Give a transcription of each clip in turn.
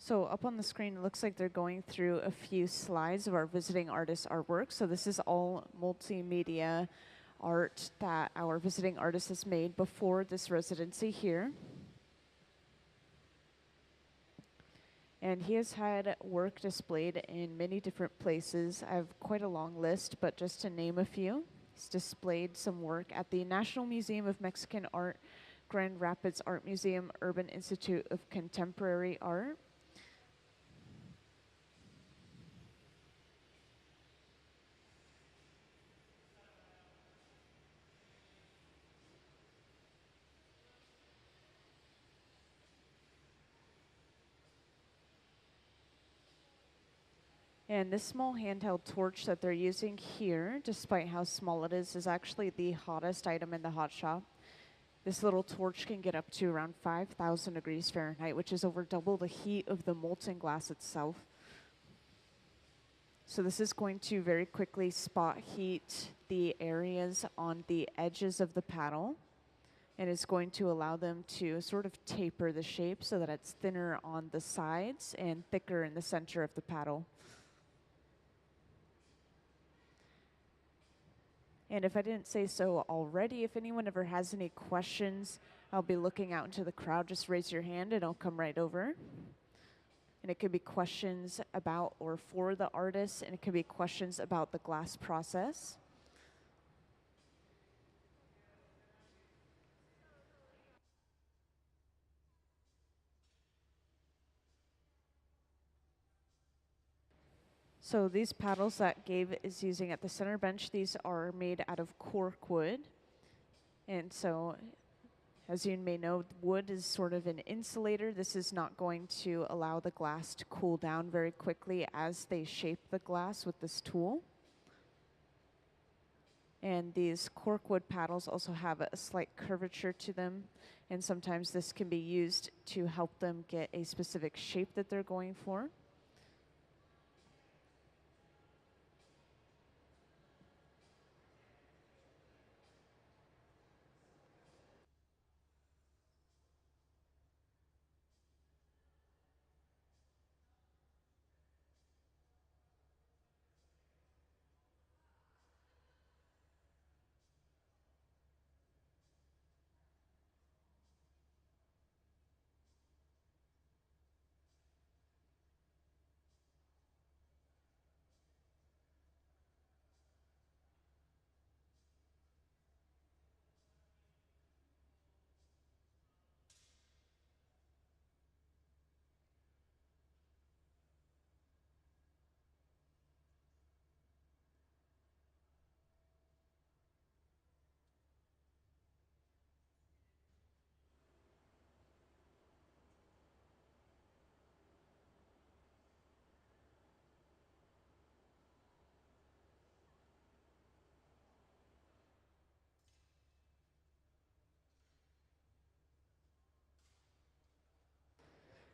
So up on the screen, it looks like they're going through a few slides of our visiting artist artwork. So this is all multimedia art that our visiting artist has made before this residency here. And he has had work displayed in many different places. I have quite a long list, but just to name a few, he's displayed some work at the National Museum of Mexican Art, Grand Rapids Art Museum, Urban Institute of Contemporary Art. And this small handheld torch that they're using here, despite how small it is actually the hottest item in the hot shop. This little torch can get up to around 5,000 degrees Fahrenheit, which is over double the heat of the molten glass itself. So this is going to very quickly spot heat the areas on the edges of the paddle, and it's going to allow them to sort of taper the shape so that it's thinner on the sides and thicker in the center of the paddle. And if I didn't say so already, if anyone ever has any questions, I'll be looking out into the crowd. Just raise your hand and I'll come right over. And it could be questions about or for the artist, and it could be questions about the glass process. So these paddles that Gabe is using at the center bench, these are made out of cork wood. And so, as you may know, wood is sort of an insulator. This is not going to allow the glass to cool down very quickly as they shape the glass with this tool. And these corkwood paddles also have a slight curvature to them, and sometimes this can be used to help them get a specific shape that they're going for.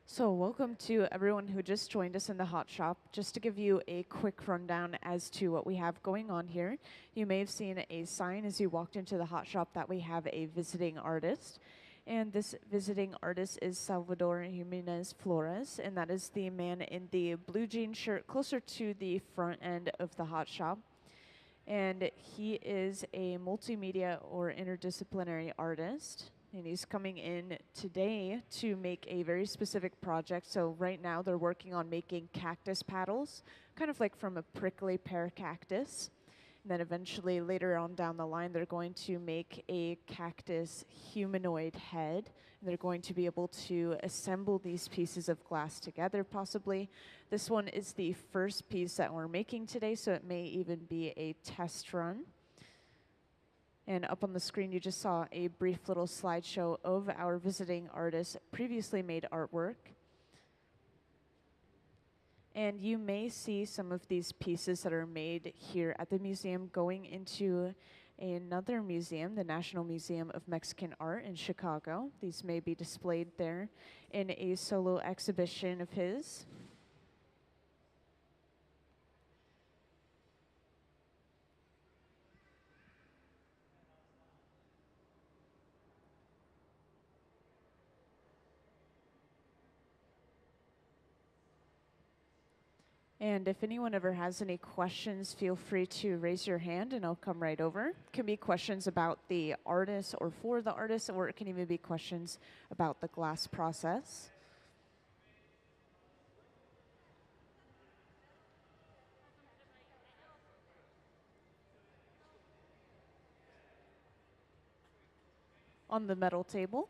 So welcome to everyone who just joined us in the hot shop. Just to give you a quick rundown as to what we have going on here. You may have seen a sign as you walked into the hot shop that we have a visiting artist. And this visiting artist is Salvador Jiménez-Flores, and that is the man in the blue jean shirt closer to the front end of the hot shop. And he is a multimedia or interdisciplinary artist. And he's coming in today to make a very specific project. So right now they're working on making cactus paddles, kind of like from a prickly pear cactus. And then eventually later on down the line, they're going to make a cactus humanoid head. And they're going to be able to assemble these pieces of glass together possibly. This one is the first piece that we're making today, so it may even be a test run. And up on the screen, you just saw a brief little slideshow of our visiting artist's previously made artwork. And you may see some of these pieces that are made here at the museum going into another museum, the National Museum of Mexican Art in Chicago. These may be displayed there in a solo exhibition of his. And if anyone ever has any questions, feel free to raise your hand and I'll come right over. It can be questions about the artist or for the artist, or it can even be questions about the glass process. On the metal table.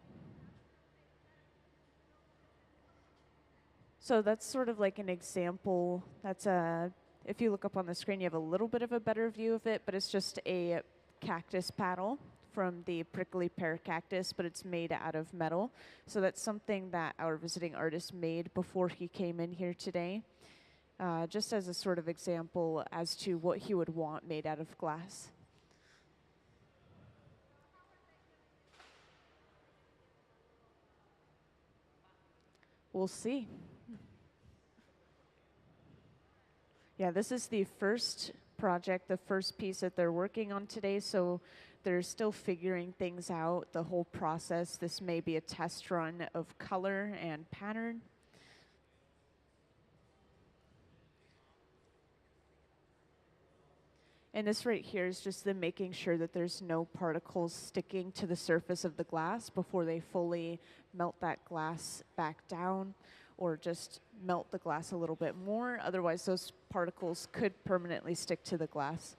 So that's sort of like an example. That's a, if you look up on the screen, you have a little bit of a better view of it, but it's just a cactus paddle from the prickly pear cactus, but it's made out of metal. So that's something that our visiting artist made before he came in here today, just as a sort of example as to what he would want made out of glass. We'll see. Yeah, this is the first project, the first piece that they're working on today, so they're still figuring things out, the whole process. This may be a test run of color and pattern. And this right here is just them making sure that there's no particles sticking to the surface of the glass before they fully melt that glass back down, or just melt the glass a little bit more. Otherwise, those particles could permanently stick to the glass.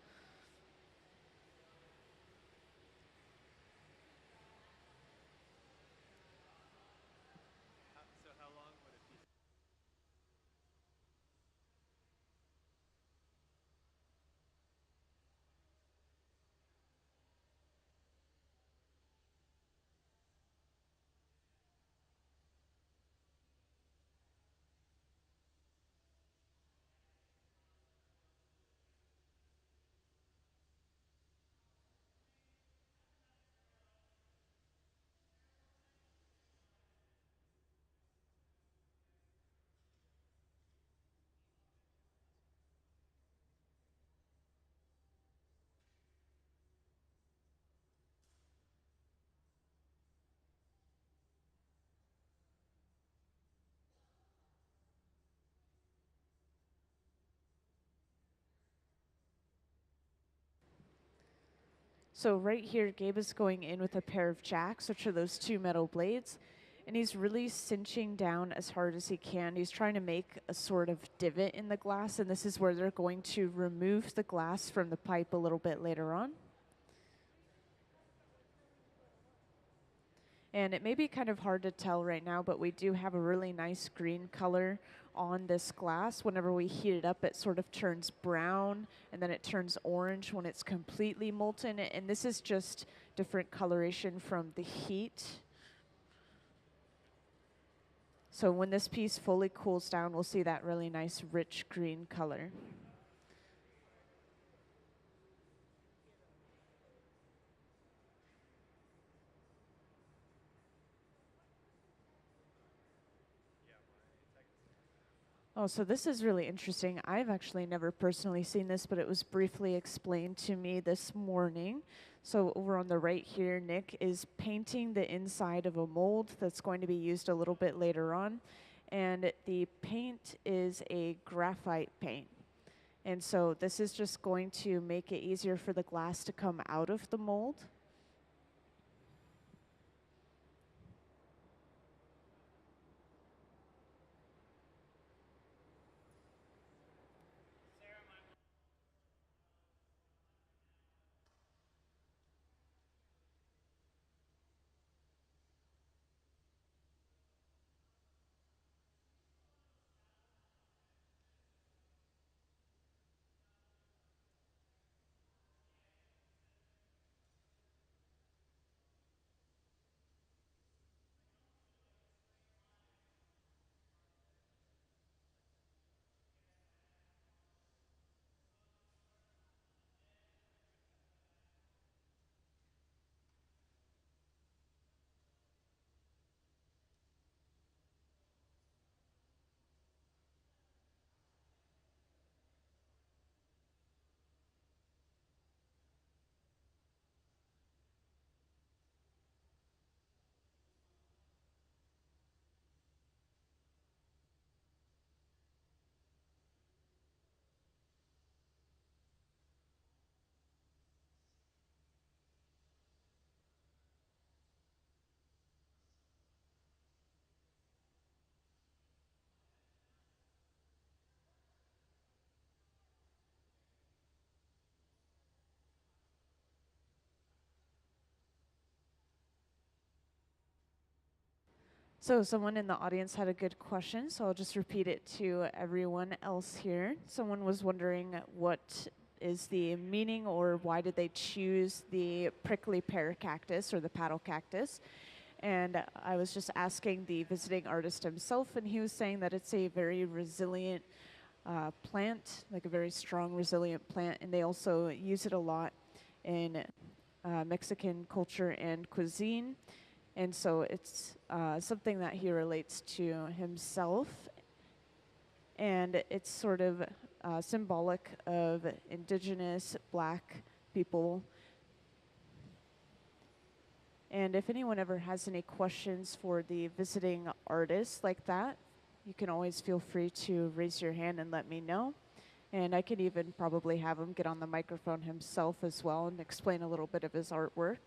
So right here, Gabe is going in with a pair of jacks, which are those two metal blades, and he's really cinching down as hard as he can. He's trying to make a sort of divot in the glass, and this is where they're going to remove the glass from the pipe a little bit later on. And it may be kind of hard to tell right now, but we do have a really nice green color on this glass. Whenever we heat it up, it sort of turns brown, and then it turns orange when it's completely molten. And this is just different coloration from the heat. So when this piece fully cools down, we'll see that really nice rich green color. Oh, so this is really interesting. I've actually never personally seen this, but it was briefly explained to me this morning. So over on the right here, Nick is painting the inside of a mold that's going to be used a little bit later on. And the paint is a graphite paint. And so this is just going to make it easier for the glass to come out of the mold. So someone in the audience had a good question, so I'll just repeat it to everyone else here. Someone was wondering what is the meaning or why did they choose the prickly pear cactus or the paddle cactus. And I was just asking the visiting artist himself, and he was saying that it's a very resilient plant, like a very strong, resilient plant, and they also use it a lot in Mexican culture and cuisine. And so it's something that he relates to himself. And it's sort of symbolic of indigenous black people. And if anyone ever has any questions for the visiting artist like that, you can always feel free to raise your hand and let me know. And I could even probably have him get on the microphone himself as well and explain a little bit of his artwork.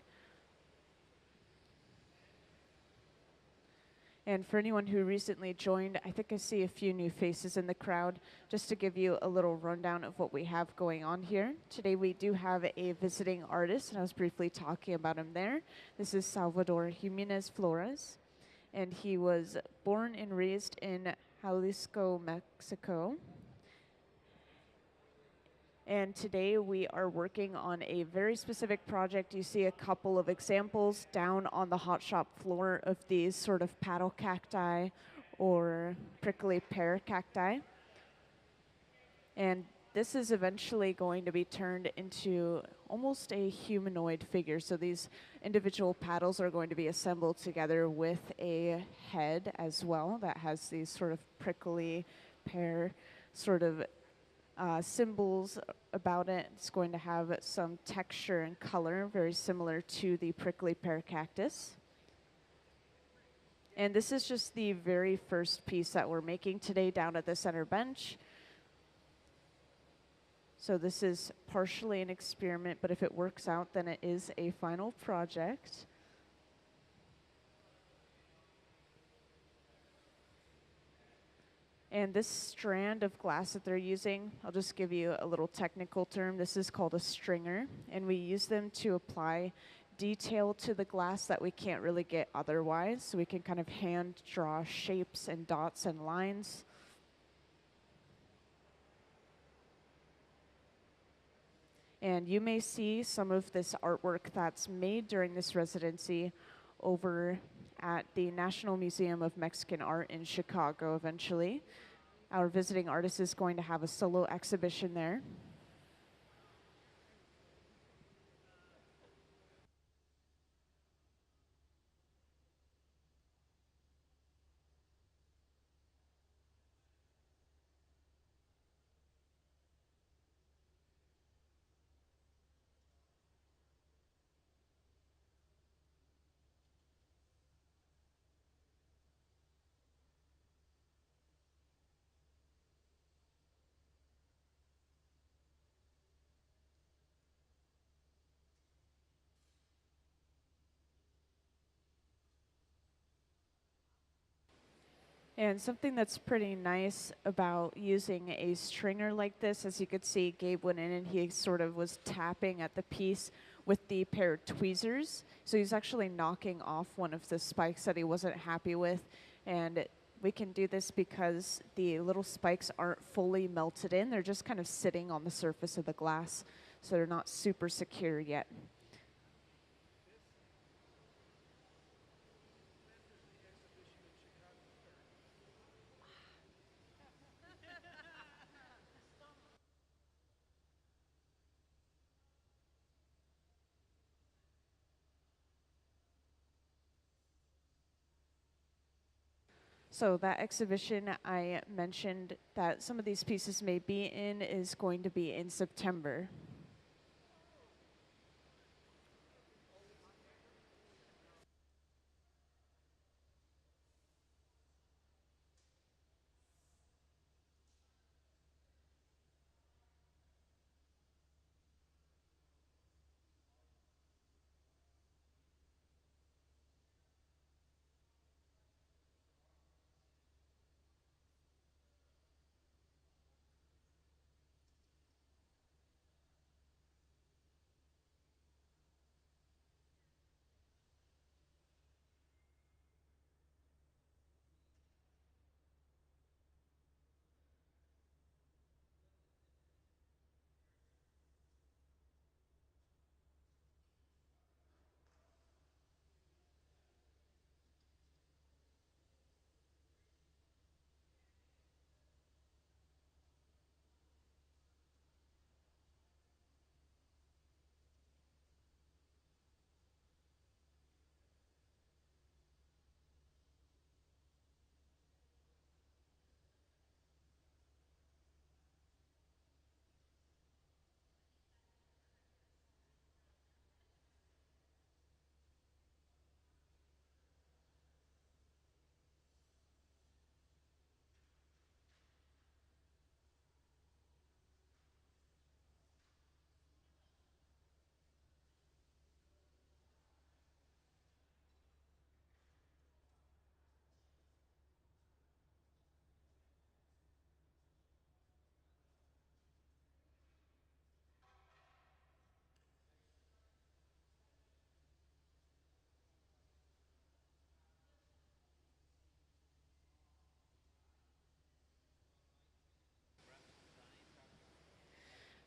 And for anyone who recently joined, I think I see a few new faces in the crowd. Just to give you a little rundown of what we have going on here. Today we do have a visiting artist, and I was briefly talking about him there. This is Salvador Jiménez-Flores, and he was born and raised in Jalisco, Mexico. And today we are working on a very specific project. You see a couple of examples down on the hot shop floor of these sort of paddle cacti or prickly pear cacti. And this is eventually going to be turned into almost a humanoid figure. So these individual paddles are going to be assembled together with a head as well that has these sort of prickly pear sort of symbols about it. It's going to have some texture and color, very similar to the prickly pear cactus. And this is just the very first piece that we're making today down at the center bench. So this is partially an experiment, but if it works out, then it is a final project. And this strand of glass that they're using, I'll just give you a little technical term. This is called a stringer, and we use them to apply detail to the glass that we can't really get otherwise. So we can kind of hand draw shapes and dots and lines. And you may see some of this artwork that's made during this residency over at the National Museum of Mexican Art in Chicago eventually. Our visiting artist is going to have a solo exhibition there. And something that's pretty nice about using a stringer like this, as you could see, Gabe went in and he sort of was tapping at the piece with the pair of tweezers. So he's actually knocking off one of the spikes that he wasn't happy with. And we can do this because the little spikes aren't fully melted in. They're just kind of sitting on the surface of the glass. So they're not super secure yet. So that exhibition I mentioned that some of these pieces may be in is going to be in September.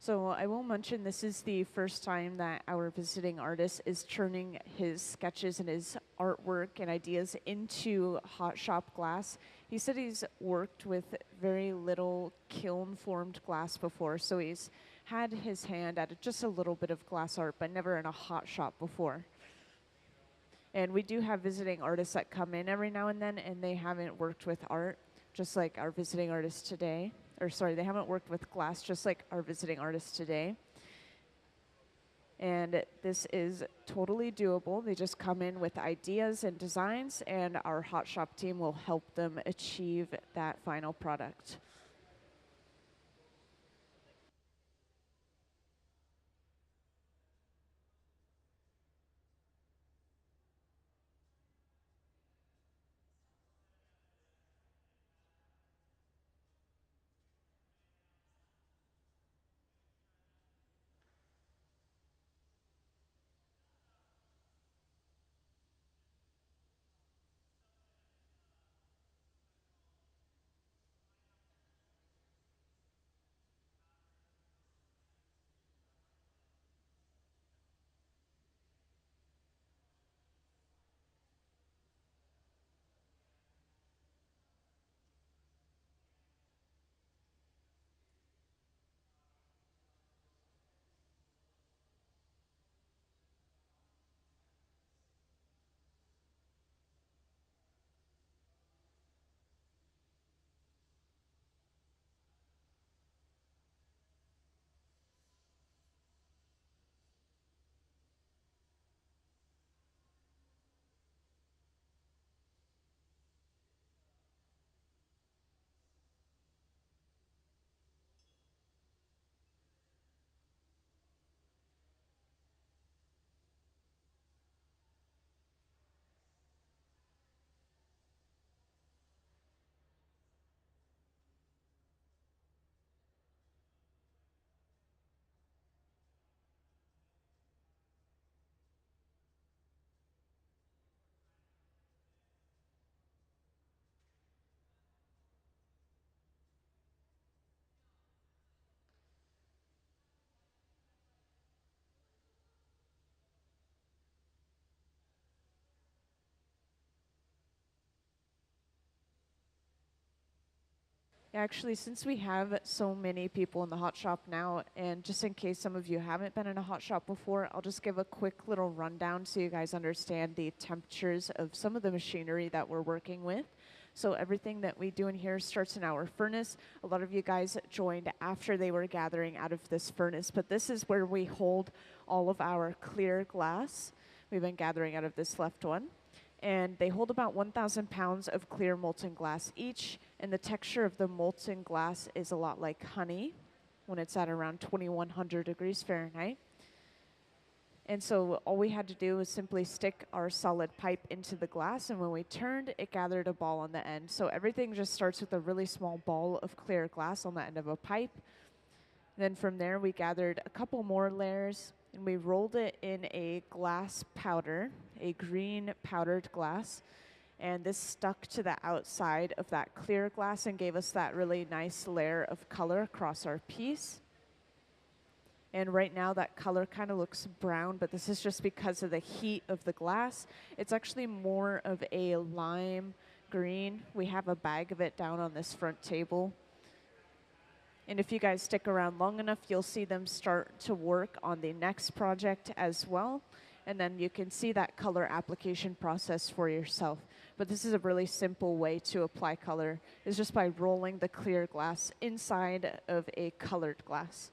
So I will mention this is the first time that our visiting artist is turning his sketches and his artwork and ideas into hot shop glass. He said he's worked with very little kiln-formed glass before, so he's had his hand at just a little bit of glass art, but never in a hot shop before. And we do have visiting artists that come in every now and then, and they haven't worked with art, just like our visiting artist today. Or sorry, they haven't worked with glass, just like our visiting artist today. And this is totally doable. They just come in with ideas and designs, and our hot shop team will help them achieve that final product. Actually, since we have so many people in the hot shop now, and just in case some of you haven't been in a hot shop before, I'll just give a quick little rundown so you guys understand the temperatures of some of the machinery that we're working with. So everything that we do in here starts in our furnace. A lot of you guys joined after they were gathering out of this furnace, but this is where we hold all of our clear glass. We've been gathering out of this left one. And they hold about 1,000 pounds of clear molten glass each, and the texture of the molten glass is a lot like honey when it's at around 2,100 degrees Fahrenheit. And so all we had to do was simply stick our solid pipe into the glass, and when we turned, it gathered a ball on the end. So everything just starts with a really small ball of clear glass on the end of a pipe. Then from there, we gathered a couple more layers, and we rolled it in a glass powder, a green powdered glass. And this stuck to the outside of that clear glass and gave us that really nice layer of color across our piece. And right now that color kind of looks brown, but this is just because of the heat of the glass. It's actually more of a lime green. We have a bag of it down on this front table. And if you guys stick around long enough, you'll see them start to work on the next project as well. And then you can see that color application process for yourself. But this is a really simple way to apply color, is just by rolling the clear glass inside of a colored glass.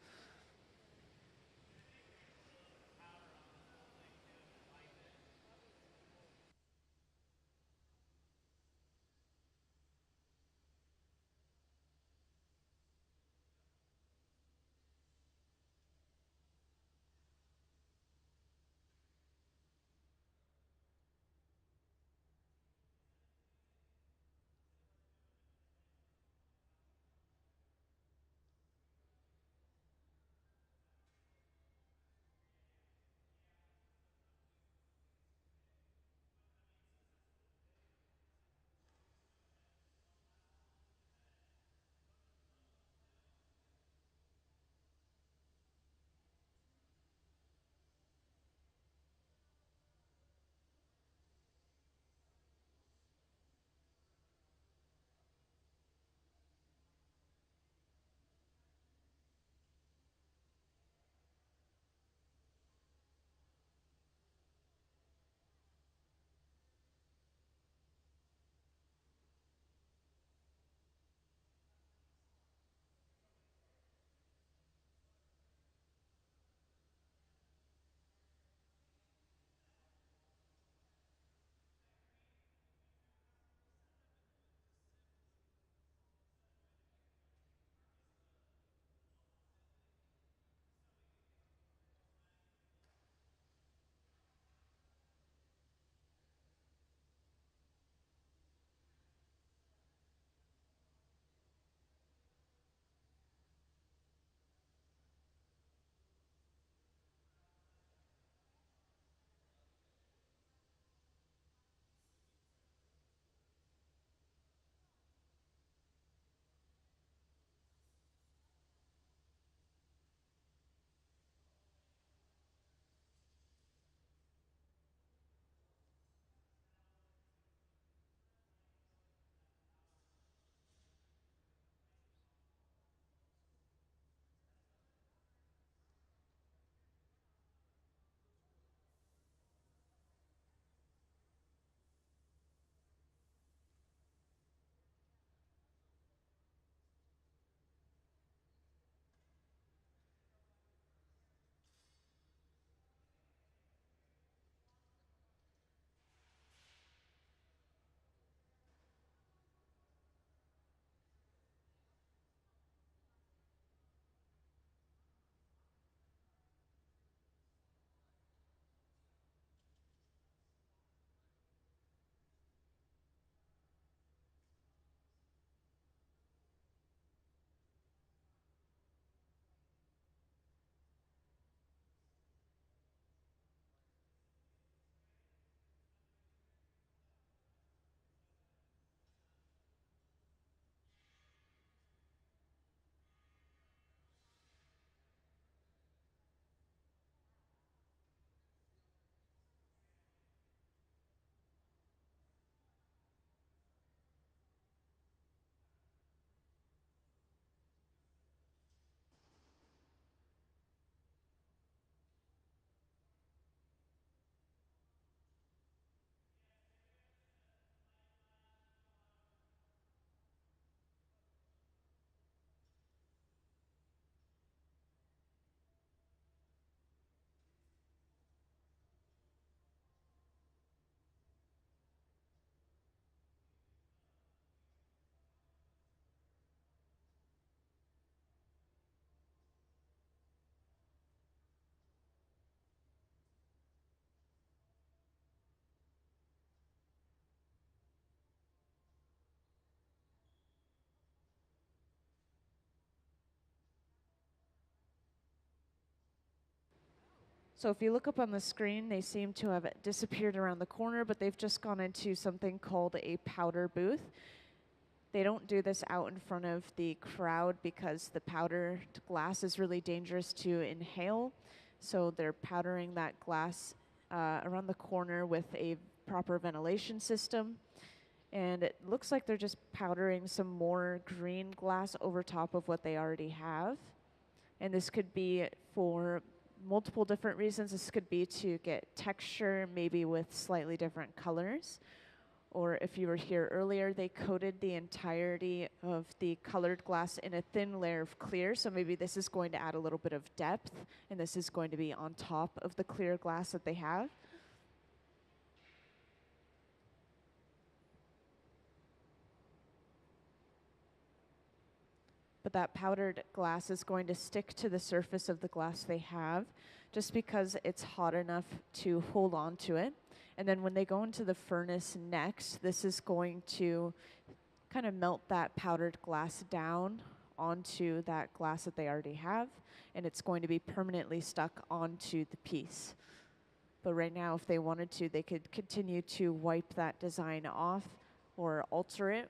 So if you look up on the screen, they seem to have disappeared around the corner, but they've just gone into something called a powder booth. They don't do this out in front of the crowd because the powdered glass is really dangerous to inhale. So they're powdering that glass around the corner with a proper ventilation system. And it looks like they're just powdering some more green glass over top of what they already have. And this could be for multiple different reasons. This could be to get texture, maybe with slightly different colors. Or if you were here earlier, they coated the entirety of the colored glass in a thin layer of clear. So maybe this is going to add a little bit of depth, and this is going to be on top of the clear glass that they have. But that powdered glass is going to stick to the surface of the glass they have just because it's hot enough to hold on to it. And then when they go into the furnace next, this is going to kind of melt that powdered glass down onto that glass that they already have, and it's going to be permanently stuck onto the piece. But right now, if they wanted to, they could continue to wipe that design off or alter it.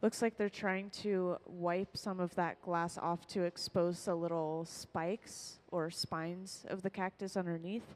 Looks like they're trying to wipe some of that glass off to expose the little spikes or spines of the cactus underneath.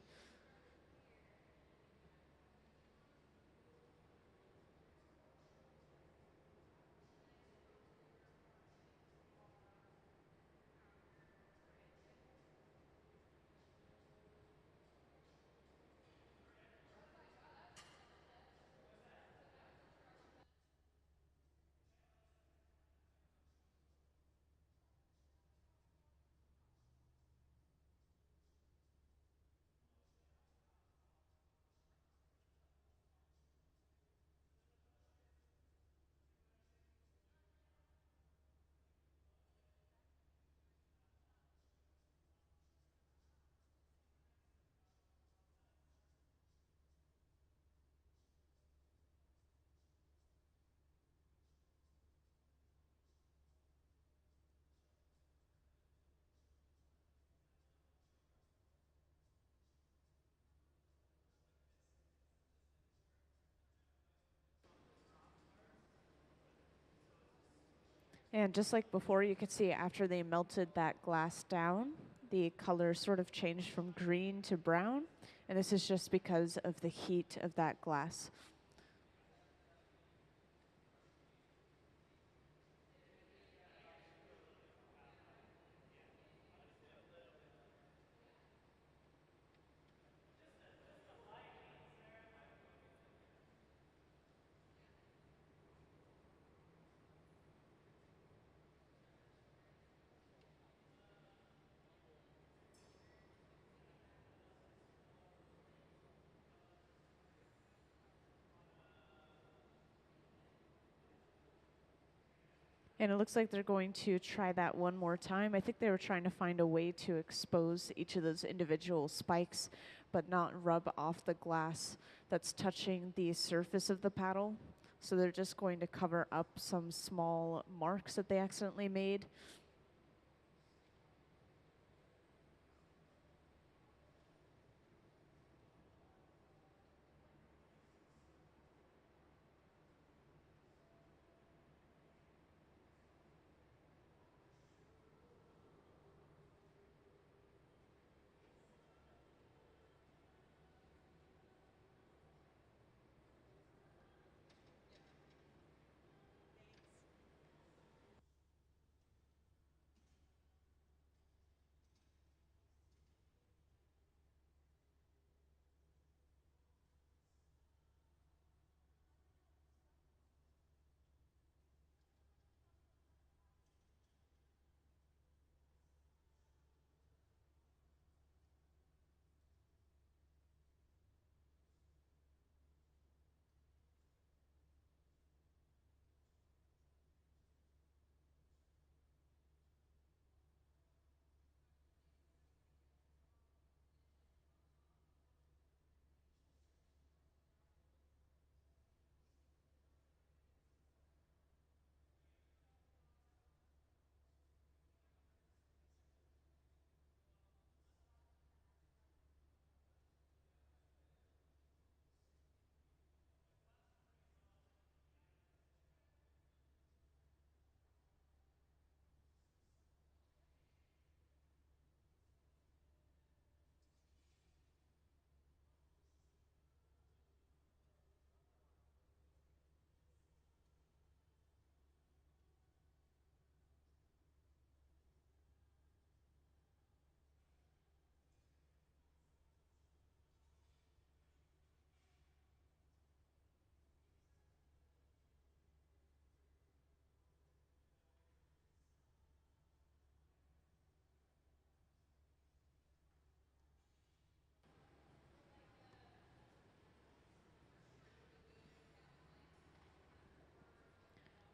And just like before, you could see after they melted that glass down, the color sort of changed from green to brown. And this is just because of the heat of that glass. And it looks like they're going to try that one more time. I think they were trying to find a way to expose each of those individual spikes, but not rub off the glass that's touching the surface of the paddle. So they're just going to cover up some small marks that they accidentally made.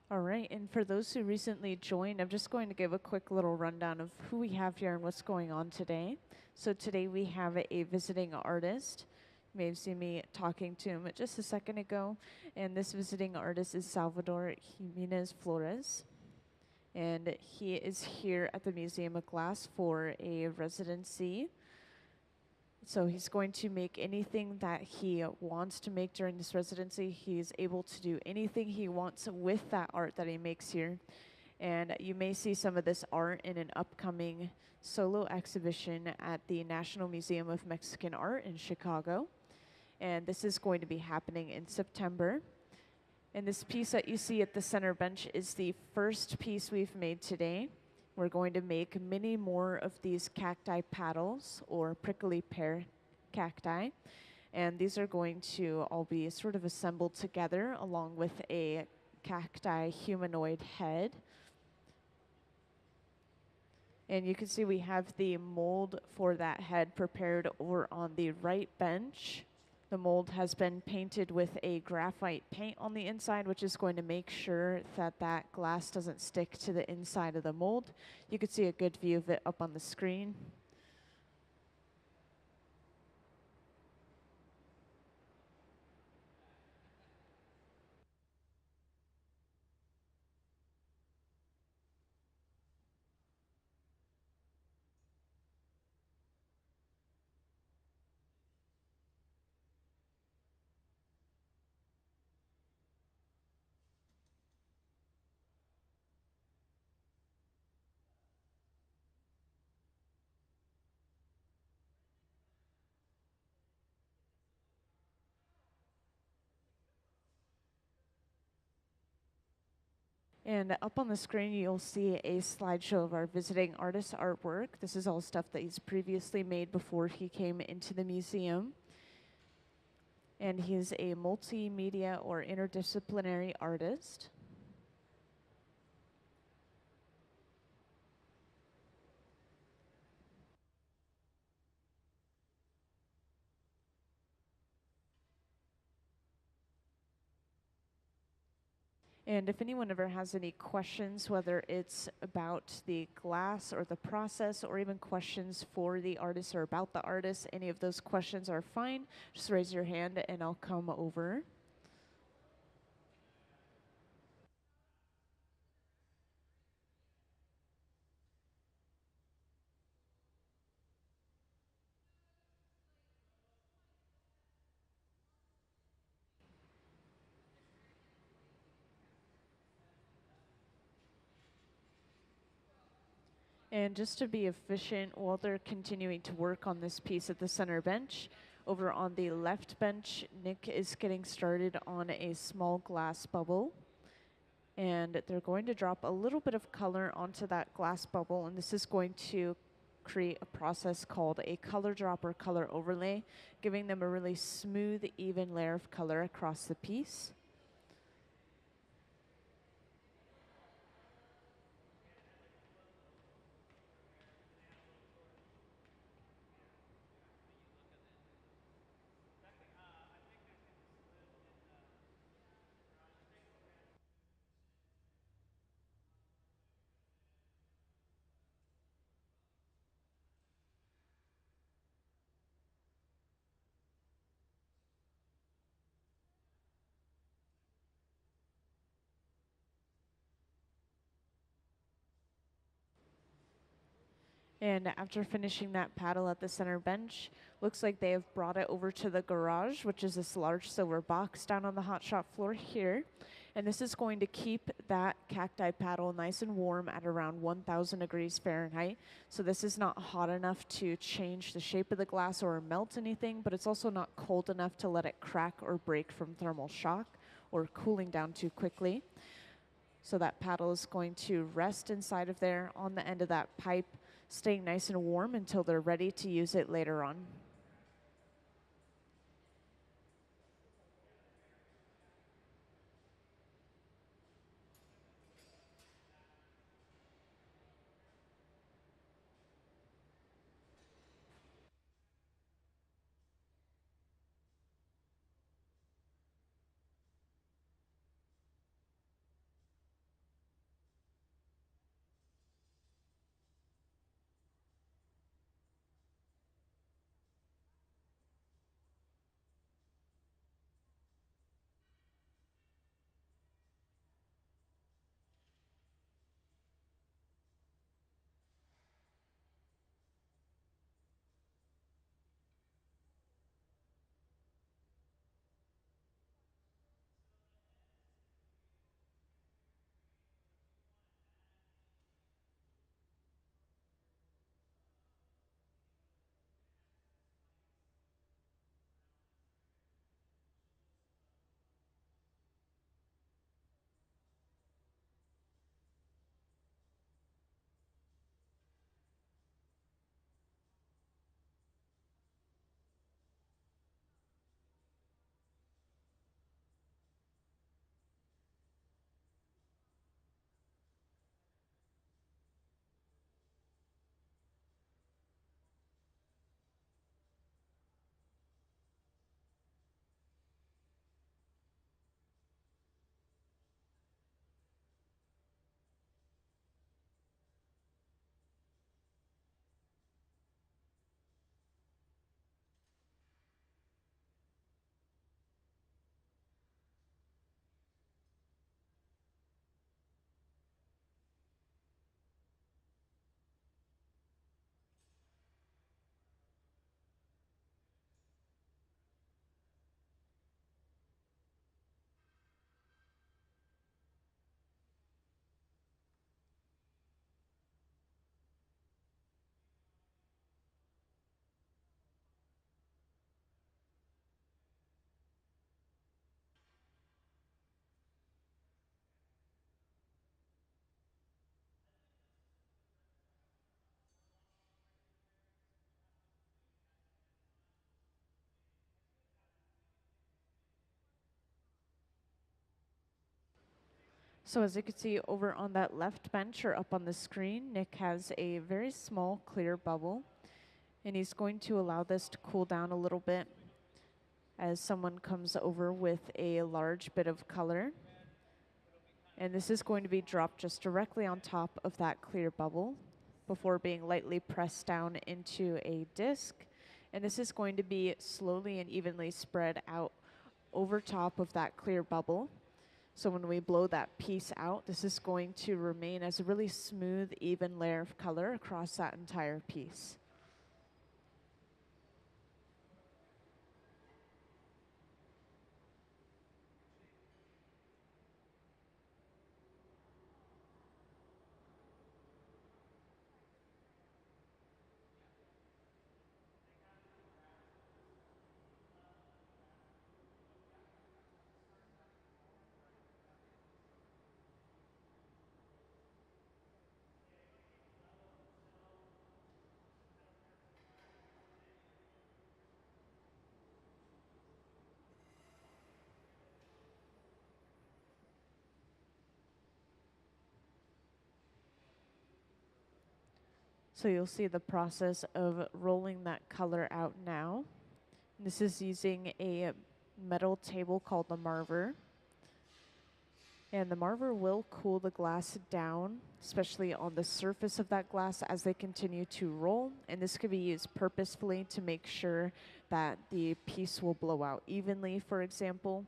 All right, and for those who recently joined, I'm just going to give a quick little rundown of who we have here and what's going on today. So today we have a visiting artist. You may have seen me talking to him just a second ago, and this visiting artist is Salvador Jiménez-Flores, and he is here at the Museum of Glass for a residency. So he's going to make anything that he wants to make during this residency. He's able to do anything he wants with that art that he makes here. And you may see some of this art in an upcoming solo exhibition at the National Museum of Mexican Art in Chicago. And this is going to be happening in September. And this piece that you see at the center bench is the first piece we've made today. We're going to make many more of these cacti paddles or prickly pear cacti. And these are going to all be sort of assembled together along with a cacti humanoid head. And you can see we have the mold for that head prepared over on the right bench. The mold has been painted with a graphite paint on the inside, which is going to make sure that that glass doesn't stick to the inside of the mold. You can see a good view of it up on the screen. And up on the screen, you'll see a slideshow of our visiting artist artwork. This is all stuff that he's previously made before he came into the museum. And he's a multimedia or interdisciplinary artist. And if anyone ever has any questions, whether it's about the glass or the process, or even questions for the artist or about the artist, any of those questions are fine. Just raise your hand and I'll come over. And just to be efficient, while they're continuing to work on this piece at the center bench, over on the left bench, Nick is getting started on a small glass bubble. And they're going to drop a little bit of color onto that glass bubble, and this is going to create a process called a color drop or color overlay, giving them a really smooth, even layer of color across the piece. And after finishing that paddle at the center bench, looks like they have brought it over to the garage, which is this large silver box down on the hot shop floor here. And this is going to keep that cacti paddle nice and warm at around 1,000 degrees Fahrenheit. So this is not hot enough to change the shape of the glass or melt anything, but it's also not cold enough to let it crack or break from thermal shock or cooling down too quickly. So that paddle is going to rest inside of there on the end of that pipe, staying nice and warm until they're ready to use it later on. So as you can see over on that left bench or up on the screen, Nick has a very small clear bubble, and he's going to allow this to cool down a little bit as someone comes over with a large bit of color. And this is going to be dropped just directly on top of that clear bubble before being lightly pressed down into a disc. And this is going to be slowly and evenly spread out over top of that clear bubble. So when we blow that piece out, this is going to remain as a really smooth, even layer of color across that entire piece. So you'll see the process of rolling that color out now. This is using a metal table called the marver. And the marver will cool the glass down, especially on the surface of that glass as they continue to roll. And this could be used purposefully to make sure that the piece will blow out evenly, for example.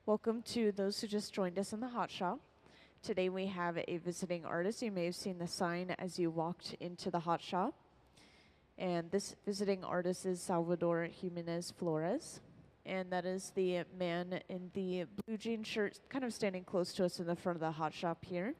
Welcome to those who just joined us in the hot shop. Today we have a visiting artist. You may have seen the sign as you walked into the hot shop. And this visiting artist is Salvador Jiménez-Flores. And that is the man in the blue jean shirt, kind of standing close to us in the front of the hot shop here.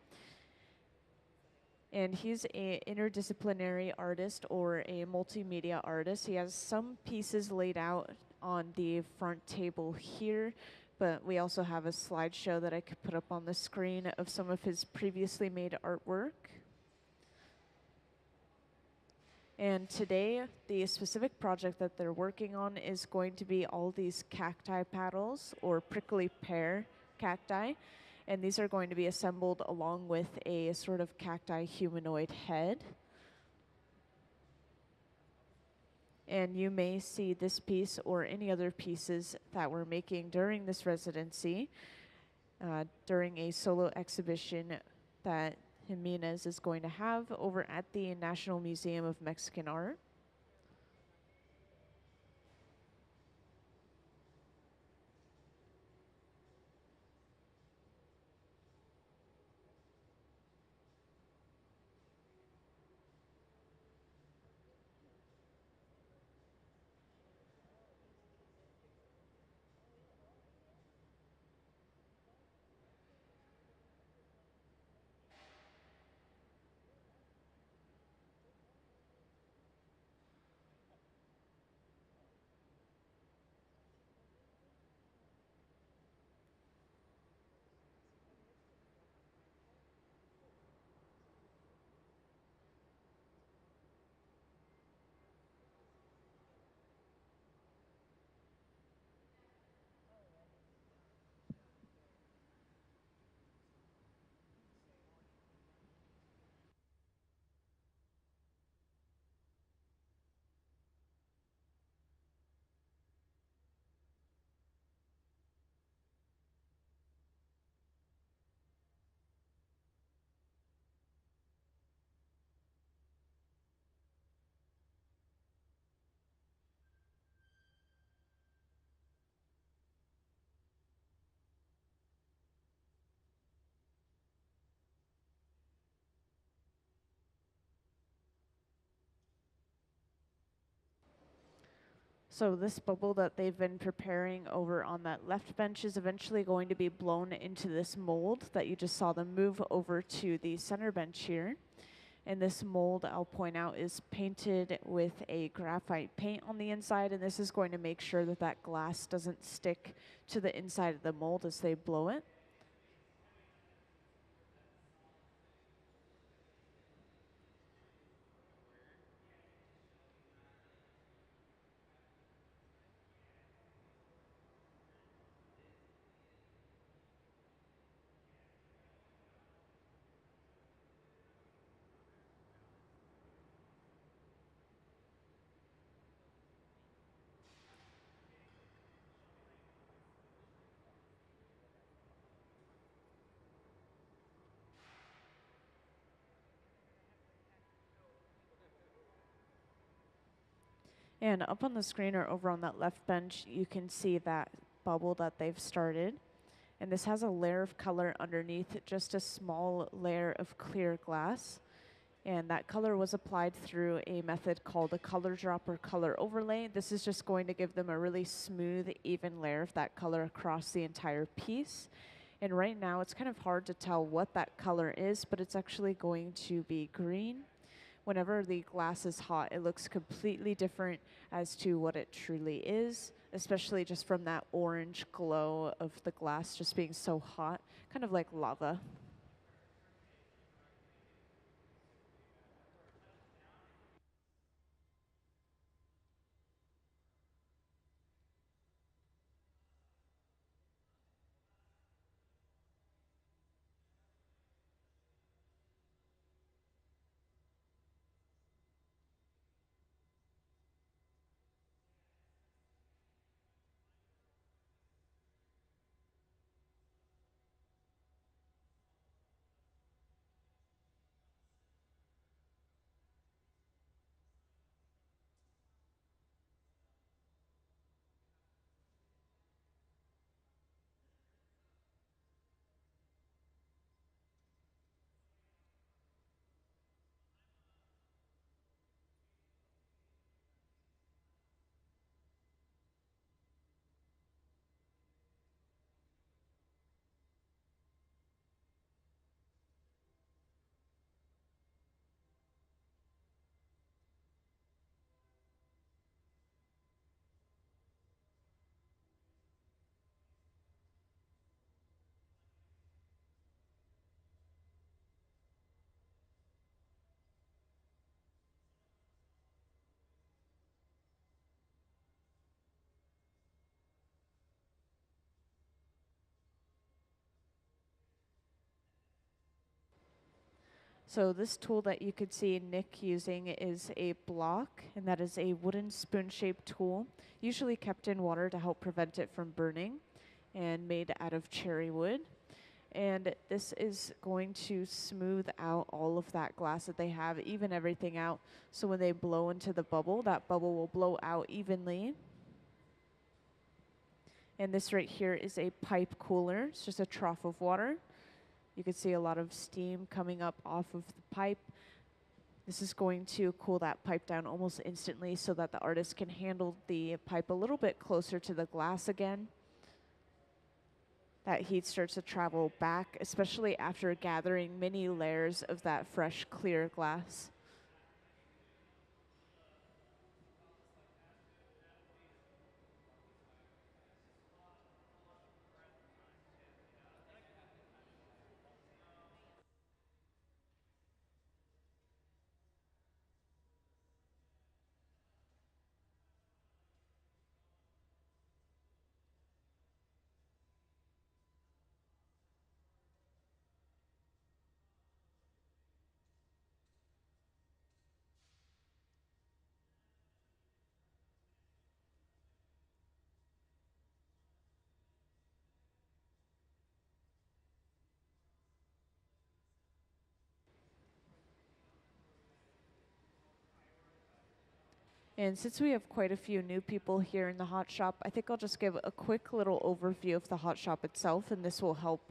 And he's an interdisciplinary artist or a multimedia artist. He has some pieces laid out on the front table here, but we also have a slideshow that I could put up on the screen of some of his previously made artwork. And today, the specific project that they're working on is going to be all these cacti paddles, or prickly pear cacti. And these are going to be assembled along with a sort of cacti humanoid head. And you may see this piece or any other pieces that we're making during this residency, during a solo exhibition that Jimenez is going to have over at the National Museum of Mexican Art. So this bubble that they've been preparing over on that left bench is eventually going to be blown into this mold that you just saw them move over to the center bench here. And this mold, I'll point out, is painted with a graphite paint on the inside, and this is going to make sure that that glass doesn't stick to the inside of the mold as they blow it. And up on the screen or over on that left bench, you can see that bubble that they've started. And this has a layer of color underneath, just a small layer of clear glass. And that color was applied through a method called a color drop or color overlay. This is just going to give them a really smooth, even layer of that color across the entire piece. And right now, it's kind of hard to tell what that color is, but it's actually going to be green. Whenever the glass is hot, it looks completely different as to what it truly is, especially just from that orange glow of the glass just being so hot, kind of like lava. So this tool that you could see Nick using is a block, and that is a wooden spoon-shaped tool, usually kept in water to help prevent it from burning, and made out of cherry wood. And this is going to smooth out all of that glass that they have, even everything out. So when they blow into the bubble, that bubble will blow out evenly. And this right here is a pipe cooler. It's just a trough of water. You can see a lot of steam coming up off of the pipe. This is going to cool that pipe down almost instantly so that the artist can handle the pipe a little bit closer to the glass again. That heat starts to travel back, especially after gathering many layers of that fresh, clear glass. And since we have quite a few new people here in the hot shop, I think I'll just give a quick little overview of the hot shop itself, and this will help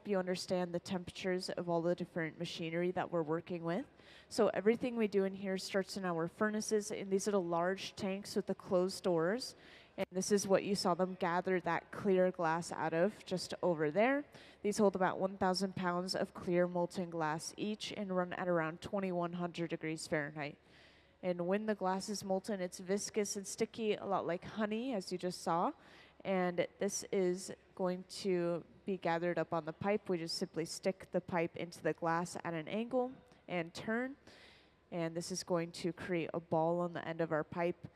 you understand the temperatures of all the different machinery that we're working with. So everything we do in here starts in our furnaces, and these are the large tanks with the closed doors. And this is what you saw them gather that clear glass out of just over there. These hold about 1,000 pounds of clear molten glass each and run at around 2,100 degrees Fahrenheit. And when the glass is molten, it's viscous and sticky, a lot like honey, as you just saw. And this is going to be gathered up on the pipe. We just simply stick the pipe into the glass at an angle and turn. And this is going to create a ball on the end of our pipe.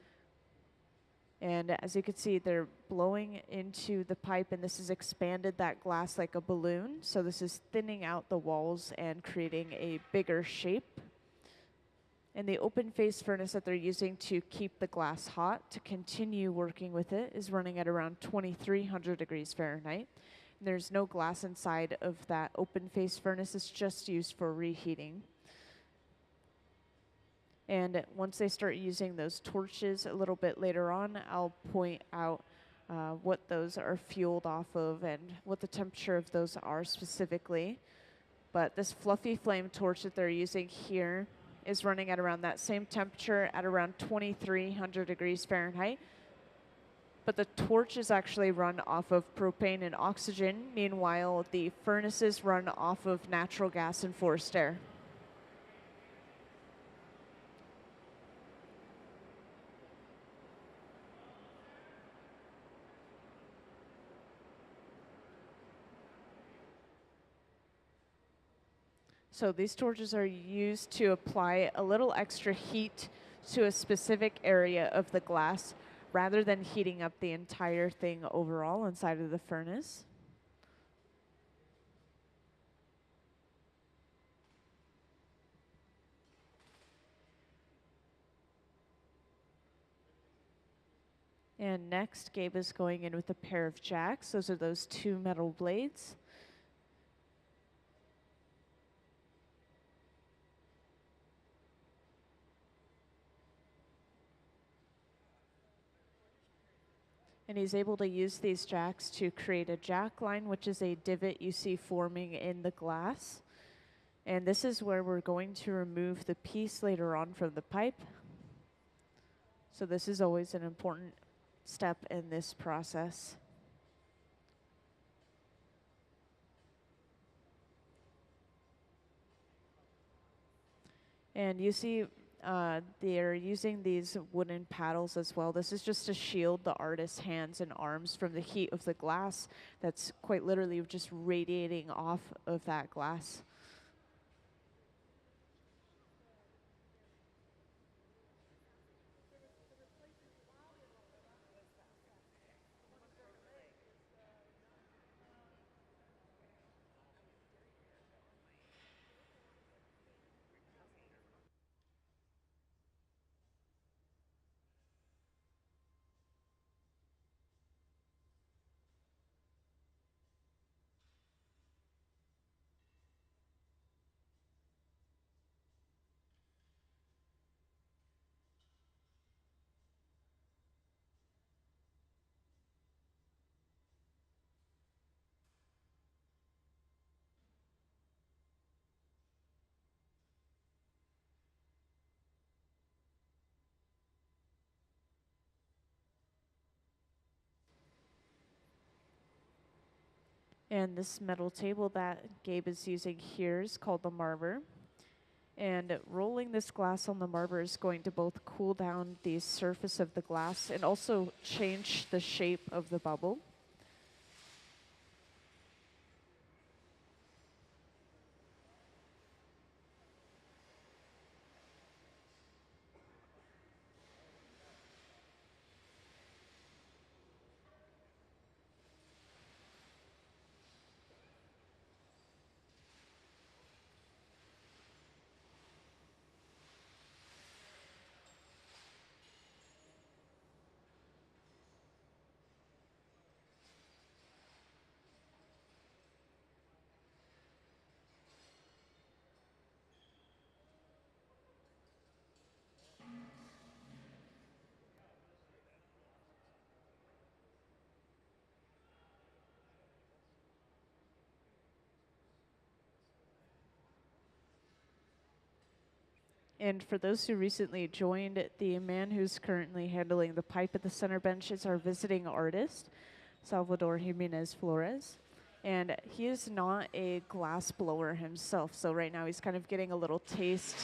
And as you can see, they're blowing into the pipe, and this has expanded that glass like a balloon. So this is thinning out the walls and creating a bigger shape. And the open face furnace that they're using to keep the glass hot, to continue working with it, is running at around 2,300 degrees Fahrenheit. And there's no glass inside of that open face furnace. It's just used for reheating. And once they start using those torches a little bit later on, I'll point out what those are fueled off of and what the temperature of those are specifically. But this fluffy flame torch that they're using here is running at around that same temperature at around 2,300 degrees Fahrenheit. But the torches actually run off of propane and oxygen. Meanwhile, the furnaces run off of natural gas and forced air. So these torches are used to apply a little extra heat to a specific area of the glass rather than heating up the entire thing overall inside of the furnace. And next, Gabe is going in with a pair of jacks. Those are those two metal blades. And he's able to use these jacks to create a jack line, which is a divot you see forming in the glass. And this is where we're going to remove the piece later on from the pipe. So this is always an important step in this process. And you see they're using these wooden paddles as well. This is just to shield the artist's hands and arms from the heat of the glass that's quite literally just radiating off of that glass. And this metal table that Gabe is using here is called the marver. And rolling this glass on the marver is going to both cool down the surface of the glass and also change the shape of the bubble. And for those who recently joined, the man who's currently handling the pipe at the center bench is our visiting artist, Salvador Jiménez-Flores. And he is not a glass blower himself, so right now he's kind of getting a little taste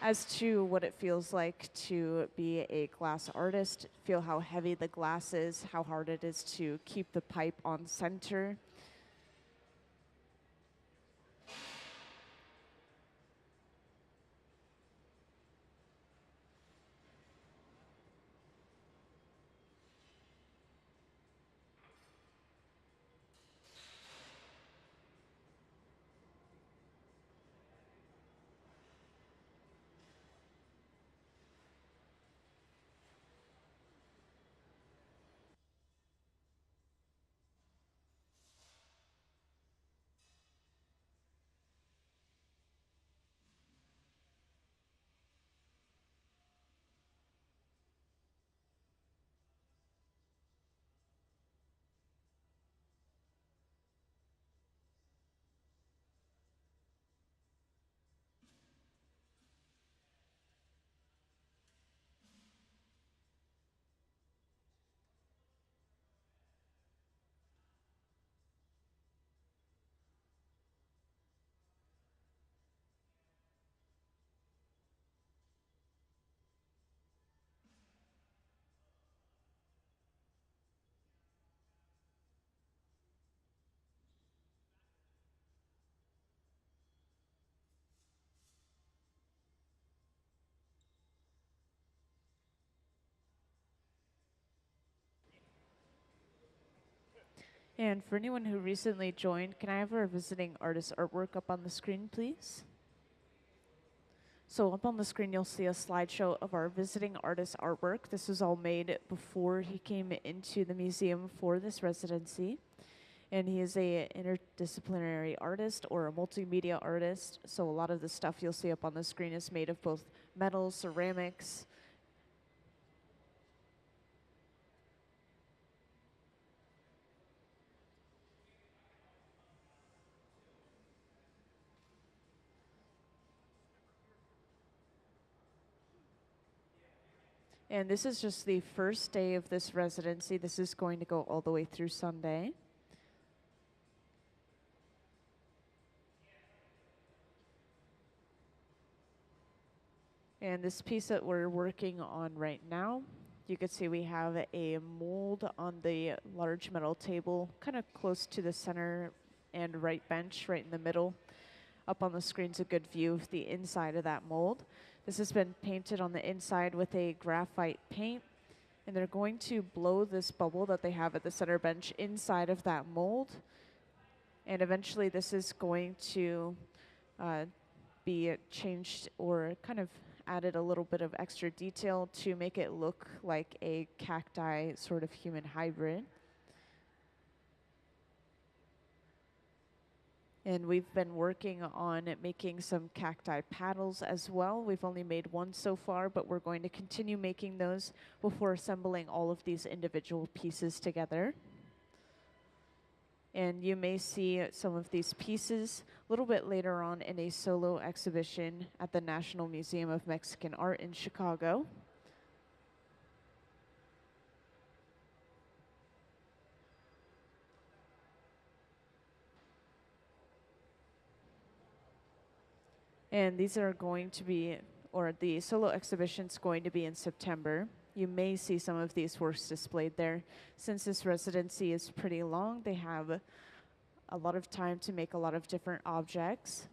as to what it feels like to be a glass artist, feel how heavy the glass is, how hard it is to keep the pipe on center. And for anyone who recently joined, can I have our visiting artist artwork up on the screen, please? So up on the screen, you'll see a slideshow of our visiting artist artwork. This was all made before he came into the museum for this residency. And he is a interdisciplinary artist or a multimedia artist. So a lot of the stuff you'll see up on the screen is made of both metal, ceramics. And this is just the first day of this residency. This is going to go all the way through Sunday. And this piece that we're working on right now, you can see we have a mold on the large metal table, kind of close to the center and right bench, right in the middle. Up on the screen's a good view of the inside of that mold. This has been painted on the inside with a graphite paint, and they're going to blow this bubble that they have at the center bench inside of that mold. And eventually this is going to be changed or kind of added a little bit of extra detail to make it look like a cacti sort of human hybrid. And we've been working on making some cacti paddles as well. We've only made one so far, but we're going to continue making those before assembling all of these individual pieces together. And you may see some of these pieces a little bit later on in a solo exhibition at the National Museum of Mexican Art in Chicago. And these are going to be, or the solo exhibition's going to be in September. You may see some of these works displayed there. Since this residency is pretty long, they have a lot of time to make a lot of different objects.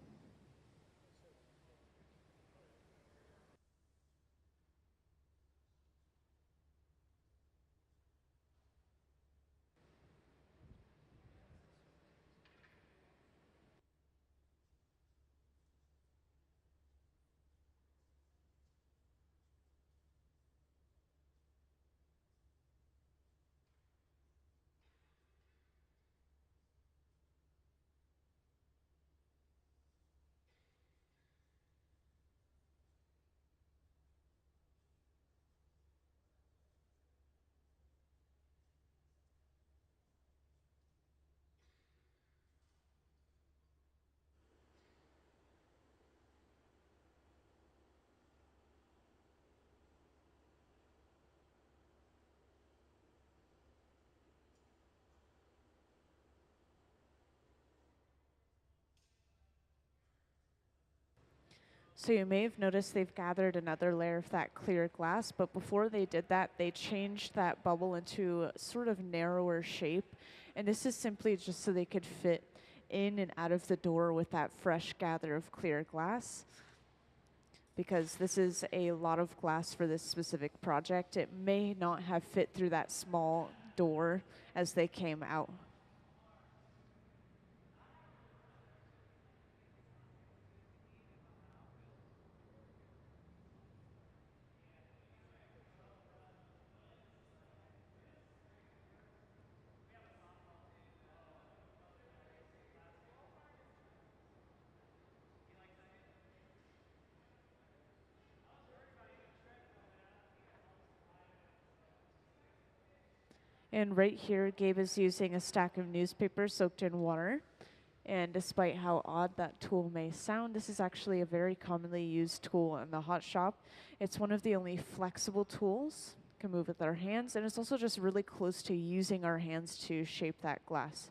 So you may have noticed they've gathered another layer of that clear glass, but before they did that, they changed that bubble into a sort of narrower shape. And this is simply just so they could fit in and out of the door with that fresh gather of clear glass. Because this is a lot of glass for this specific project, it may not have fit through that small door as they came out. And right here, Gabe is using a stack of newspapers soaked in water. And despite how odd that tool may sound, this is actually a very commonly used tool in the hot shop. It's one of the only flexible tools, can move with our hands, and it's also just really close to using our hands to shape that glass.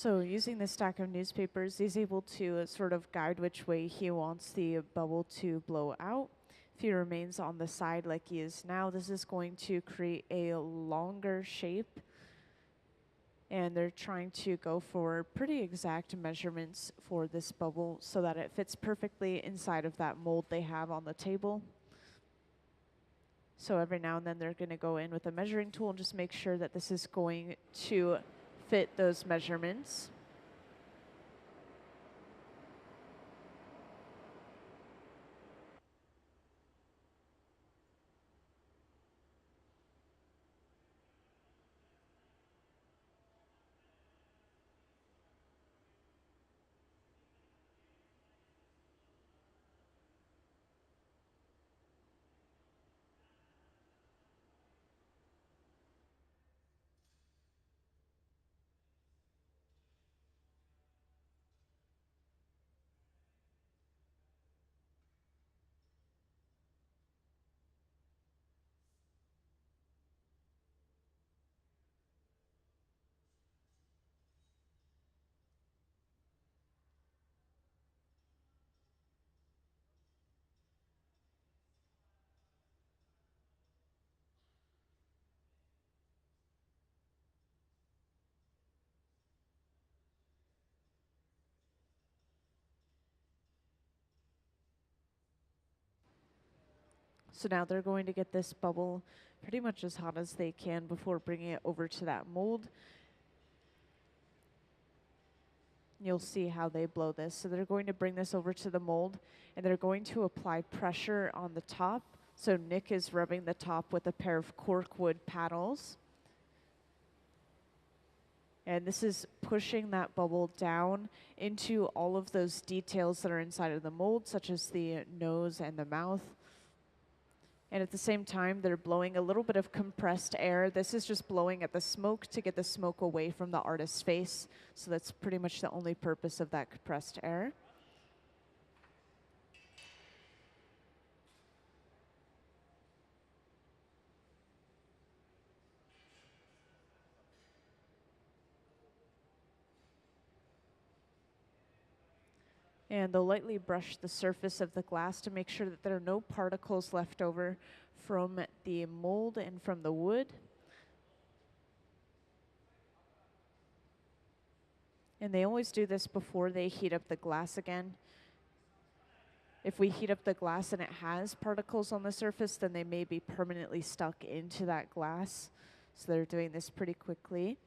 So using this stack of newspapers, he's able to sort of guide which way he wants the bubble to blow out. If he remains on the side like he is now, this is going to create a longer shape. And they're trying to go for pretty exact measurements for this bubble so that it fits perfectly inside of that mold they have on the table. So every now and then they're going to go in with a measuring tool and just make sure that this is going to fit those measurements. So now they're going to get this bubble pretty much as hot as they can before bringing it over to that mold. You'll see how they blow this. So they're going to bring this over to the mold, and they're going to apply pressure on the top. So Nick is rubbing the top with a pair of corkwood paddles. And this is pushing that bubble down into all of those details that are inside of the mold, such as the nose and the mouth. And at the same time, they're blowing a little bit of compressed air. This is just blowing at the smoke to get the smoke away from the artist's face. So that's pretty much the only purpose of that compressed air. And they'll lightly brush the surface of the glass to make sure that there are no particles left over from the mold and from the wood. And they always do this before they heat up the glass again. If we heat up the glass and it has particles on the surface, then they may be permanently stuck into that glass. So they're doing this pretty quickly.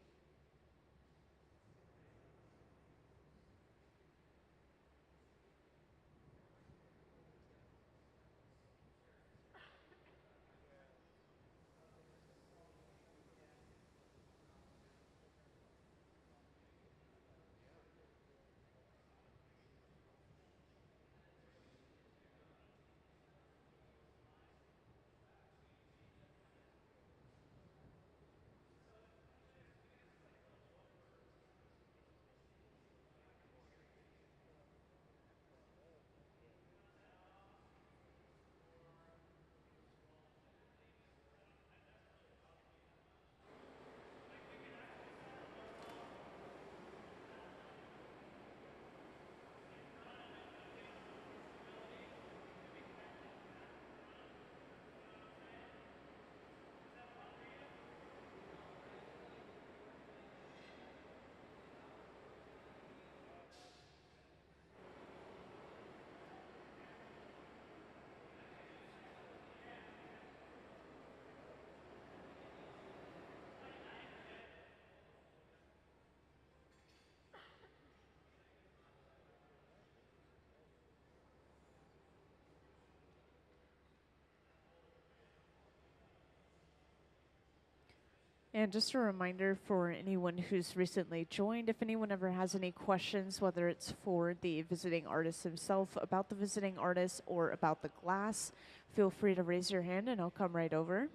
And just a reminder for anyone who's recently joined, if anyone ever has any questions, whether it's for the visiting artist himself, about the visiting artist, or about the glass, feel free to raise your hand and I'll come right over.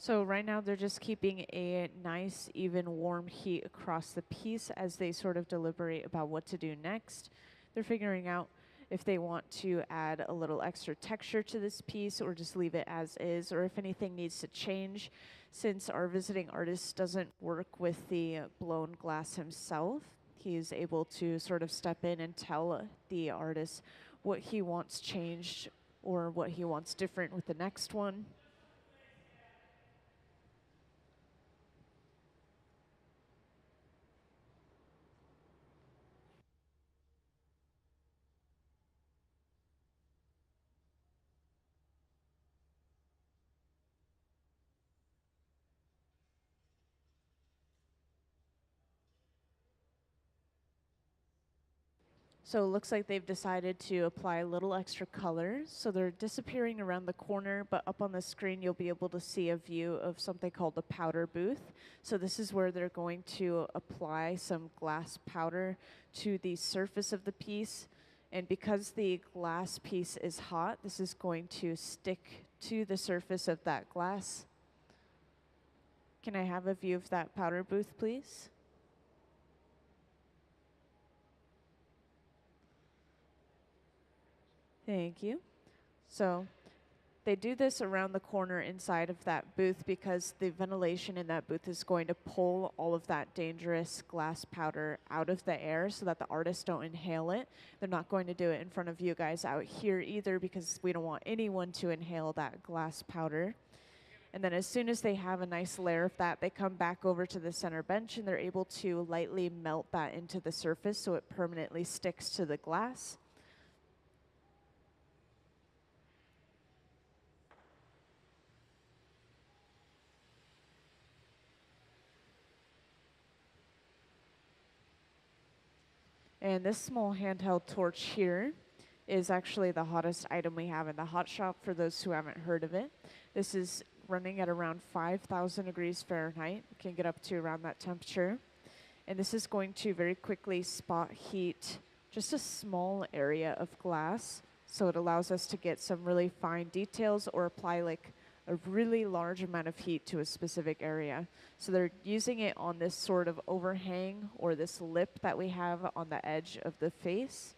So right now they're just keeping a nice, even, warm heat across the piece as they sort of deliberate about what to do next. They're figuring out if they want to add a little extra texture to this piece or just leave it as is, or if anything needs to change. Since our visiting artist doesn't work with the blown glass himself, he's able to sort of step in and tell the artist what he wants changed or what he wants different with the next one. So it looks like they've decided to apply a little extra color. So they're disappearing around the corner, but up on the screen you'll be able to see a view of something called the powder booth. So this is where they're going to apply some glass powder to the surface of the piece. And because the glass piece is hot, this is going to stick to the surface of that glass. Can I have a view of that powder booth, please? Thank you. So they do this around the corner inside of that booth because the ventilation in that booth is going to pull all of that dangerous glass powder out of the air so that the artists don't inhale it. They're not going to do it in front of you guys out here either because we don't want anyone to inhale that glass powder. And then as soon as they have a nice layer of that, they come back over to the center bench and they're able to lightly melt that into the surface so it permanently sticks to the glass. And this small handheld torch here is actually the hottest item we have in the hot shop for those who haven't heard of it. This is running at around 5,000 degrees Fahrenheit. It can get up to around that temperature. And this is going to very quickly spot heat just a small area of glass. So it allows us to get some really fine details or apply like a really large amount of heat to a specific area. So they're using it on this sort of overhang or this lip that we have on the edge of the face.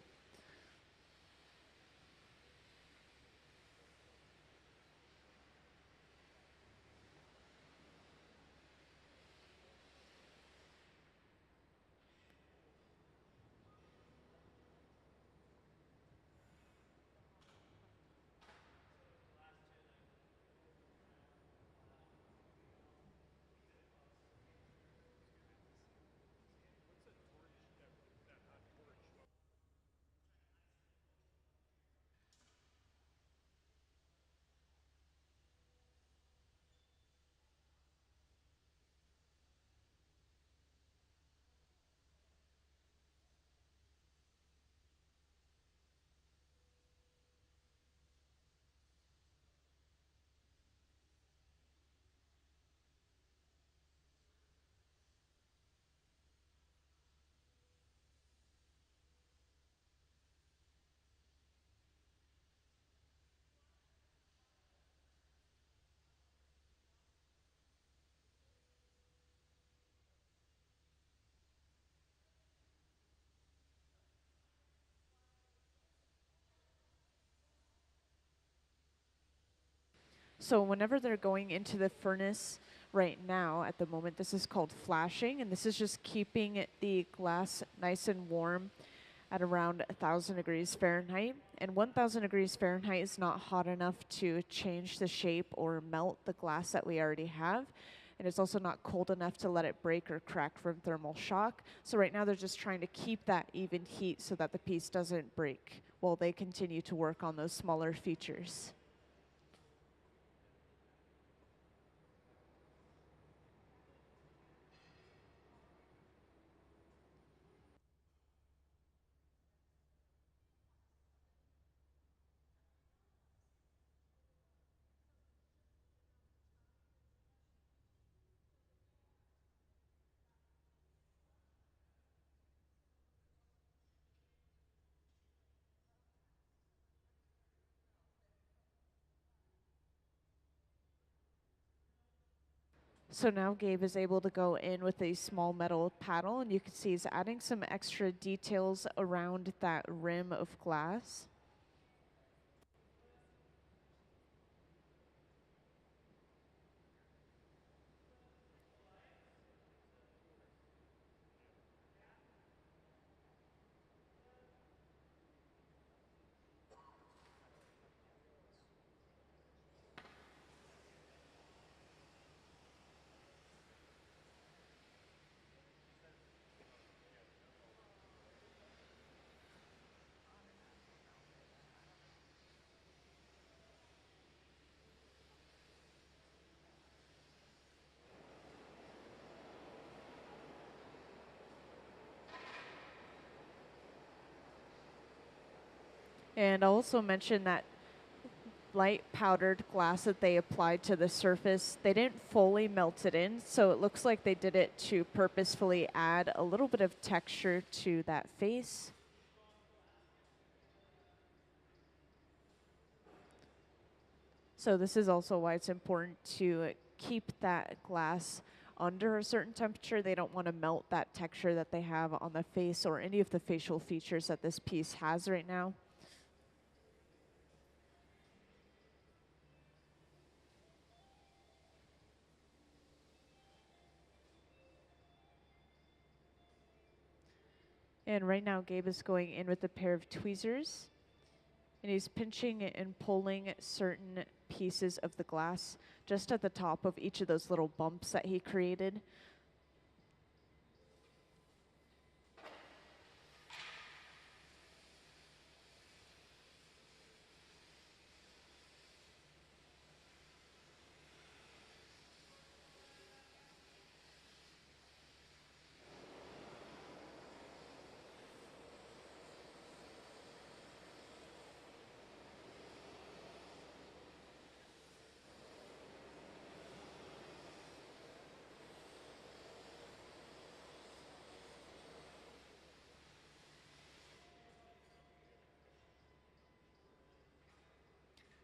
So whenever they're going into the furnace right now, at the moment, this is called flashing, and this is just keeping the glass nice and warm at around 1,000 degrees Fahrenheit. And 1,000 degrees Fahrenheit is not hot enough to change the shape or melt the glass that we already have. And it's also not cold enough to let it break or crack from thermal shock. So right now they're just trying to keep that even heat so that the piece doesn't break while they continue to work on those smaller features. So now Gabe is able to go in with a small metal paddle, and you can see he's adding some extra details around that rim of glass. And I'll also mention that light powdered glass that they applied to the surface, they didn't fully melt it in, so it looks like they did it to purposefully add a little bit of texture to that face. So this is also why it's important to keep that glass under a certain temperature. They don't want to melt that texture that they have on the face or any of the facial features that this piece has right now. And right now Gabe is going in with a pair of tweezers, and he's pinching and pulling certain pieces of the glass just at the top of each of those little bumps that he created.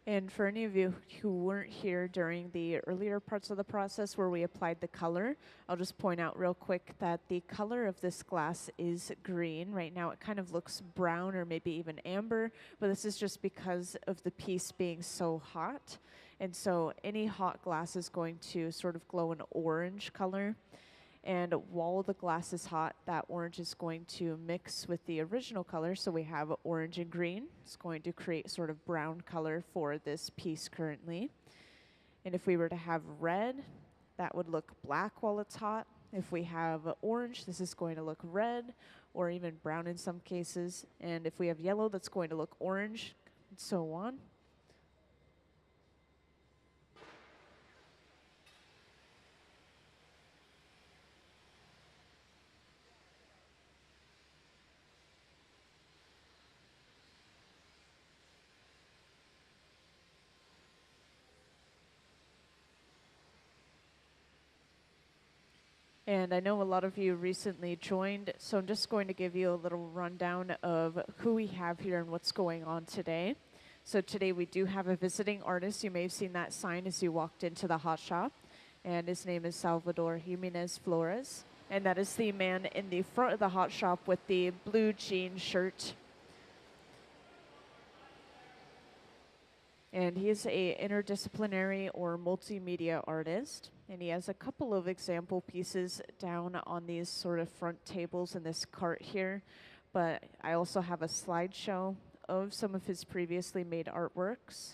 And for any of you who weren't here during the earlier parts of the process where we applied the color, I'll just point out real quick that the color of this glass is green. Right now it kind of looks brown or maybe even amber, but this is just because of the piece being so hot. And so any hot glass is going to sort of glow an orange color. And while the glass is hot, that orange is going to mix with the original color. So we have orange and green. It's going to create sort of brown color for this piece currently. And if we were to have red, that would look black while it's hot. If we have orange, this is going to look red or even brown in some cases. And if we have yellow, that's going to look orange, and so on. And I know a lot of you recently joined, so I'm just going to give you a little rundown of who we have here and what's going on today. So today we do have a visiting artist. You may have seen that sign as you walked into the hot shop. And his name is Salvador Jiménez-Flores. And that is the man in the front of the hot shop with the blue jean shirt. And he is a interdisciplinary or multimedia artist. And he has a couple of example pieces down on these sort of front tables in this cart here. But I also have a slideshow of some of his previously made artworks.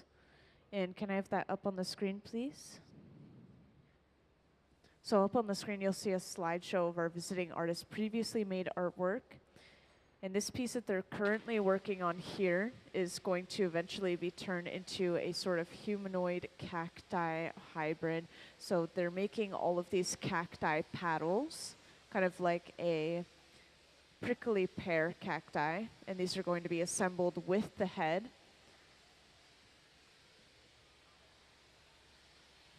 And can I have that up on the screen, please? So up on the screen, you'll see a slideshow of our visiting artist's previously made artwork. And this piece that they're currently working on here is going to eventually be turned into a sort of humanoid cacti hybrid. So they're making all of these cacti paddles, kind of like a prickly pear cacti. And these are going to be assembled with the head.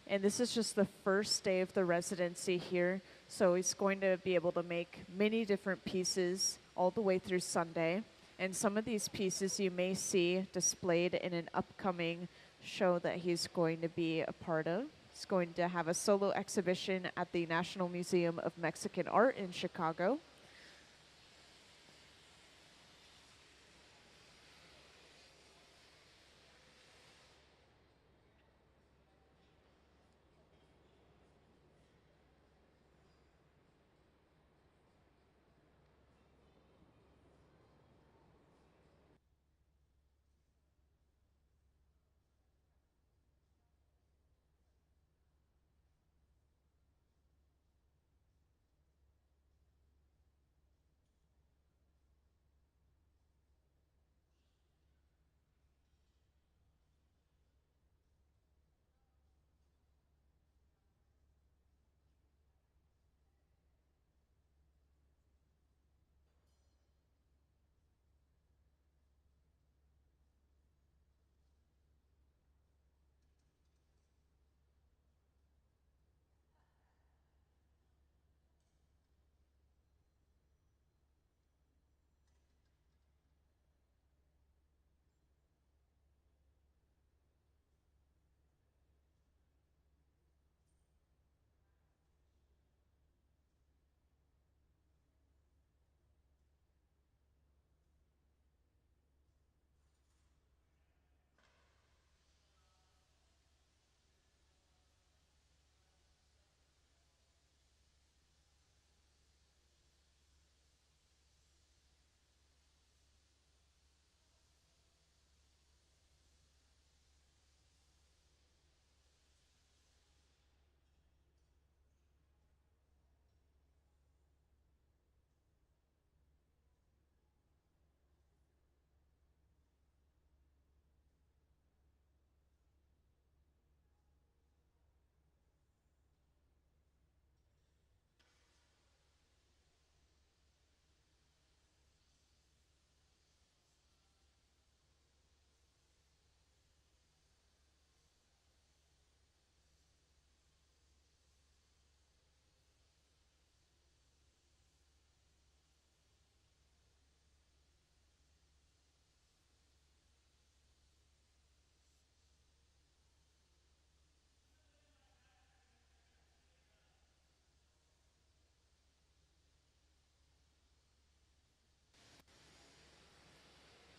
And this is just the first day of the residency here. So he's going to be able to make many different pieces all the way through Sunday. And some of these pieces you may see displayed in an upcoming show that he's going to be a part of. He's going to have a solo exhibition at the National Museum of Mexican Art in Chicago.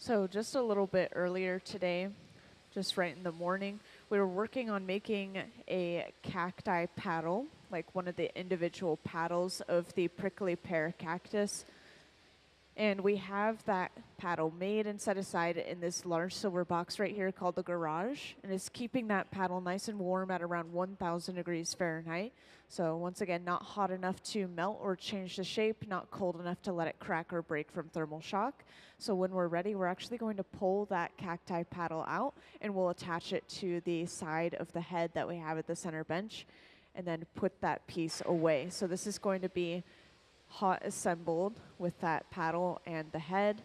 So just a little bit earlier today, just right in the morning, we were working on making a cacti paddle, like one of the individual paddles of the prickly pear cactus. And we have that paddle made and set aside in this large silver box right here called the garage. And it's keeping that paddle nice and warm at around 1,000 degrees Fahrenheit. So once again, not hot enough to melt or change the shape, not cold enough to let it crack or break from thermal shock. So when we're ready, we're actually going to pull that cacti paddle out and we'll attach it to the side of the head that we have at the center bench and then put that piece away. So this is going to be hot assembled with that paddle and the head.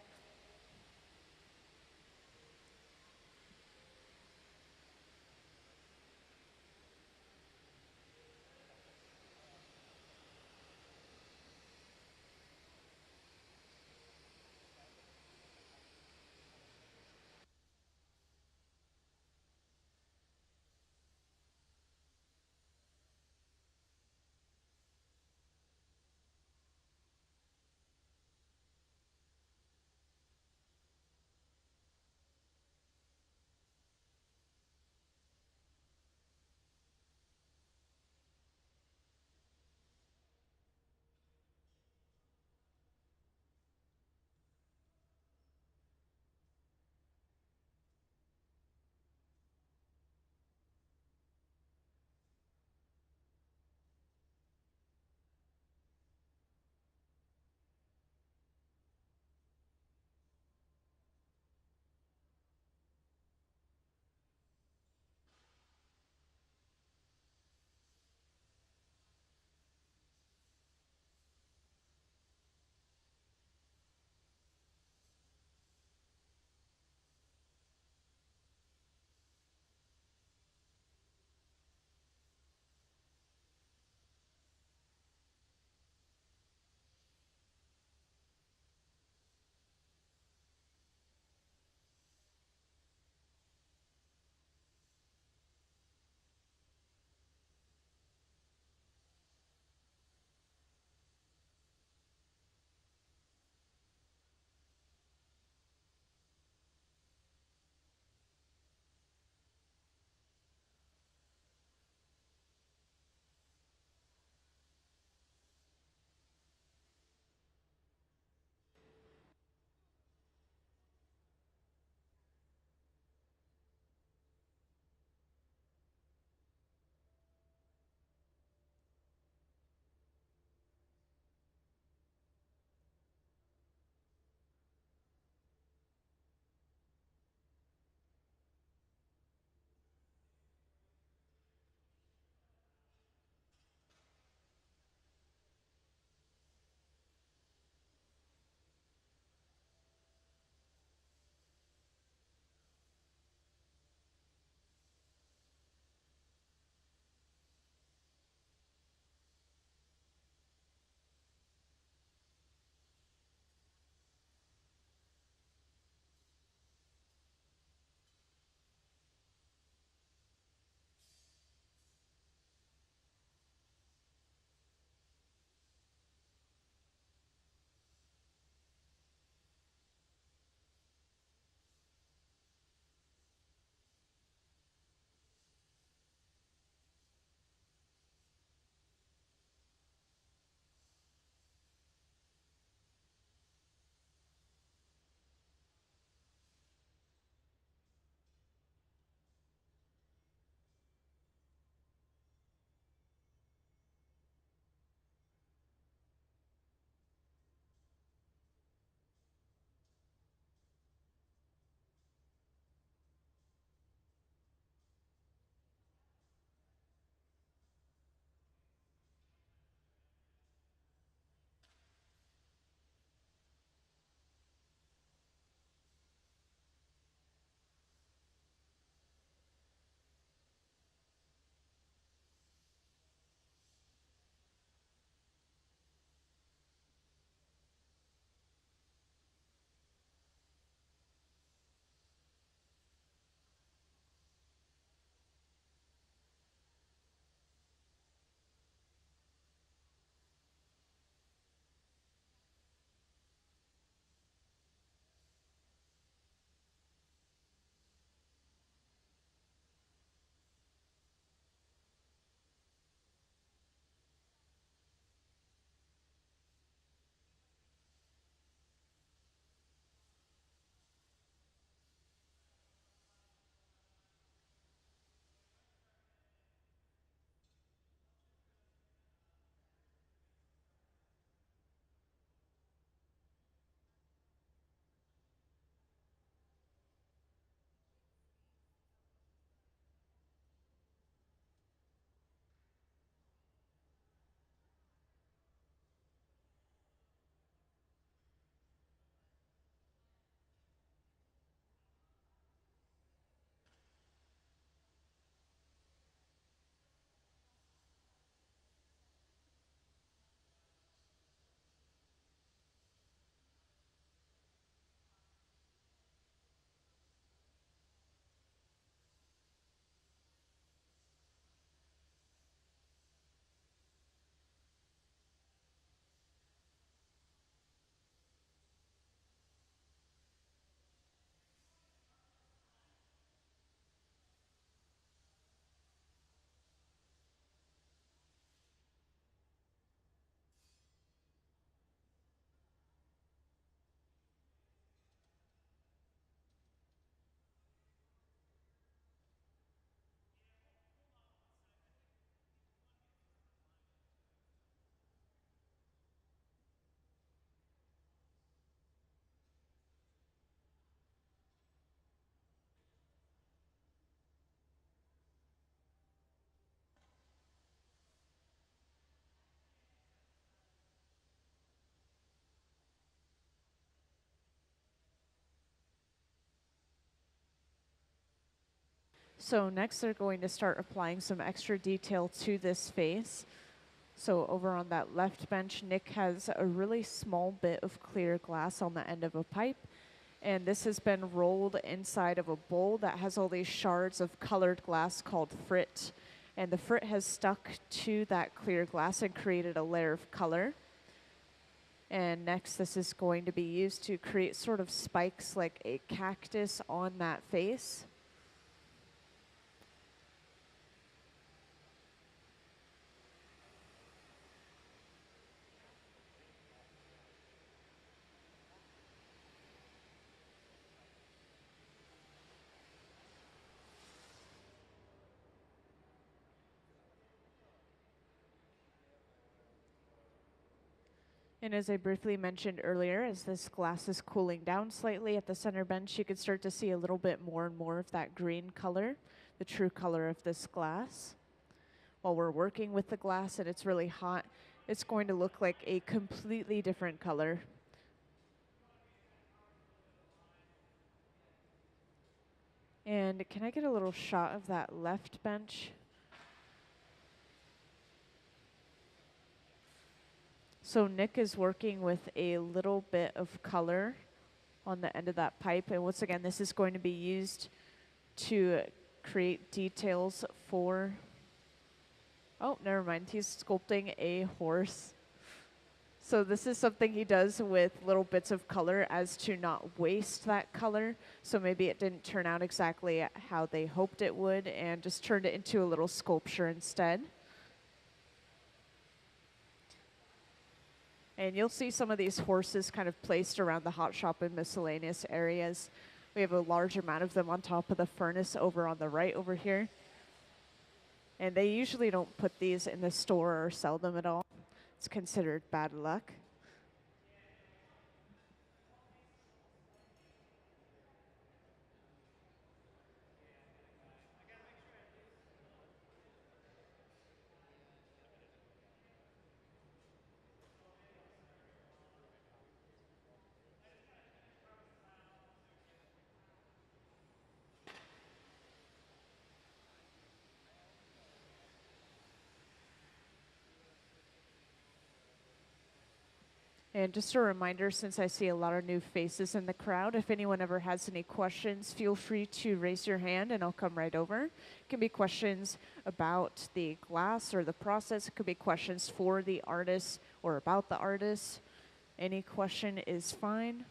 So next they're going to start applying some extra detail to this face. So over on that left bench, Nick has a really small bit of clear glass on the end of a pipe. And this has been rolled inside of a bowl that has all these shards of colored glass called frit. And the frit has stuck to that clear glass and created a layer of color. And next, this is going to be used to create sort of spikes like a cactus on that face. And as I briefly mentioned earlier, as this glass is cooling down slightly at the center bench, you can start to see a little bit more and more of that green color, the true color of this glass. While we're working with the glass and it's really hot, it's going to look like a completely different color. And can I get a little shot of that left bench? So Nick is working with a little bit of color on the end of that pipe. And once again, this is going to be used to create details for, oh, never mind. He's sculpting a horse. So this is something he does with little bits of color as to not waste that color. So maybe it didn't turn out exactly how they hoped it would and just turned it into a little sculpture instead. And you'll see some of these horses kind of placed around the hot shop in miscellaneous areas. We have a large amount of them on top of the furnace over on the right over here. And they usually don't put these in the store or sell them at all. It's considered bad luck. And just a reminder, since I see a lot of new faces in the crowd, if anyone ever has any questions, feel free to raise your hand and I'll come right over. It can be questions about the glass or the process. It could be questions for the artist or about the artist. Any question is fine.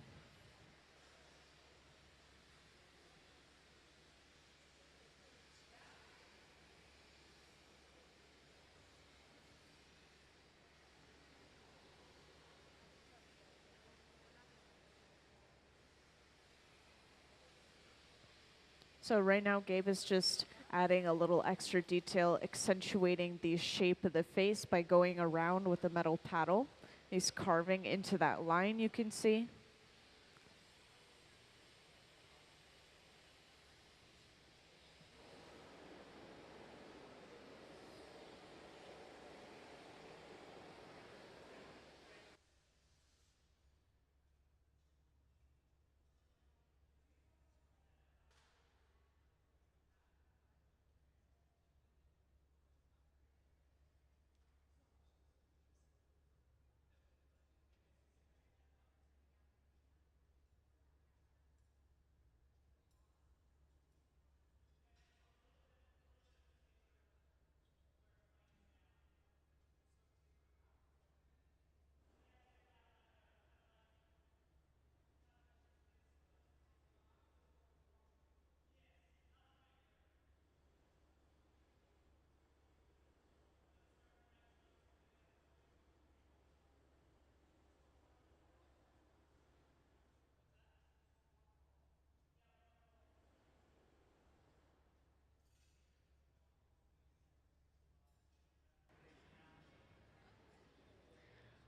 So right now, Gabe is just adding a little extra detail, accentuating the shape of the face by going around with a metal paddle. He's carving into that line you can see.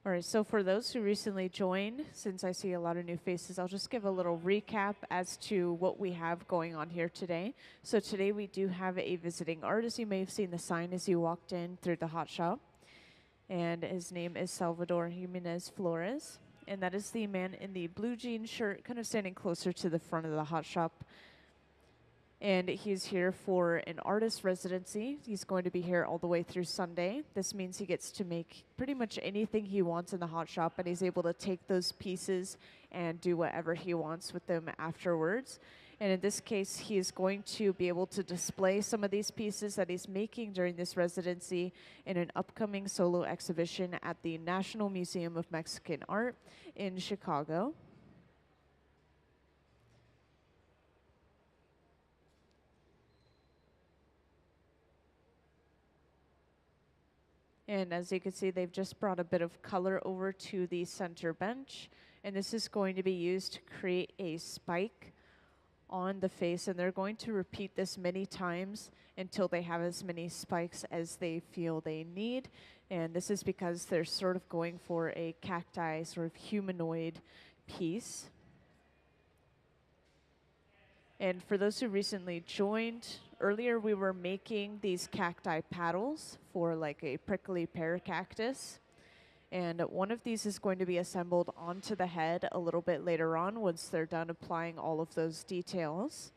All right, so for those who recently joined, since I see a lot of new faces, I'll just give a little recap as to what we have going on here today. So today we do have a visiting artist. You may have seen the sign as you walked in through the hot shop. And his name is Salvador Jiménez-Flores. And that is the man in the blue jean shirt, kind of standing closer to the front of the hot shop. And he's here for an artist residency. He's going to be here all the way through Sunday. This means he gets to make pretty much anything he wants in the hot shop, and he's able to take those pieces and do whatever he wants with them afterwards. And in this case, he is going to be able to display some of these pieces that he's making during this residency in an upcoming solo exhibition at the National Museum of Mexican Art in Chicago. And as you can see, they've just brought a bit of color over to the center bench. And this is going to be used to create a spike on the face. And they're going to repeat this many times until they have as many spikes as they feel they need. And this is because they're sort of going for a cacti sort of humanoid piece. And for those who recently joined, earlier we were making these cacti paddles for like a prickly pear cactus. And one of these is going to be assembled onto the head a little bit later on once they're done applying all of those details.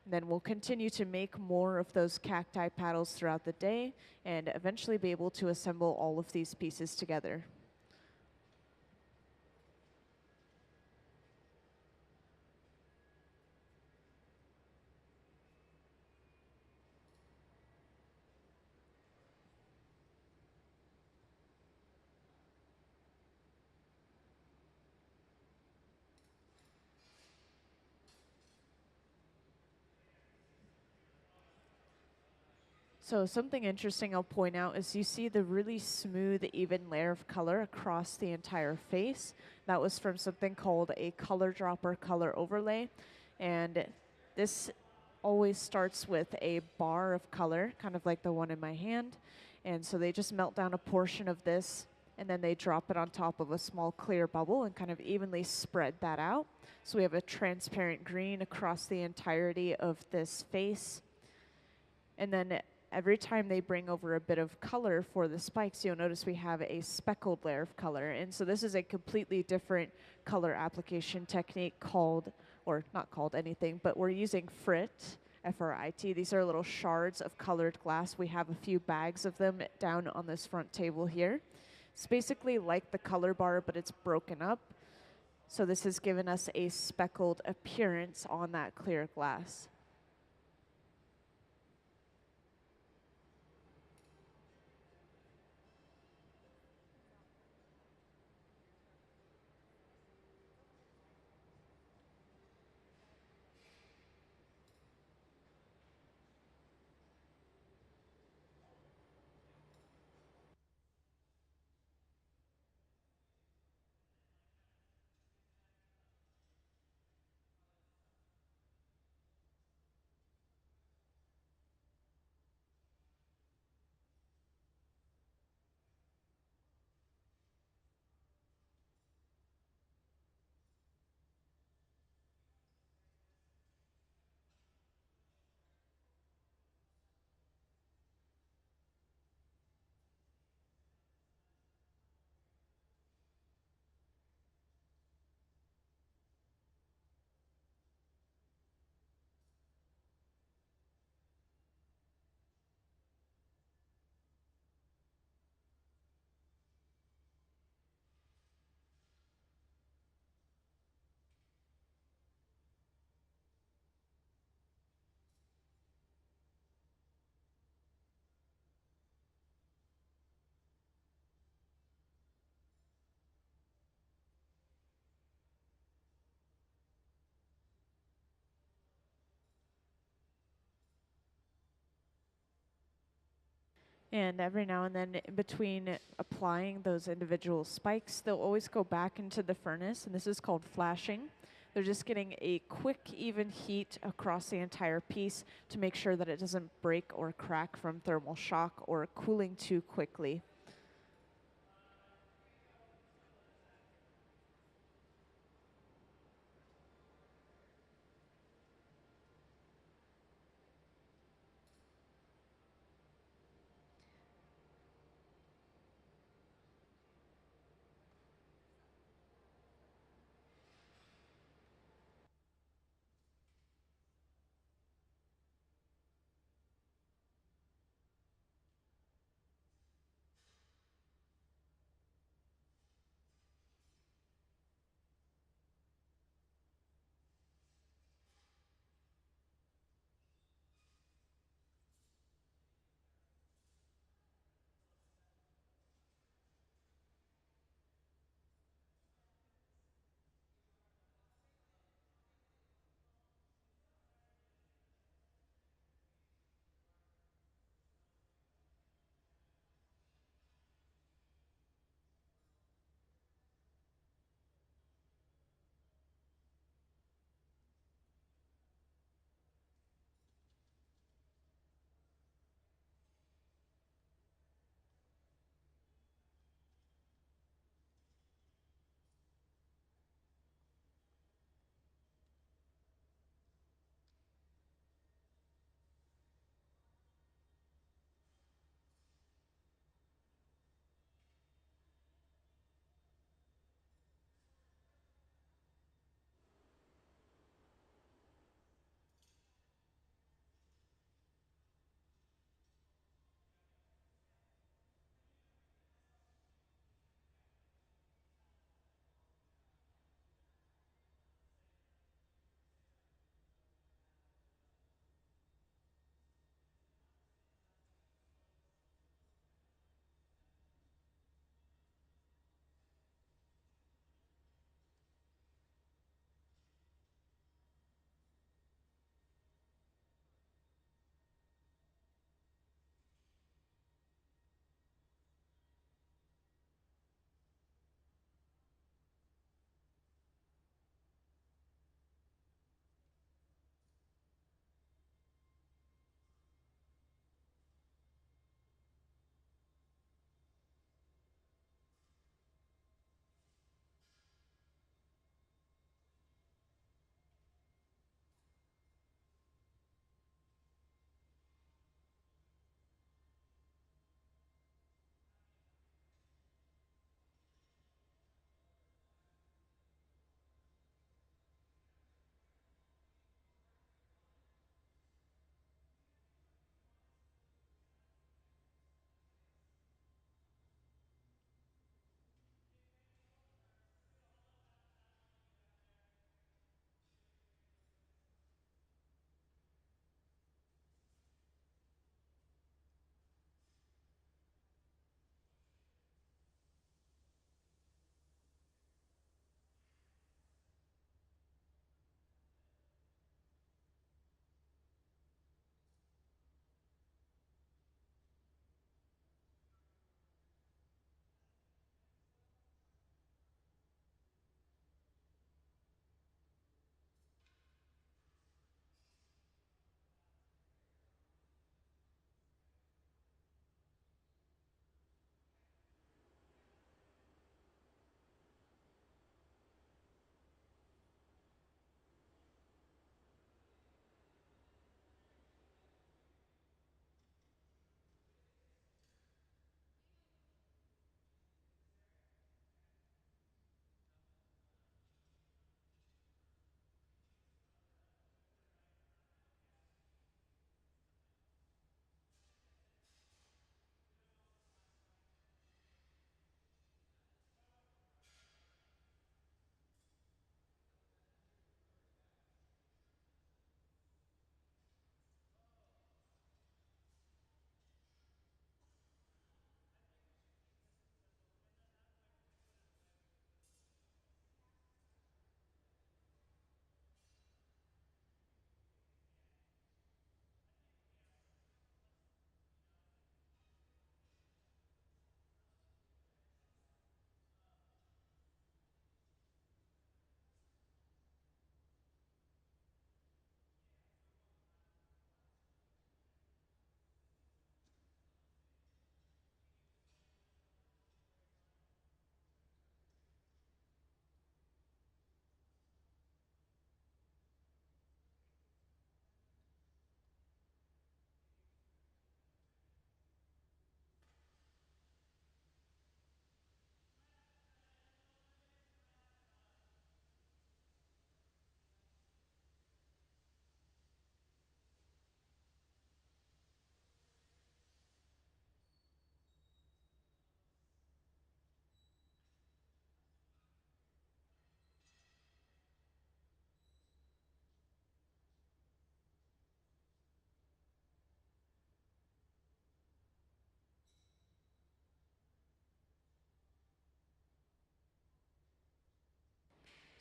And then we'll continue to make more of those cacti paddles throughout the day and eventually be able to assemble all of these pieces together. So something interesting I'll point out is you see the really smooth, even layer of color across the entire face. That was from something called a color dropper color overlay. And this always starts with a bar of color, kind of like the one in my hand. And so they just melt down a portion of this, and then they drop it on top of a small clear bubble and kind of evenly spread that out. So we have a transparent green across the entirety of this face. And then every time they bring over a bit of color for the spikes, you'll notice we have a speckled layer of color. And so this is a completely different color application technique called, or not called anything, but we're using frit, F-R-I-T. These are little shards of colored glass. We have a few bags of them down on this front table here. It's basically like the color bar, but it's broken up. So this has given us a speckled appearance on that clear glass. And every now and then, in between applying those individual spikes, they'll always go back into the furnace, and this is called flashing. They're just getting a quick, even heat across the entire piece to make sure that it doesn't break or crack from thermal shock or cooling too quickly.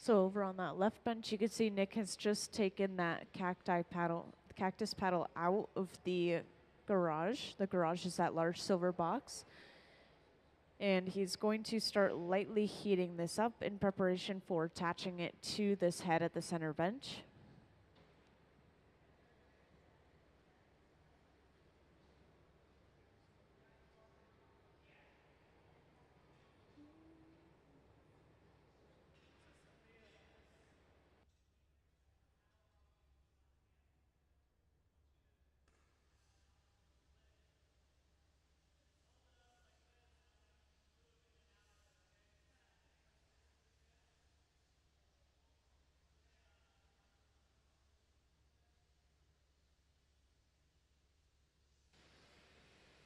So over on that left bench, you can see Nick has just taken that cactus paddle out of the garage. The garage is that large silver box. And he's going to start lightly heating this up in preparation for attaching it to this head at the center bench.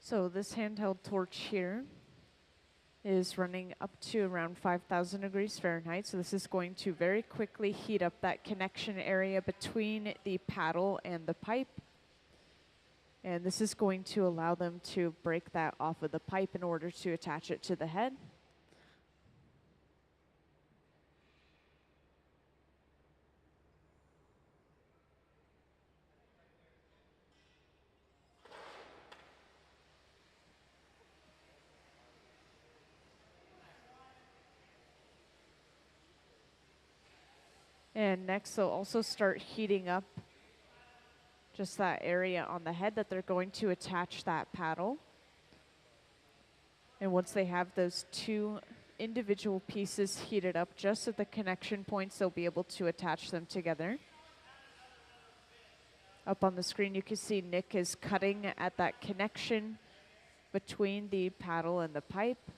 So this handheld torch here is running up to around 5,000 degrees Fahrenheit. So this is going to very quickly heat up that connection area between the paddle and the pipe. And this is going to allow them to break that off of the pipe in order to attach it to the head. And next they'll also start heating up just that area on the head that they're going to attach that paddle. And once they have those two individual pieces heated up just at the connection points, they'll be able to attach them together. Up on the screen, you can see Nick is cutting at that connection between the paddle and the pipe.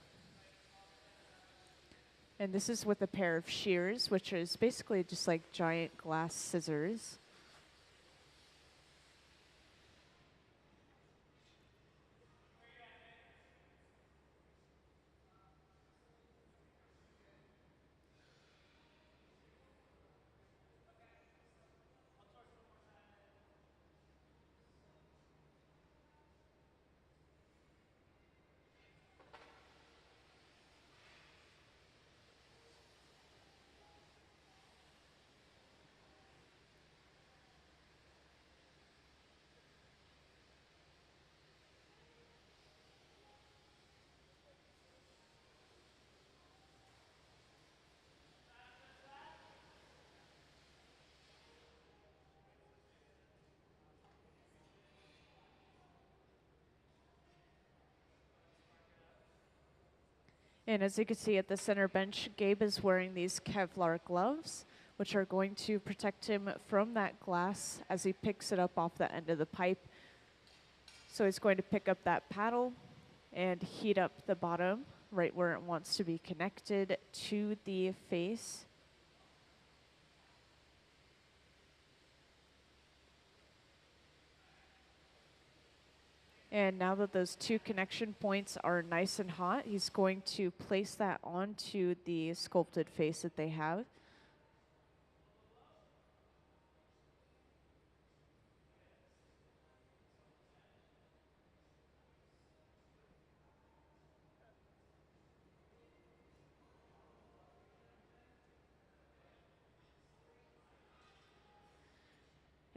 And this is with a pair of shears, which is basically just like giant glass scissors. And as you can see at the center bench, Gabe is wearing these Kevlar gloves, which are going to protect him from that glass as he picks it up off the end of the pipe. So he's going to pick up that paddle and heat up the bottom right where it wants to be connected to the face. And now that those two connection points are nice and hot, he's going to place that onto the sculpted face that they have.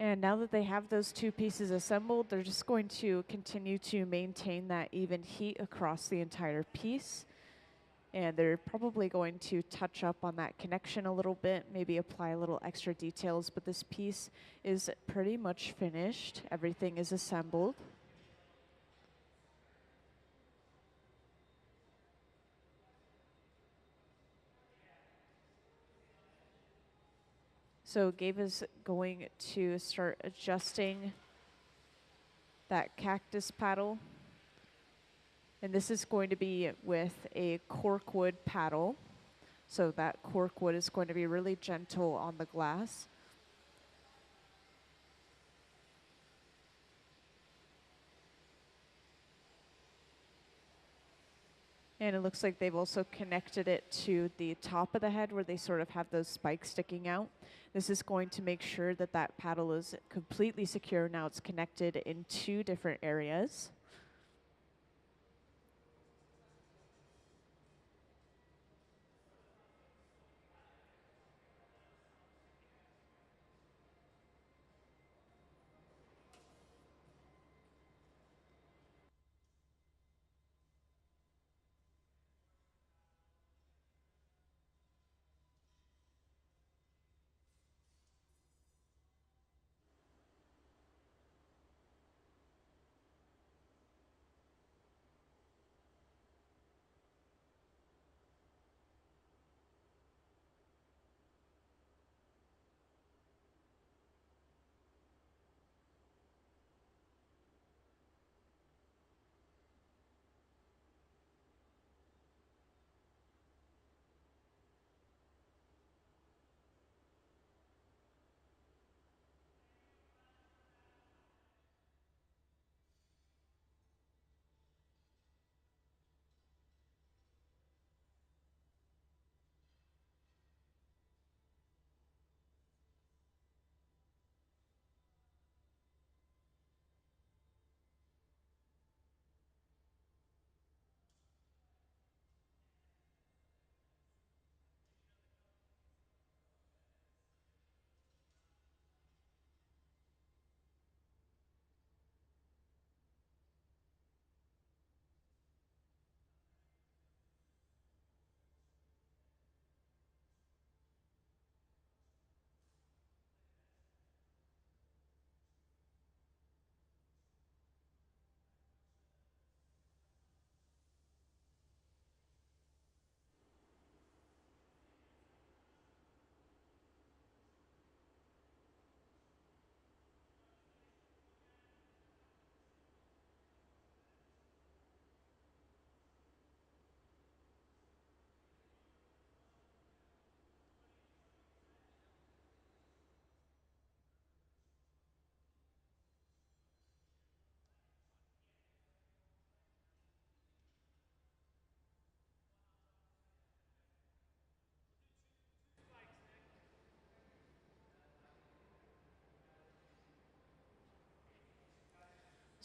And now that they have those two pieces assembled, they're just going to continue to maintain that even heat across the entire piece. And they're probably going to touch up on that connection a little bit, maybe apply a little extra details, but this piece is pretty much finished. Everything is assembled. So Gabe is going to start adjusting that cactus paddle. And this is going to be with a corkwood paddle. So that corkwood is going to be really gentle on the glass. And it looks like they've also connected it to the top of the head where they sort of have those spikes sticking out. This is going to make sure that that paddle is completely secure. Now it's connected in two different areas.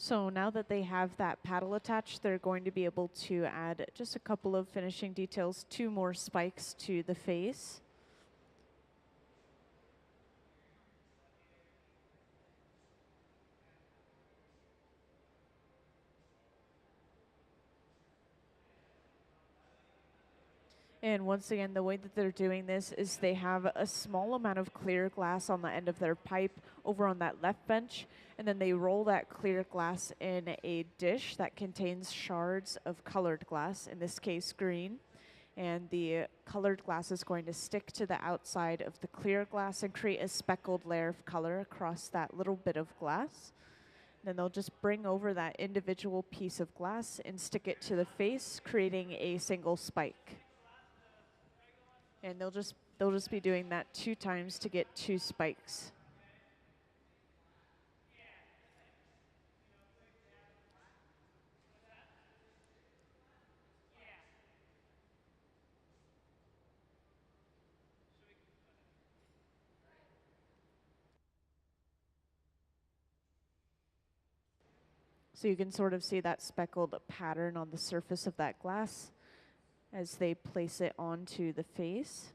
So now that they have that paddle attached, they're going to be able to add just a couple of finishing details, 2 more spikes to the face. And once again, the way that they're doing this is they have a small amount of clear glass on the end of their pipe over on that left bench, and then they roll that clear glass in a dish that contains shards of colored glass, in this case green. And the colored glass is going to stick to the outside of the clear glass and create a speckled layer of color across that little bit of glass. Then they'll just bring over that individual piece of glass and stick it to the face, creating a single spike. And they'll just be doing that 2 times to get 2 spikes. So you can sort of see that speckled pattern on the surface of that glass as they place it onto the face.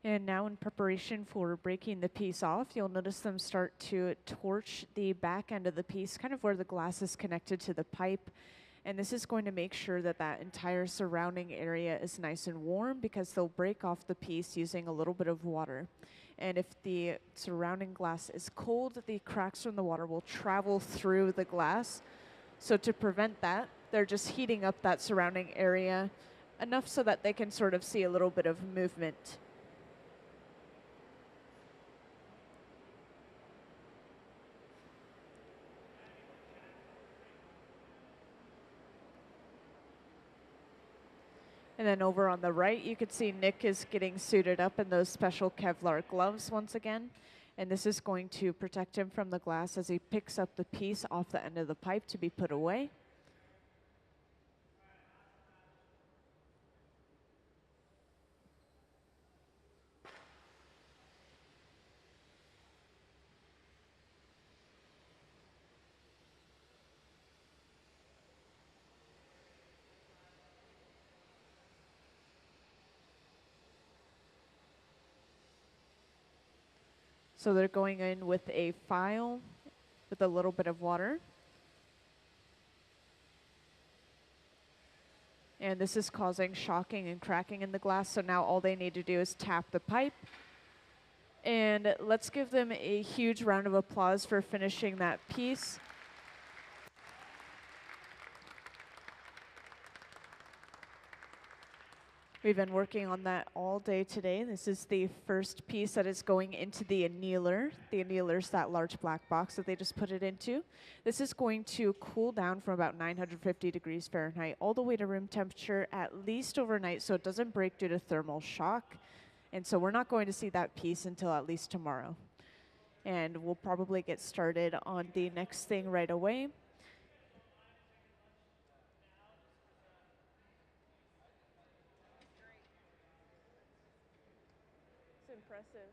And now in preparation for breaking the piece off, you'll notice them start to torch the back end of the piece, kind of where the glass is connected to the pipe. And this is going to make sure that that entire surrounding area is nice and warm, because they'll break off the piece using a little bit of water. And if the surrounding glass is cold, the cracks from the water will travel through the glass. So to prevent that, they're just heating up that surrounding area enough so that they can sort of see a little bit of movement. And then over on the right, you could see Nick is getting suited up in those special Kevlar gloves once again. And this is going to protect him from the glass as he picks up the piece off the end of the pipe to be put away. So they're going in with a file with a little bit of water. And this is causing shocking and cracking in the glass, so now all they need to do is tap the pipe. And let's give them a huge round of applause for finishing that piece. We've been working on that all day today. This is the first piece that is going into the annealer. The annealer is that large black box that they just put it into. This is going to cool down from about 950 degrees Fahrenheit all the way to room temperature at least overnight, so it doesn't break due to thermal shock. And so we're not going to see that piece until at least tomorrow. And we'll probably get started on the next thing right away. It's impressive.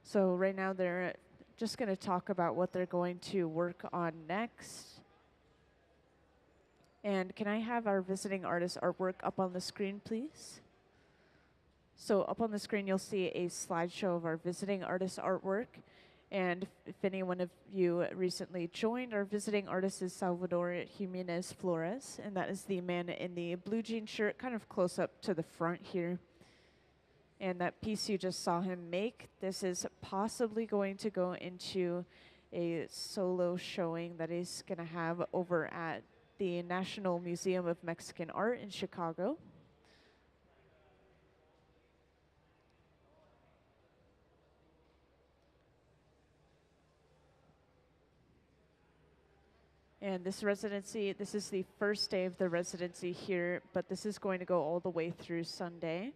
So right now they're just going to talk about what they're going to work on next. And can I have our visiting artist artwork up on the screen, please? So up on the screen, you'll see a slideshow of our visiting artist artwork. And if any one of you recently joined, our visiting artist is Salvador Jiménez-Flores, and that is the man in the blue jean shirt, kind of close up to the front here. And that piece you just saw him make, this is possibly going to go into a solo showing that he's going to have over at the National Museum of Mexican Art in Chicago. And this residency, this is the first day of the residency here, but this is going to go all the way through Sunday.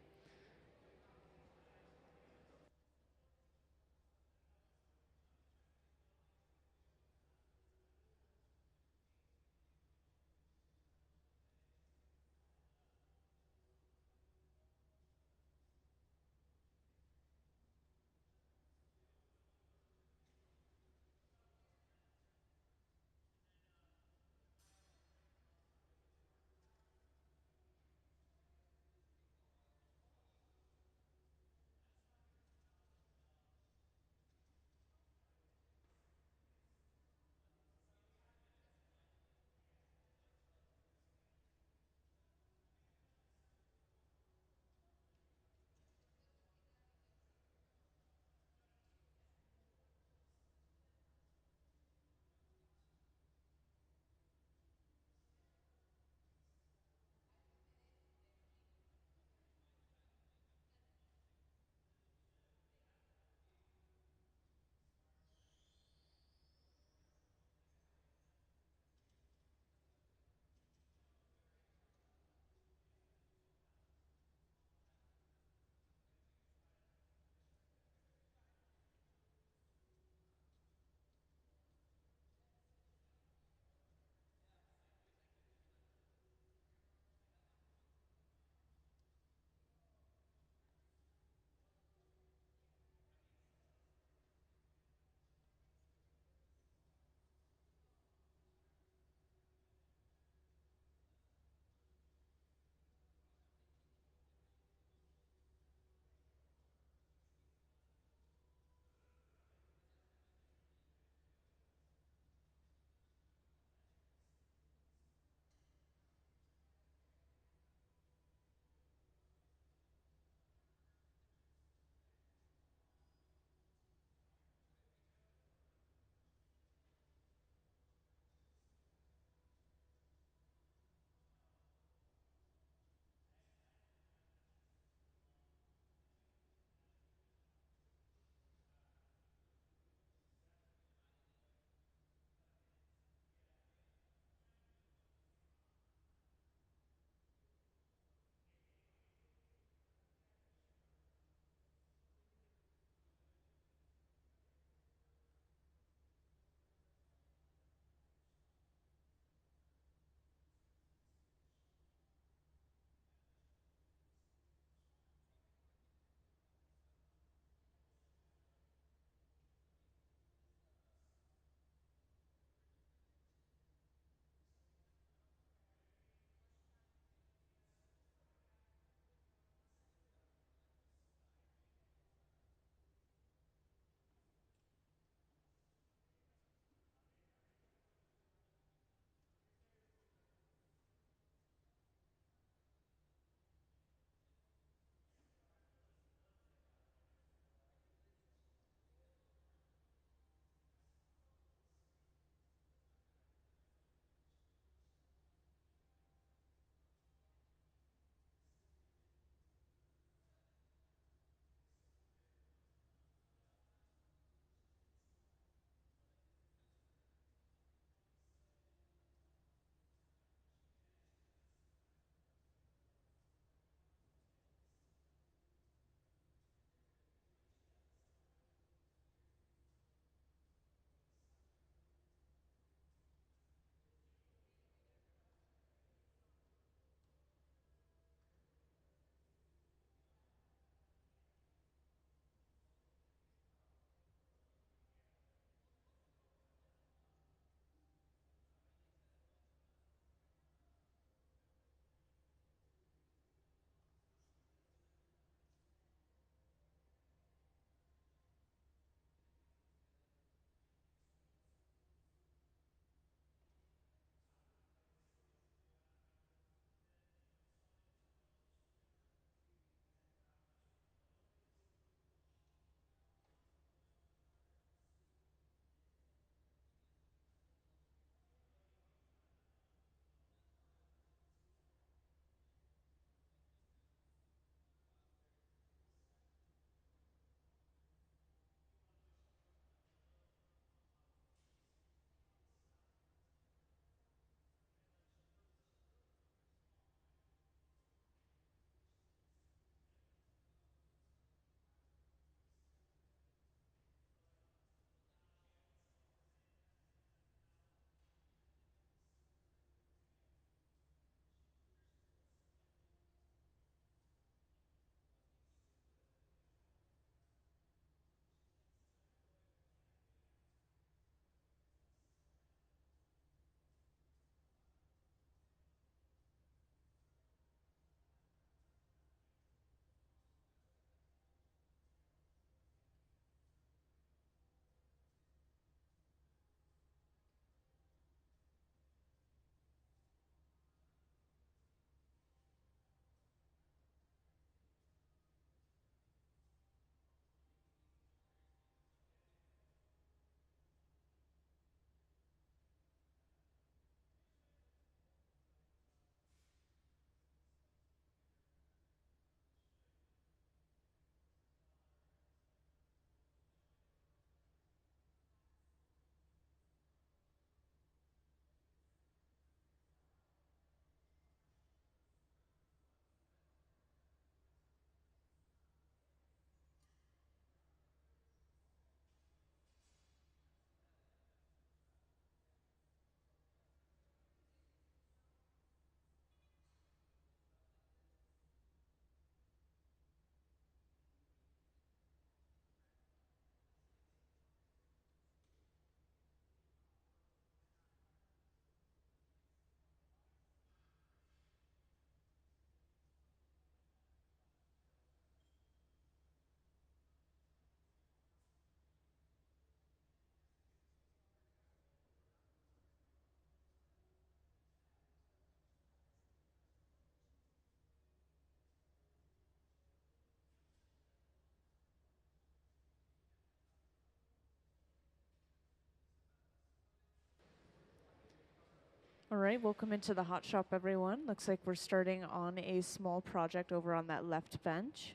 All right, welcome into the hot shop, everyone. Looks like we're starting on a small project over on that left bench.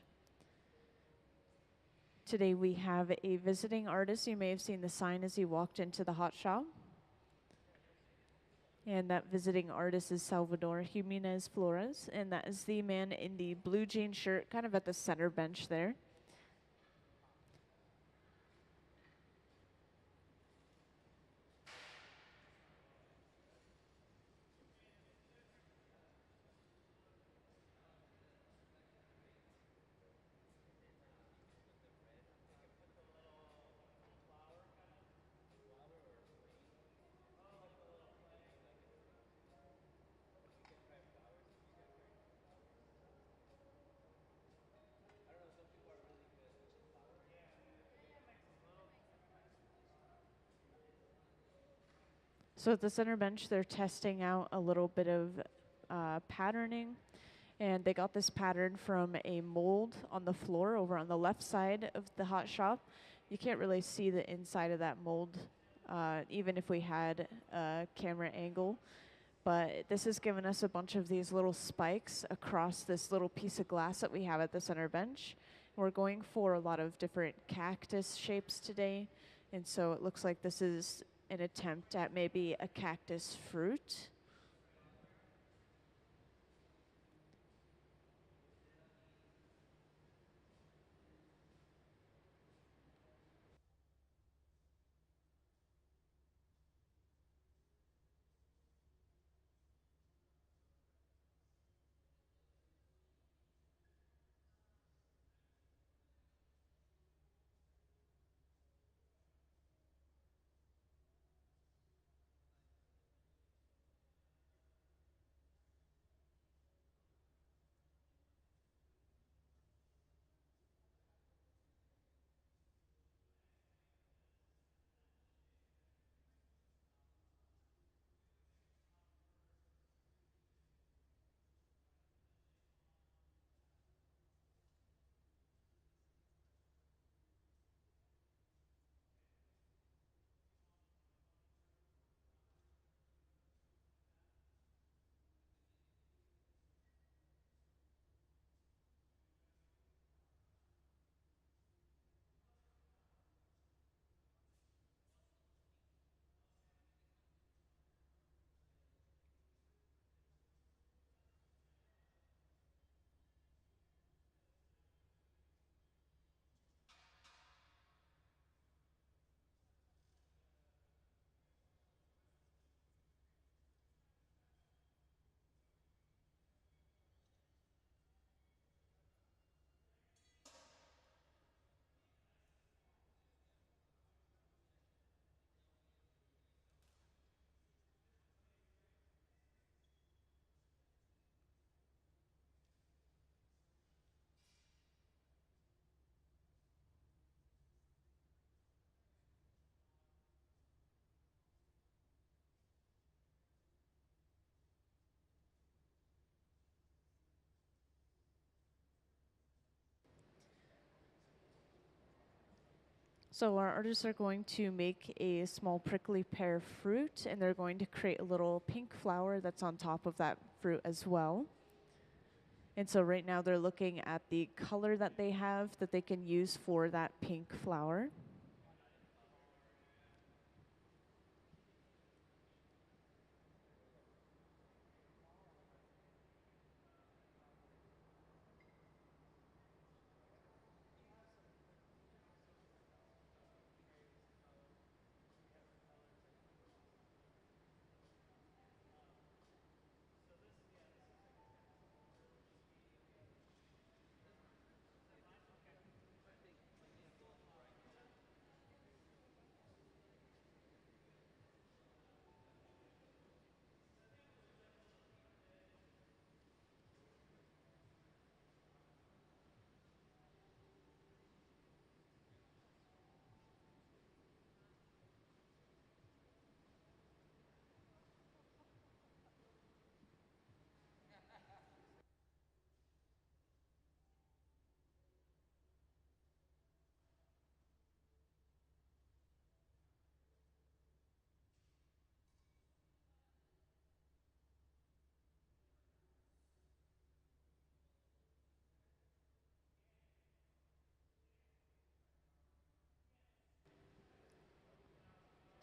Today we have a visiting artist. You may have seen the sign as you walked into the hot shop. And that visiting artist is Salvador Jiménez-Flores, and that is the man in the blue jean shirt, kind of at the center bench there. So at the center bench, they're testing out a little bit of patterning. And they got this pattern from a mold on the floor over on the left side of the hot shop. You can't really see the inside of that mold, even if we had a camera angle. But this has given us a bunch of these little spikes across this little piece of glass that we have at the center bench. We're going for a lot of different cactus shapes today. And so it looks like this is an attempt at maybe a cactus fruit. So our artists are going to make a small prickly pear fruit, and they're going to create a little pink flower that's on top of that fruit as well. And so right now they're looking at the color that they have that they can use for that pink flower.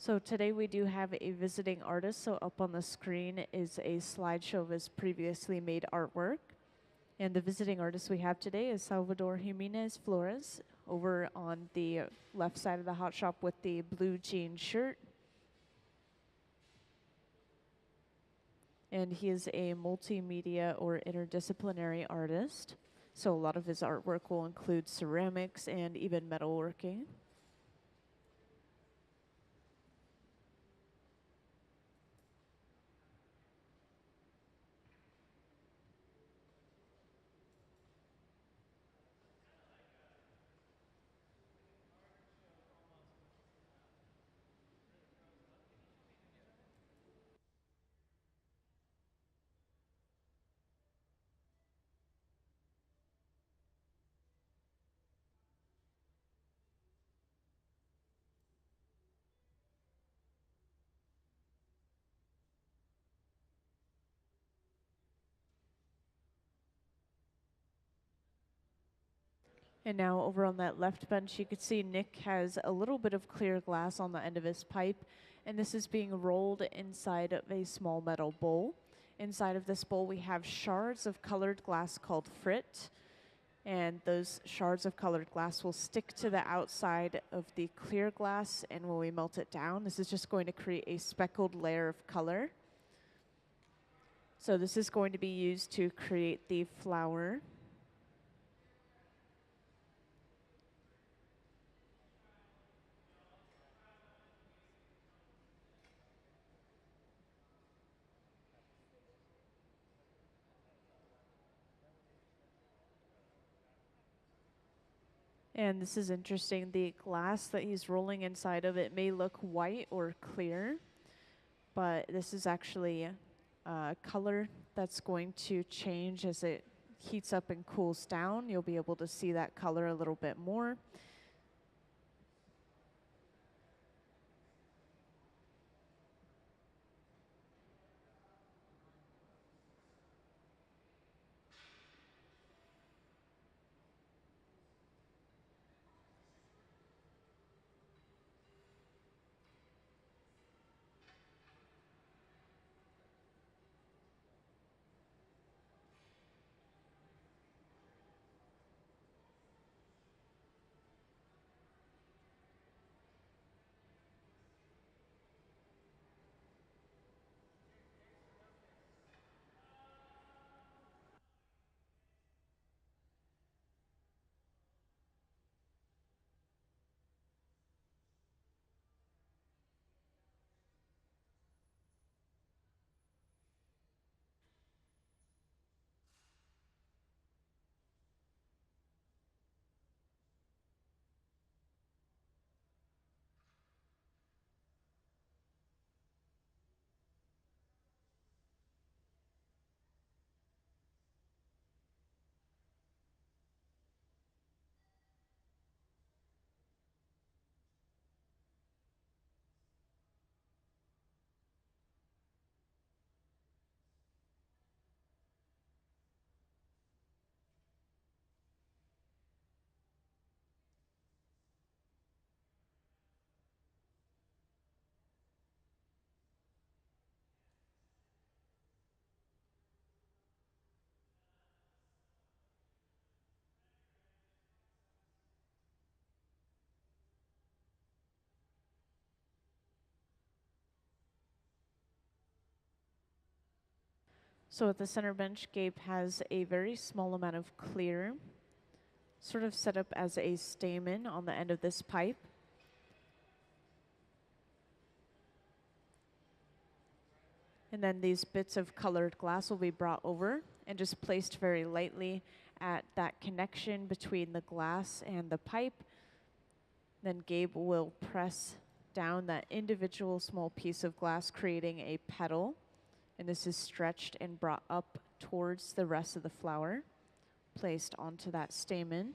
So today we do have a visiting artist. So up on the screen is a slideshow of his previously made artwork. And the visiting artist we have today is Salvador Jiménez-Flores over on the left side of the hot shop with the blue jean shirt. And he is a multimedia or interdisciplinary artist. So a lot of his artwork will include ceramics and even metalworking. And now over on that left bench, you can see Nick has a little bit of clear glass on the end of his pipe, and this is being rolled inside of a small metal bowl. Inside of this bowl, we have shards of colored glass called frit, and those shards of colored glass will stick to the outside of the clear glass, and when we melt it down, this is just going to create a speckled layer of color. So this is going to be used to create the flower. And this is interesting. The glass that he's rolling inside of it may look white or clear, but this is actually a color that's going to change as it heats up and cools down. You'll be able to see that color a little bit more. So at the center bench, Gabe has a very small amount of clear, sort of set up as a stamen on the end of this pipe. And then these bits of colored glass will be brought over and just placed very lightly at that connection between the glass and the pipe. Then Gabe will press down that individual small piece of glass, creating a petal. And this is stretched and brought up towards the rest of the flower, placed onto that stamen.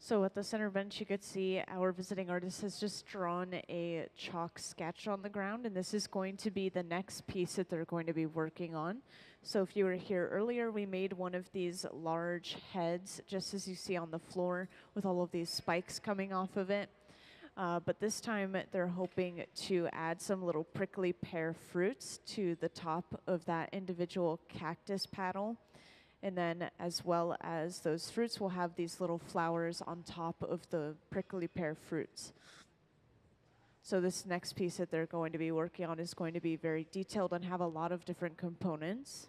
So at the center bench, you could see our visiting artist has just drawn a chalk sketch on the ground, and this is going to be the next piece that they're going to be working on. So if you were here earlier, we made one of these large heads, just as you see on the floor, with all of these spikes coming off of it. But this time, they're hoping to add some little prickly pear fruits to the top of that individual cactus paddle. And then as well as those fruits, we'll have these little flowers on top of the prickly pear fruits. So this next piece that they're going to be working on is going to be very detailed and have a lot of different components.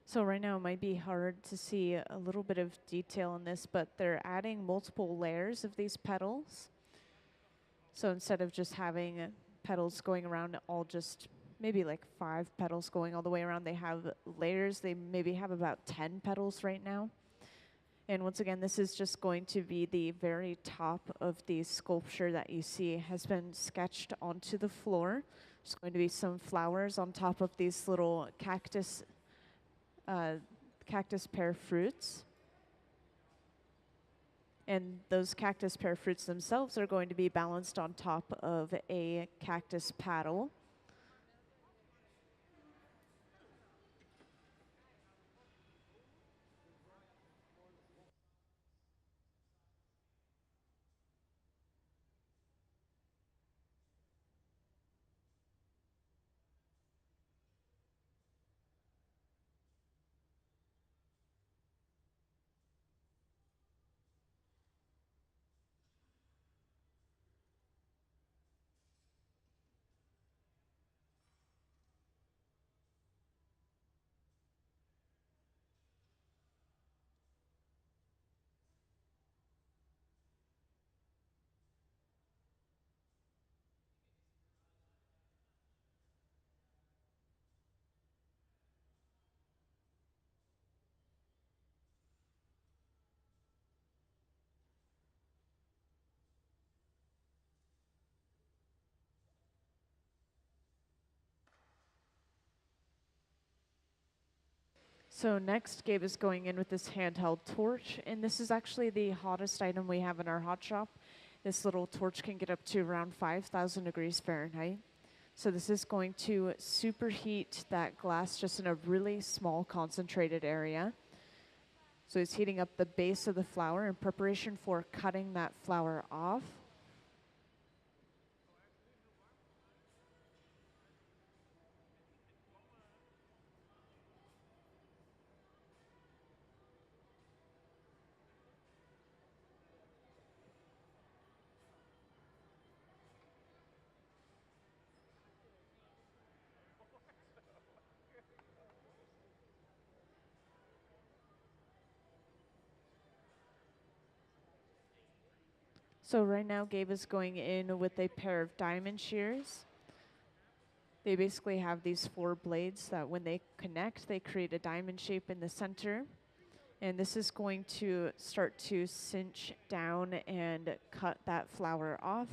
So right now it might be hard to see a little bit of detail in this, but they're adding multiple layers of these petals. So instead of just having petals going around all just maybe like 5 petals going all the way around, they have layers. They maybe have about 10 petals right now. And once again, this is just going to be the very top of the sculpture that you see has been sketched onto the floor. There's going to be some flowers on top of these little cactus pear fruits. And those cactus pear fruits themselves are going to be balanced on top of a cactus paddle. So next, Gabe is going in with this handheld torch, and this is actually the hottest item we have in our hot shop. This little torch can get up to around 5,000 degrees Fahrenheit. So this is going to superheat that glass just in a really small concentrated area. So he's heating up the base of the flower in preparation for cutting that flower off. So right now Gabe is going in with a pair of diamond shears. They basically have these 4 blades that when they connect, they create a diamond shape in the center. And this is going to start to cinch down and cut that flower off.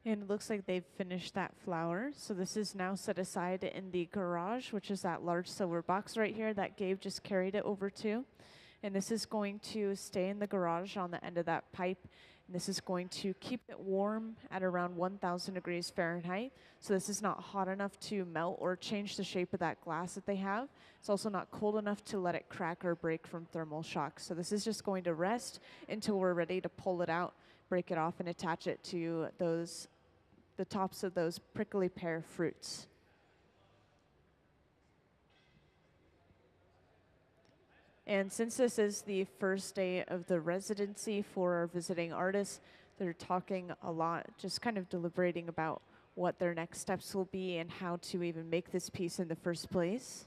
And it looks like they've finished that flower. So this is now set aside in the garage, which is that large silver box right here that Gabe just carried it over to. And this is going to stay in the garage on the end of that pipe. And this is going to keep it warm at around 1,000 degrees Fahrenheit. So this is not hot enough to melt or change the shape of that glass that they have. It's also not cold enough to let it crack or break from thermal shock. So this is just going to rest until we're ready to pull it out, break it off, and attach it to the tops of those prickly pear fruits. And since this is the first day of the residency for our visiting artists, they're talking a lot, just kind of deliberating about what their next steps will be and how to even make this piece in the first place.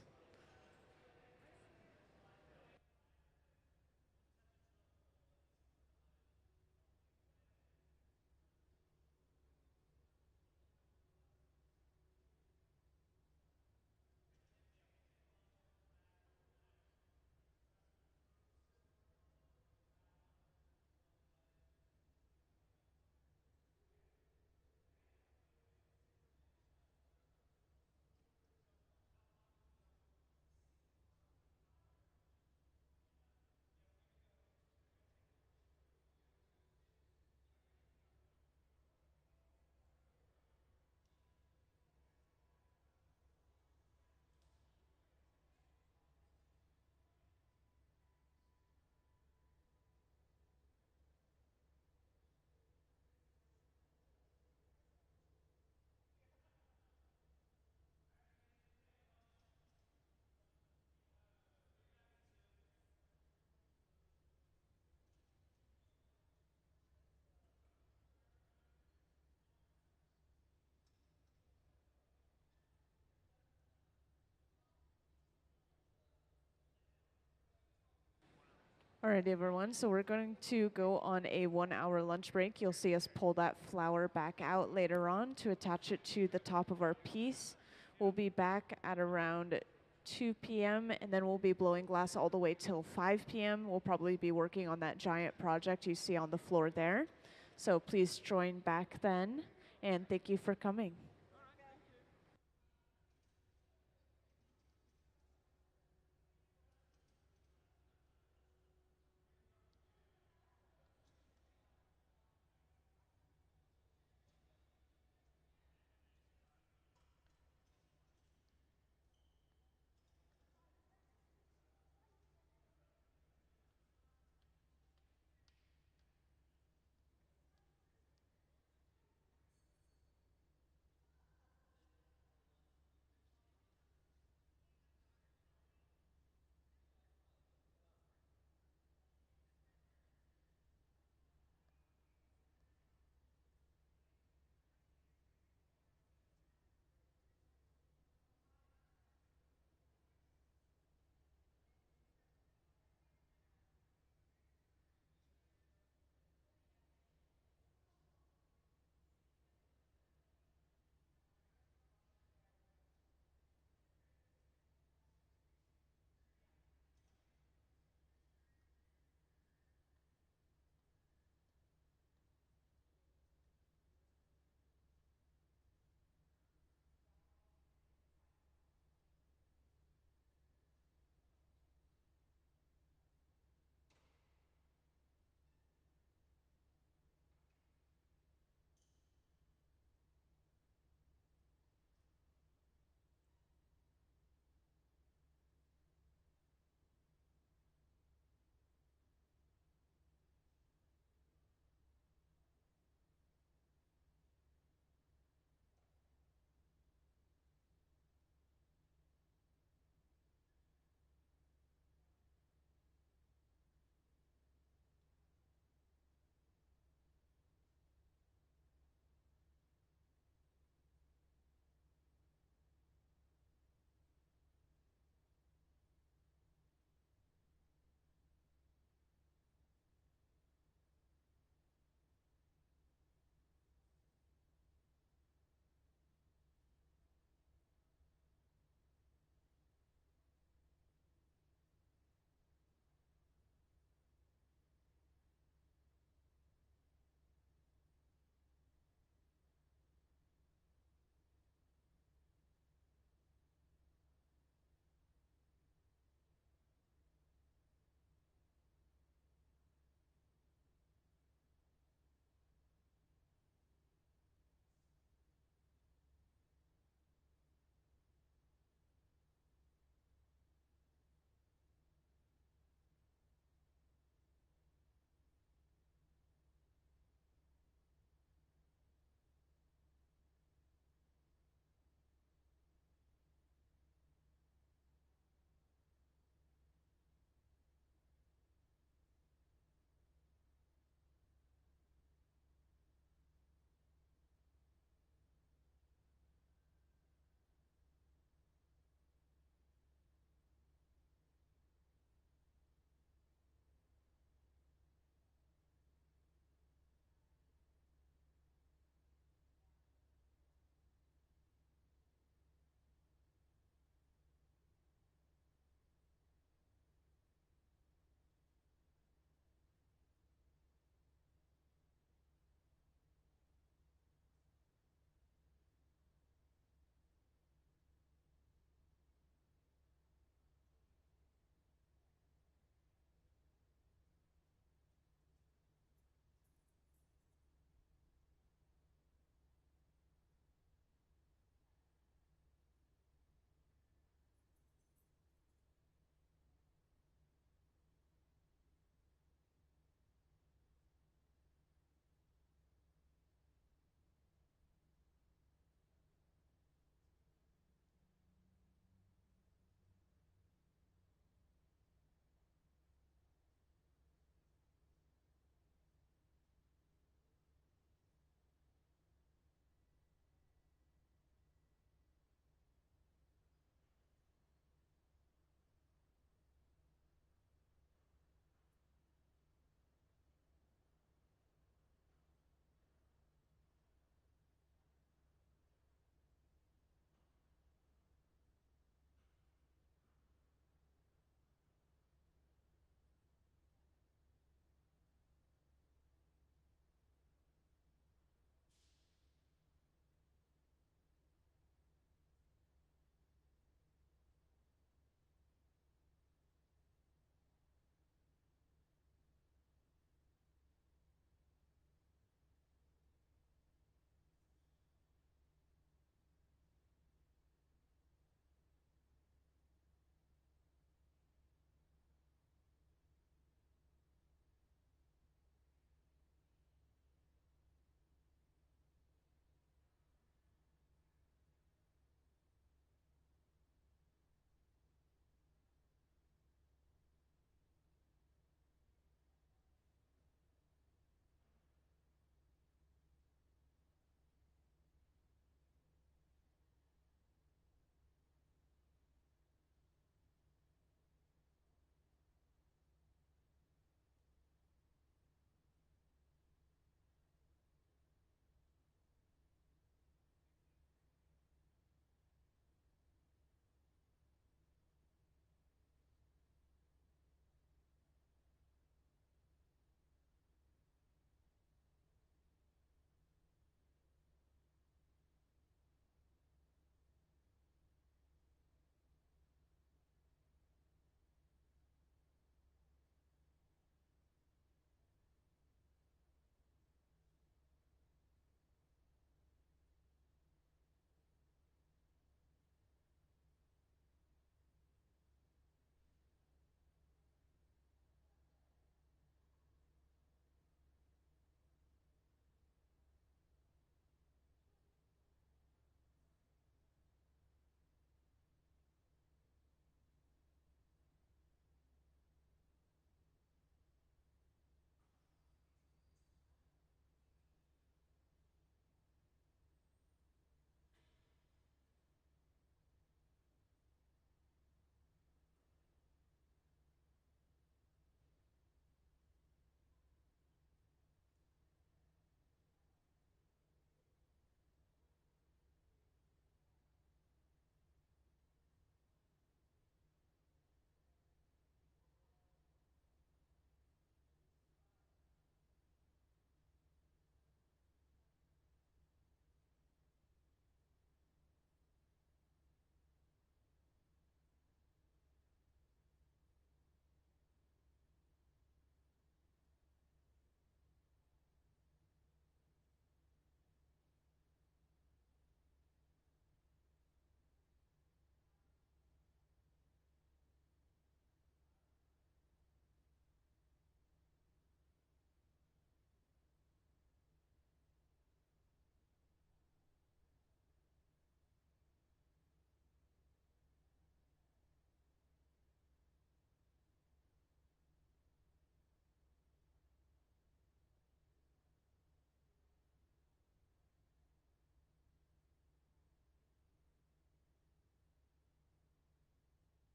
All right, everyone, so we're going to go on a 1-hour lunch break. You'll see us pull that flower back out later on to attach it to the top of our piece. We'll be back at around 2 p.m. and then we'll be blowing glass all the way till 5 p.m. We'll probably be working on that giant project you see on the floor there. So please join back then, and thank you for coming.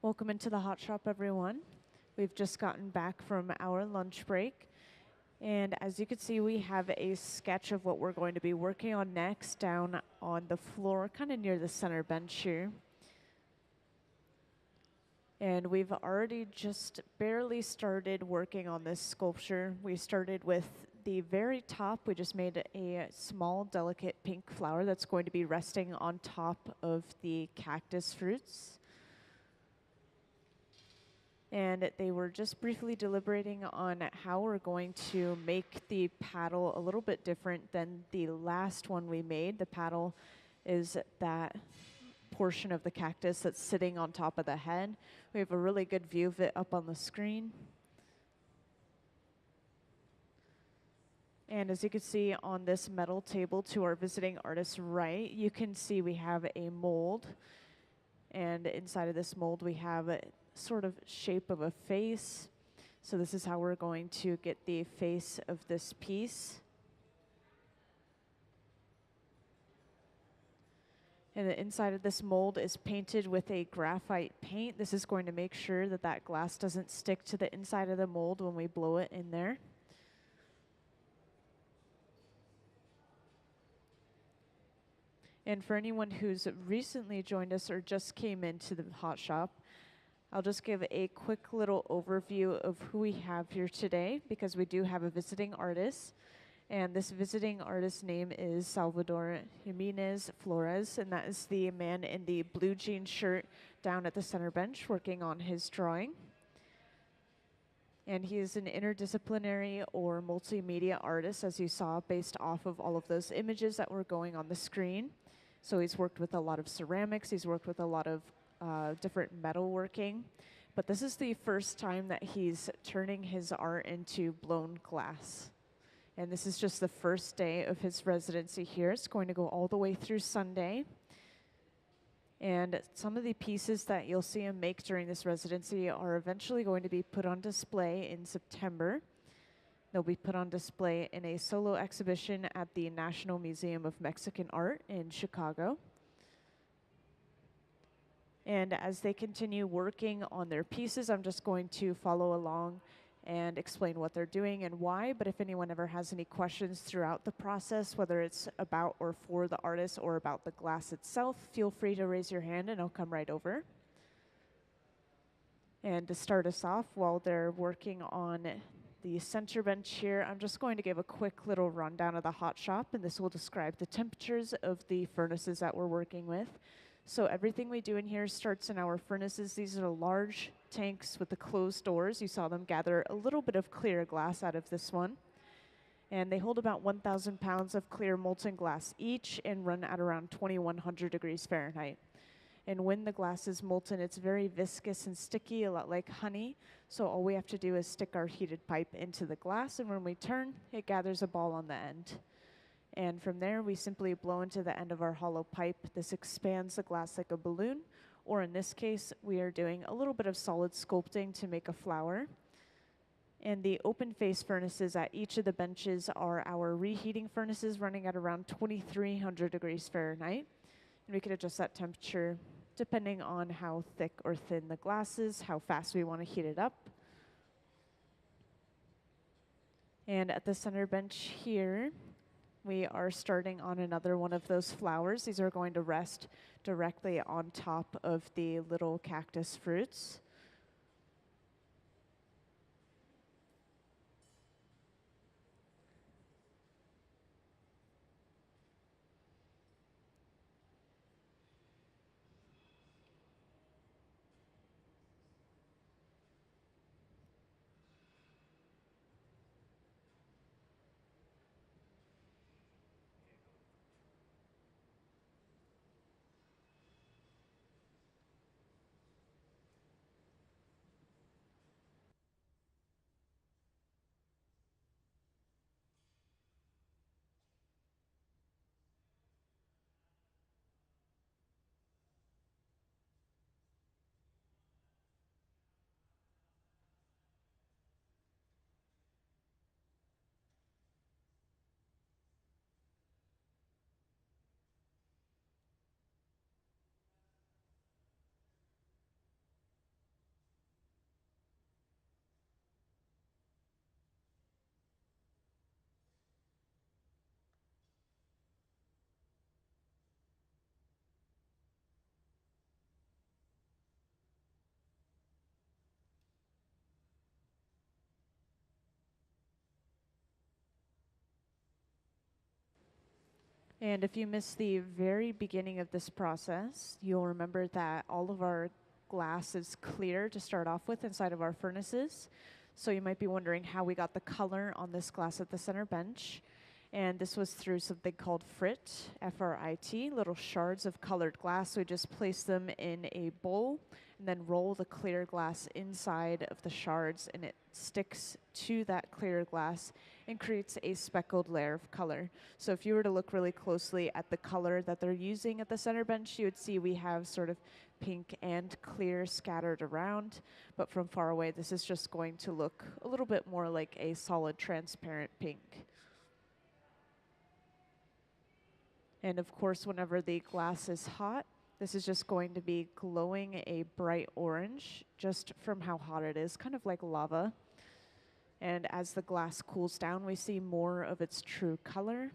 Welcome into the hot shop, everyone. We've just gotten back from our lunch break. And as you can see, we have a sketch of what we're going to be working on next down on the floor, kind of near the center bench here. And we've already just barely started working on this sculpture. We started with the very top. We just made a small, delicate pink flower that's going to be resting on top of the cactus fruits. And they were just briefly deliberating on how we're going to make the paddle a little bit different than the last one we made. The paddle is that portion of the cactus that's sitting on top of the head. We have a really good view of it up on the screen. And as you can see on this metal table to our visiting artist's right, you can see we have a mold. And inside of this mold, we have a sort of shape of a face. So this is how we're going to get the face of this piece. And the inside of this mold is painted with a graphite paint. This is going to make sure that that glass doesn't stick to the inside of the mold when we blow it in there. And for anyone who's recently joined us or just came into the hot shop, I'll just give a quick little overview of who we have here today, because we do have a visiting artist. And this visiting artist's name is Salvador Jiménez-Flores, and that is the man in the blue jean shirt down at the center bench working on his drawing. And he is an interdisciplinary or multimedia artist, as you saw, based off of all of those images that were going on the screen. So he's worked with a lot of ceramics, he's worked with a lot of different metalworking, but this is the first time that he's turning his art into blown glass. And this is just the first day of his residency here. It's going to go all the way through Sunday. And some of the pieces that you'll see him make during this residency are eventually going to be put on display in September. They'll be put on display in a solo exhibition at the National Museum of Mexican Art in Chicago. And as they continue working on their pieces, I'm just going to follow along and explain what they're doing and why. But if anyone ever has any questions throughout the process, whether it's about or for the artist or about the glass itself, feel free to raise your hand and I'll come right over. And to start us off, while they're working on the center bench here, I'm just going to give a quick little rundown of the hot shop, and this will describe the temperatures of the furnaces that we're working with. So everything we do in here starts in our furnaces. These are large tanks with the closed doors. You saw them gather a little bit of clear glass out of this one. And they hold about 1,000 pounds of clear molten glass each and run at around 2,100 degrees Fahrenheit. And when the glass is molten, it's very viscous and sticky, a lot like honey. So all we have to do is stick our heated pipe into the glass, and when we turn, it gathers a ball on the end. And from there, we simply blow into the end of our hollow pipe. This expands the glass like a balloon, or in this case, we are doing a little bit of solid sculpting to make a flower. And the open face furnaces at each of the benches are our reheating furnaces running at around 2,300 degrees Fahrenheit. And we can adjust that temperature depending on how thick or thin the glass is, how fast we want to heat it up. And at the center bench here, we are starting on another one of those flowers. These are going to rest directly on top of the little cactus fruits. And if you missed the very beginning of this process, you'll remember that all of our glass is clear to start off with inside of our furnaces. So you might be wondering how we got the color on this glass at the center bench. And this was through something called frit, F-R-I-T, little shards of colored glass. So we just place them in a bowl and then roll the clear glass inside of the shards, and it sticks to that clear glass and creates a speckled layer of color. So if you were to look really closely at the color that they're using at the center bench, you would see we have sort of pink and clear scattered around, but from far away this is just going to look a little bit more like a solid transparent pink. And of course, whenever the glass is hot, this is just going to be glowing a bright orange just from how hot it is, kind of like lava. And as the glass cools down, we see more of its true color.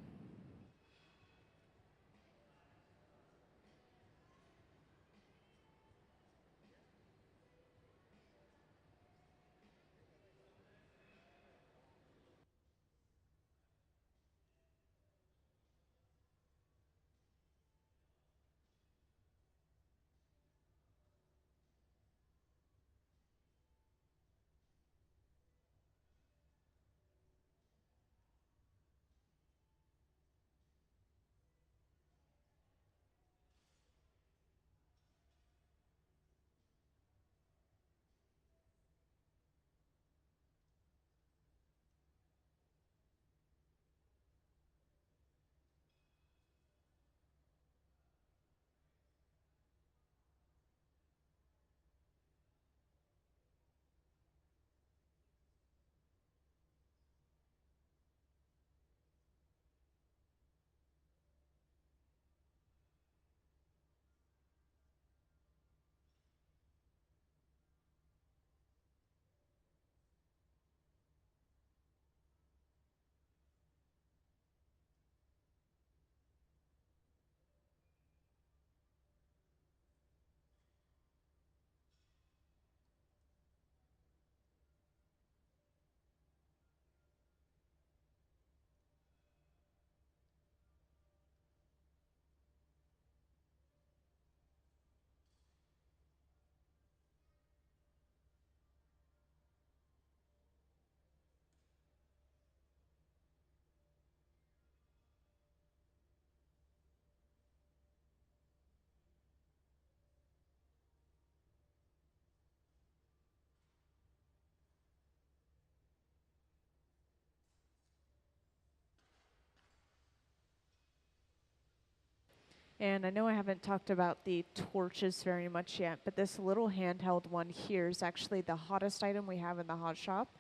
And I know I haven't talked about the torches very much yet, but this little handheld one here is actually the hottest item we have in the hot shop.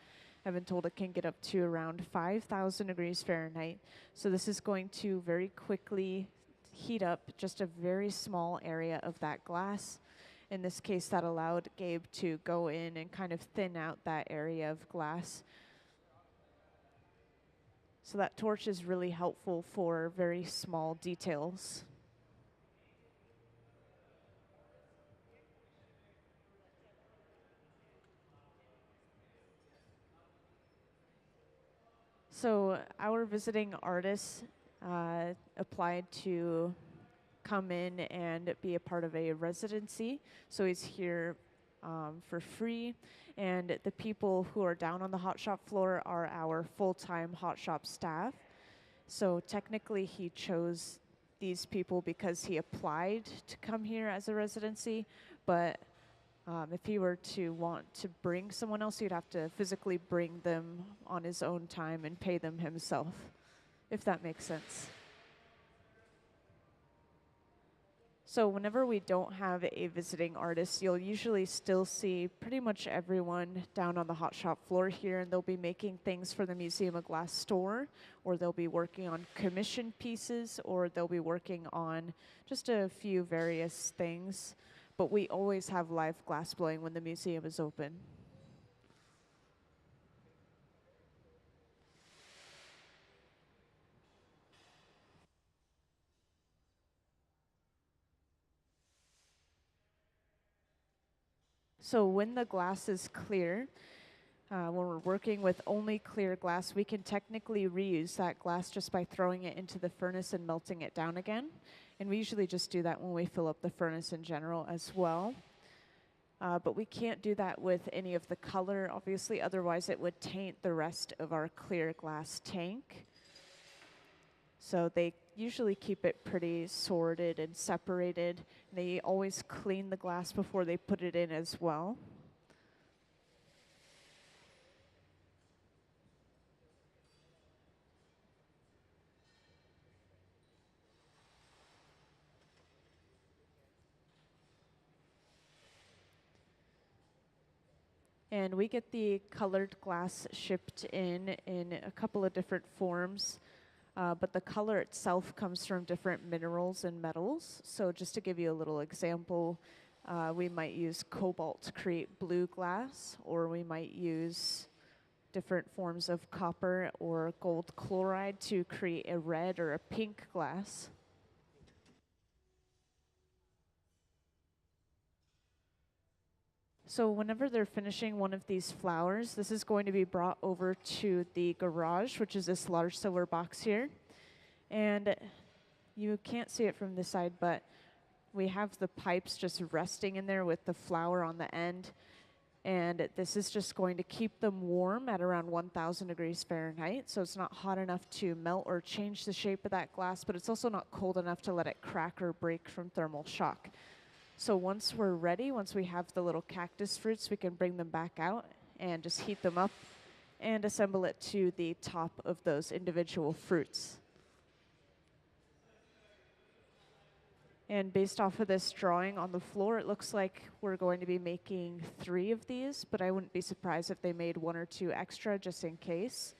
I've been told it can get up to around 5,000 degrees Fahrenheit. So this is going to very quickly heat up just a very small area of that glass. In this case, that allowed Gabe to go in and kind of thin out that area of glass. So that torch is really helpful for very small details. So our visiting artist applied to come in and be a part of a residency. So he's here for free. And the people who are down on the hot shop floor are our full-time hot shop staff. So technically he chose these people because he applied to come here as a residency, but if he were to want to bring someone else, he'd have to physically bring them on his own time and pay them himself, if that makes sense. So whenever we don't have a visiting artist, you'll usually still see pretty much everyone down on the hot shop floor here, and they'll be making things for the Museum of Glass store, or they'll be working on commission pieces, or they'll be working on just a few various things. But we always have live glass blowing when the museum is open. So when the glass is clear, When we're working with only clear glass, we can technically reuse that glass just by throwing it into the furnace and melting it down again. And we usually just do that when we fill up the furnace in general as well. But we can't do that with any of the color, obviously, otherwise it would taint the rest of our clear glass tank. So they usually keep it pretty sorted and separated. They always clean the glass before they put it in as well. And we get the colored glass shipped in a couple of different forms, but the color itself comes from different minerals and metals. So just to give you a little example, we might use cobalt to create blue glass, or we might use different forms of copper or gold chloride to create a red or a pink glass. So whenever they're finishing one of these flowers, this is going to be brought over to the garage, which is this large silver box here. And you can't see it from this side, but we have the pipes just resting in there with the flower on the end. And this is just going to keep them warm at around 1,000 degrees Fahrenheit. So it's not hot enough to melt or change the shape of that glass, but it's also not cold enough to let it crack or break from thermal shock. So once we're ready, once we have the little cactus fruits, we can bring them back out and just heat them up and assemble it to the top of those individual fruits. And based off of this drawing on the floor, it looks like we're going to be making 3 of these, but I wouldn't be surprised if they made 1 or 2 extra just in case.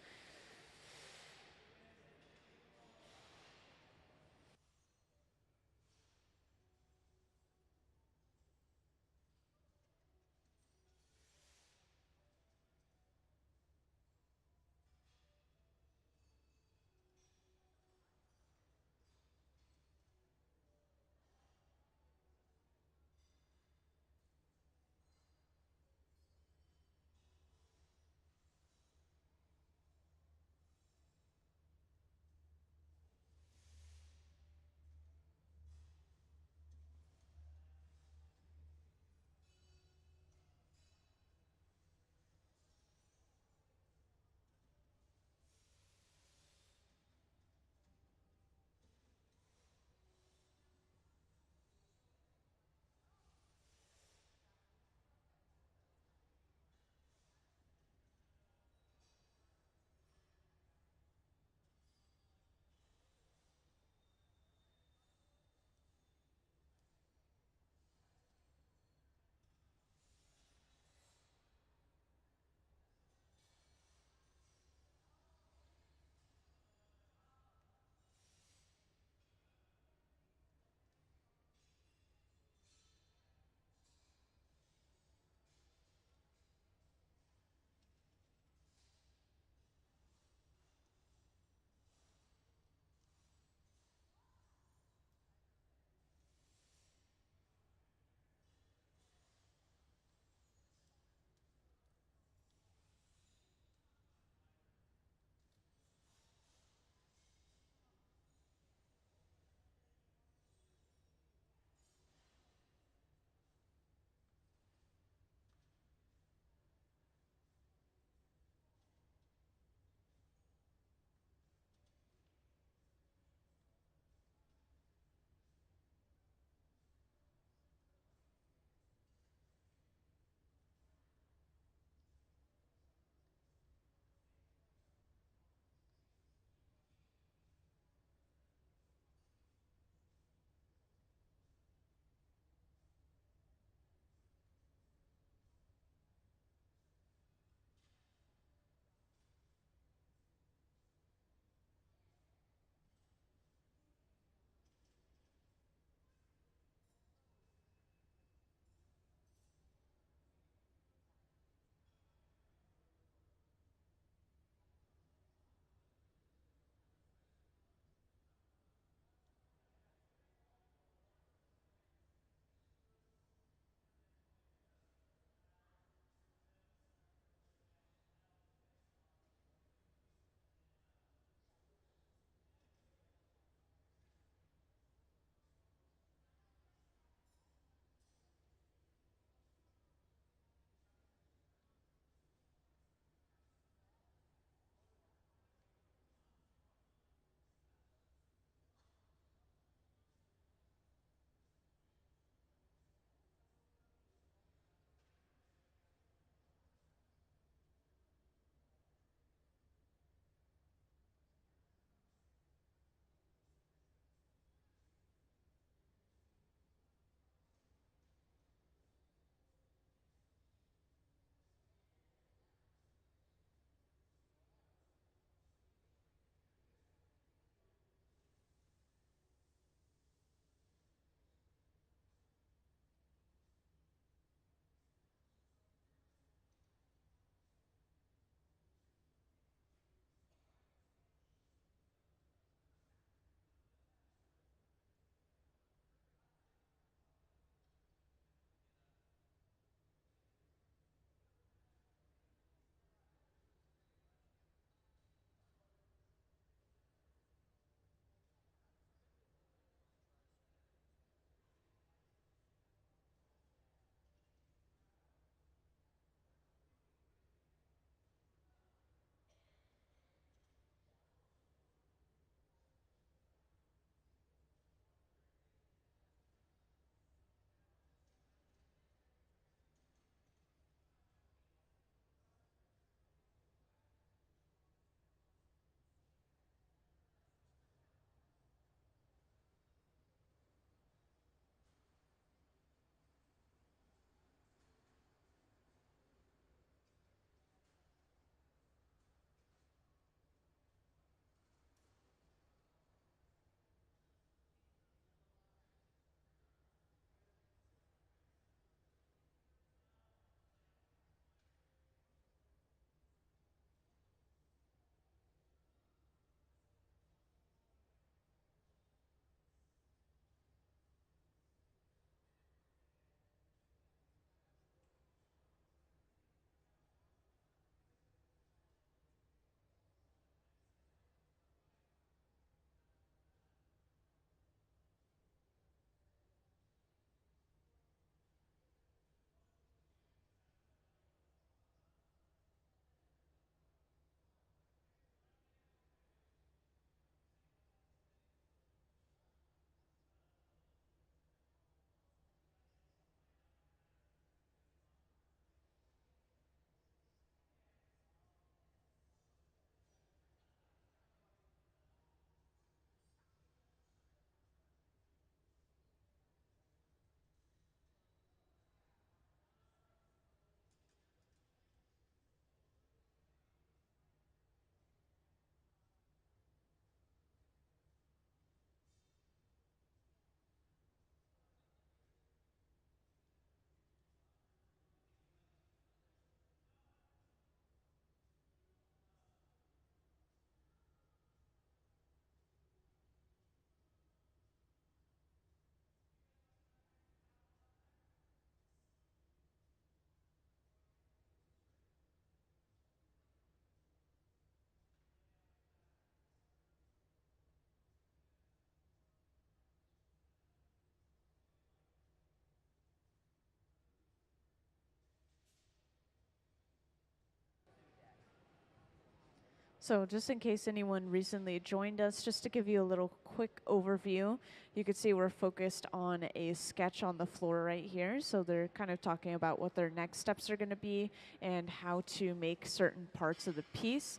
So just in case anyone recently joined us, just to give you a little quick overview, you could see we're focused on a sketch on the floor right here. So they're kind of talking about what their next steps are going to be and how to make certain parts of the piece.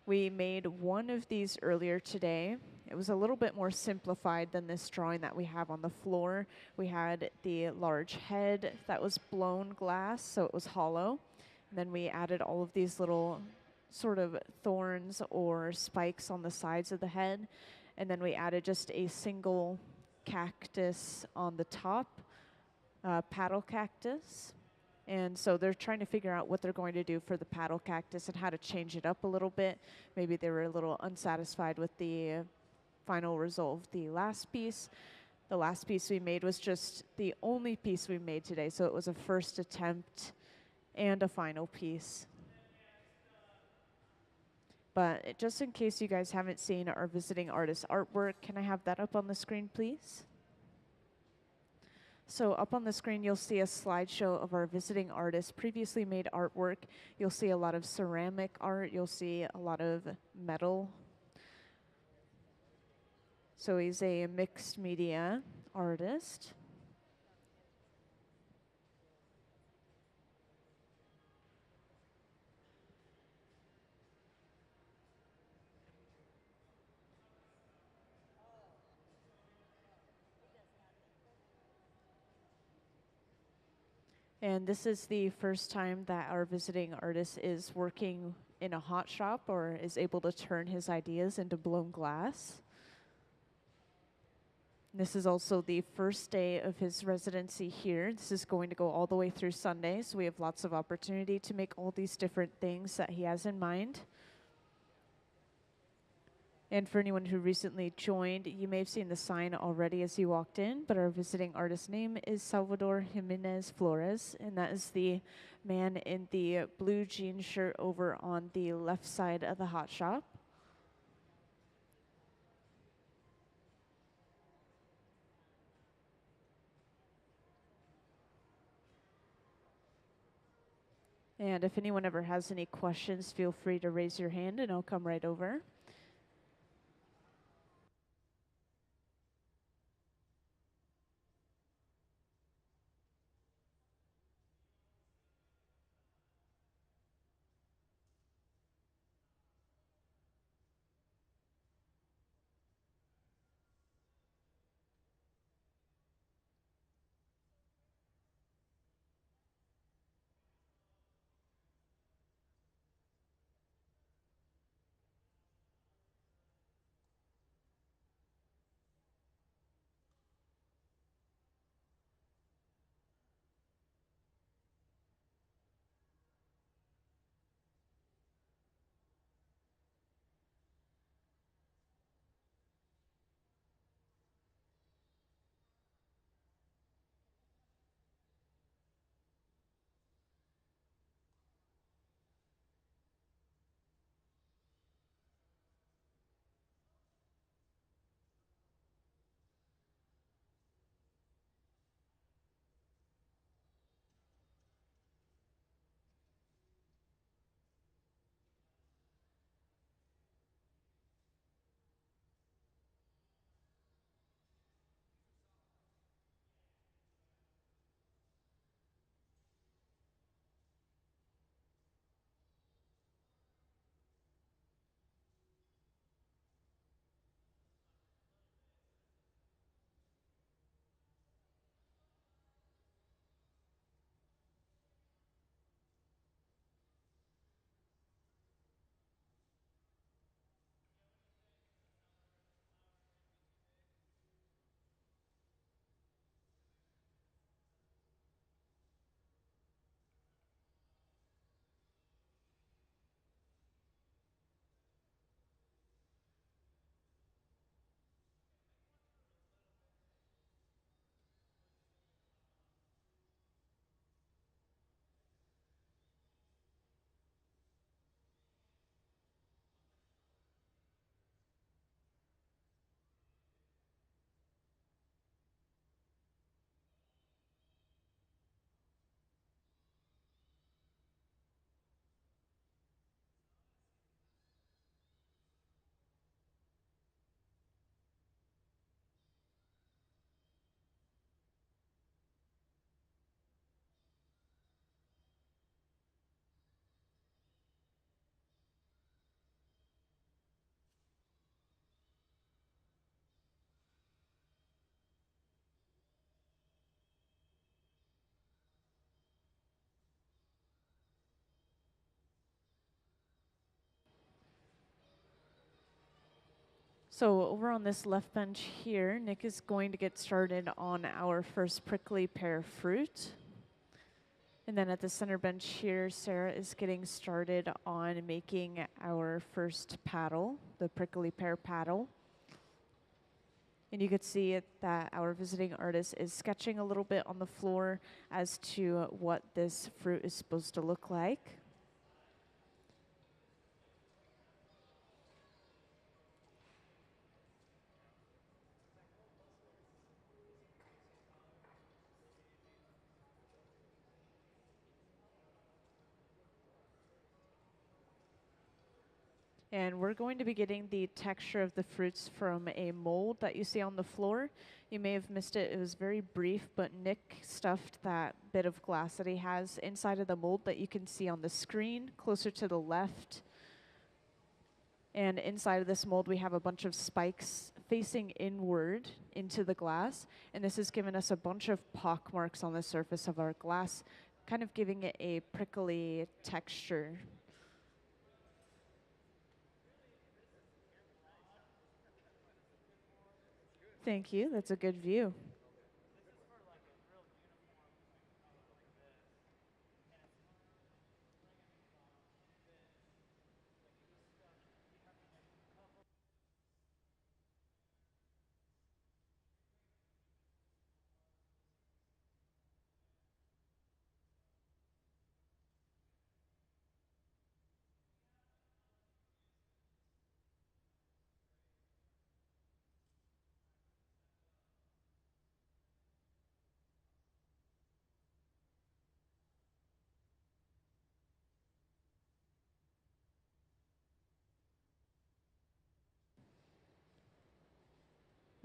We made one of these earlier today. It was a little bit more simplified than this drawing that we have on the floor. We had the large head that was blown glass, so it was hollow. And then we added all of these little sort of thorns or spikes on the sides of the head. And then we added just a single cactus on the top, paddle cactus. And so they're trying to figure out what they're going to do for the paddle cactus and how to change it up a little bit. Maybe they were a little unsatisfied with the final result of the last piece. The last piece we made was just the only piece we made today, so it was a first attempt and a final piece. But just in case you guys haven't seen our visiting artist artwork, can I have that up on the screen, please? So up on the screen, you'll see a slideshow of our visiting artist's previously made artwork. You'll see a lot of ceramic art. You'll see a lot of metal. So he's a mixed media artist. And this is the first time that our visiting artist is working in a hot shop or is able to turn his ideas into blown glass. This is also the first day of his residency here. This is going to go all the way through Sunday, so we have lots of opportunity to make all these different things that he has in mind. And for anyone who recently joined, you may have seen the sign already as you walked in, but our visiting artist's name is Salvador Jiménez-Flores, and that is the man in the blue jean shirt over on the left side of the hot shop. And if anyone ever has any questions, feel free to raise your hand and I'll come right over. So over on this left bench here, Nick is going to get started on our first prickly pear fruit. And then at the center bench here, Sarah is getting started on making our first paddle, the prickly pear paddle. And you could see that our visiting artist is sketching a little bit on the floor as to what this fruit is supposed to look like. And we're going to be getting the texture of the fruits from a mold that you see on the floor. You may have missed it. It was very brief, but Nick stuffed that bit of glass that he has inside of the mold that you can see on the screen closer to the left. And inside of this mold, we have a bunch of spikes facing inward into the glass. And this has given us a bunch of pock marks on the surface of our glass, kind of giving it a prickly texture. Thank you. That's a good view.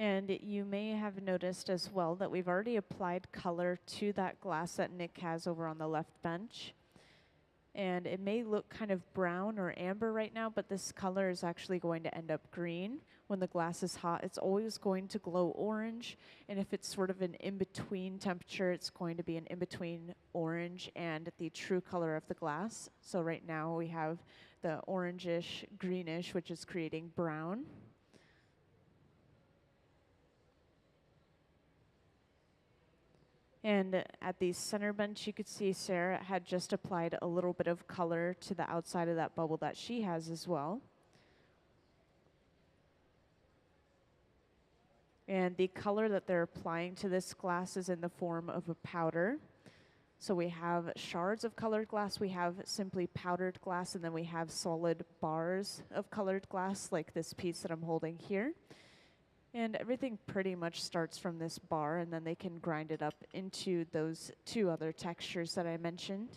And you may have noticed as well that we've already applied color to that glass that Nick has over on the left bench. And it may look kind of brown or amber right now, but this color is actually going to end up green. When the glass is hot, it's always going to glow orange. And if it's sort of an in-between temperature, it's going to be an in-between orange and the true color of the glass. So right now we have the orangish, greenish, which is creating brown. And at the center bench, you could see Sarah had just applied a little bit of color to the outside of that bubble that she has as well. And the color that they're applying to this glass is in the form of a powder. So we have shards of colored glass, we have simply powdered glass, and then we have solid bars of colored glass like this piece that I'm holding here. And everything pretty much starts from this bar, and then they can grind it up into those two other textures that I mentioned.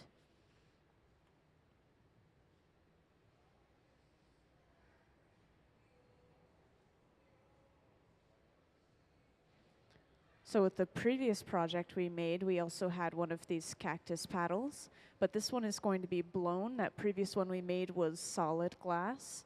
So with the previous project we made, we also had one of these cactus paddles, but this one is going to be blown. That previous one we made was solid glass.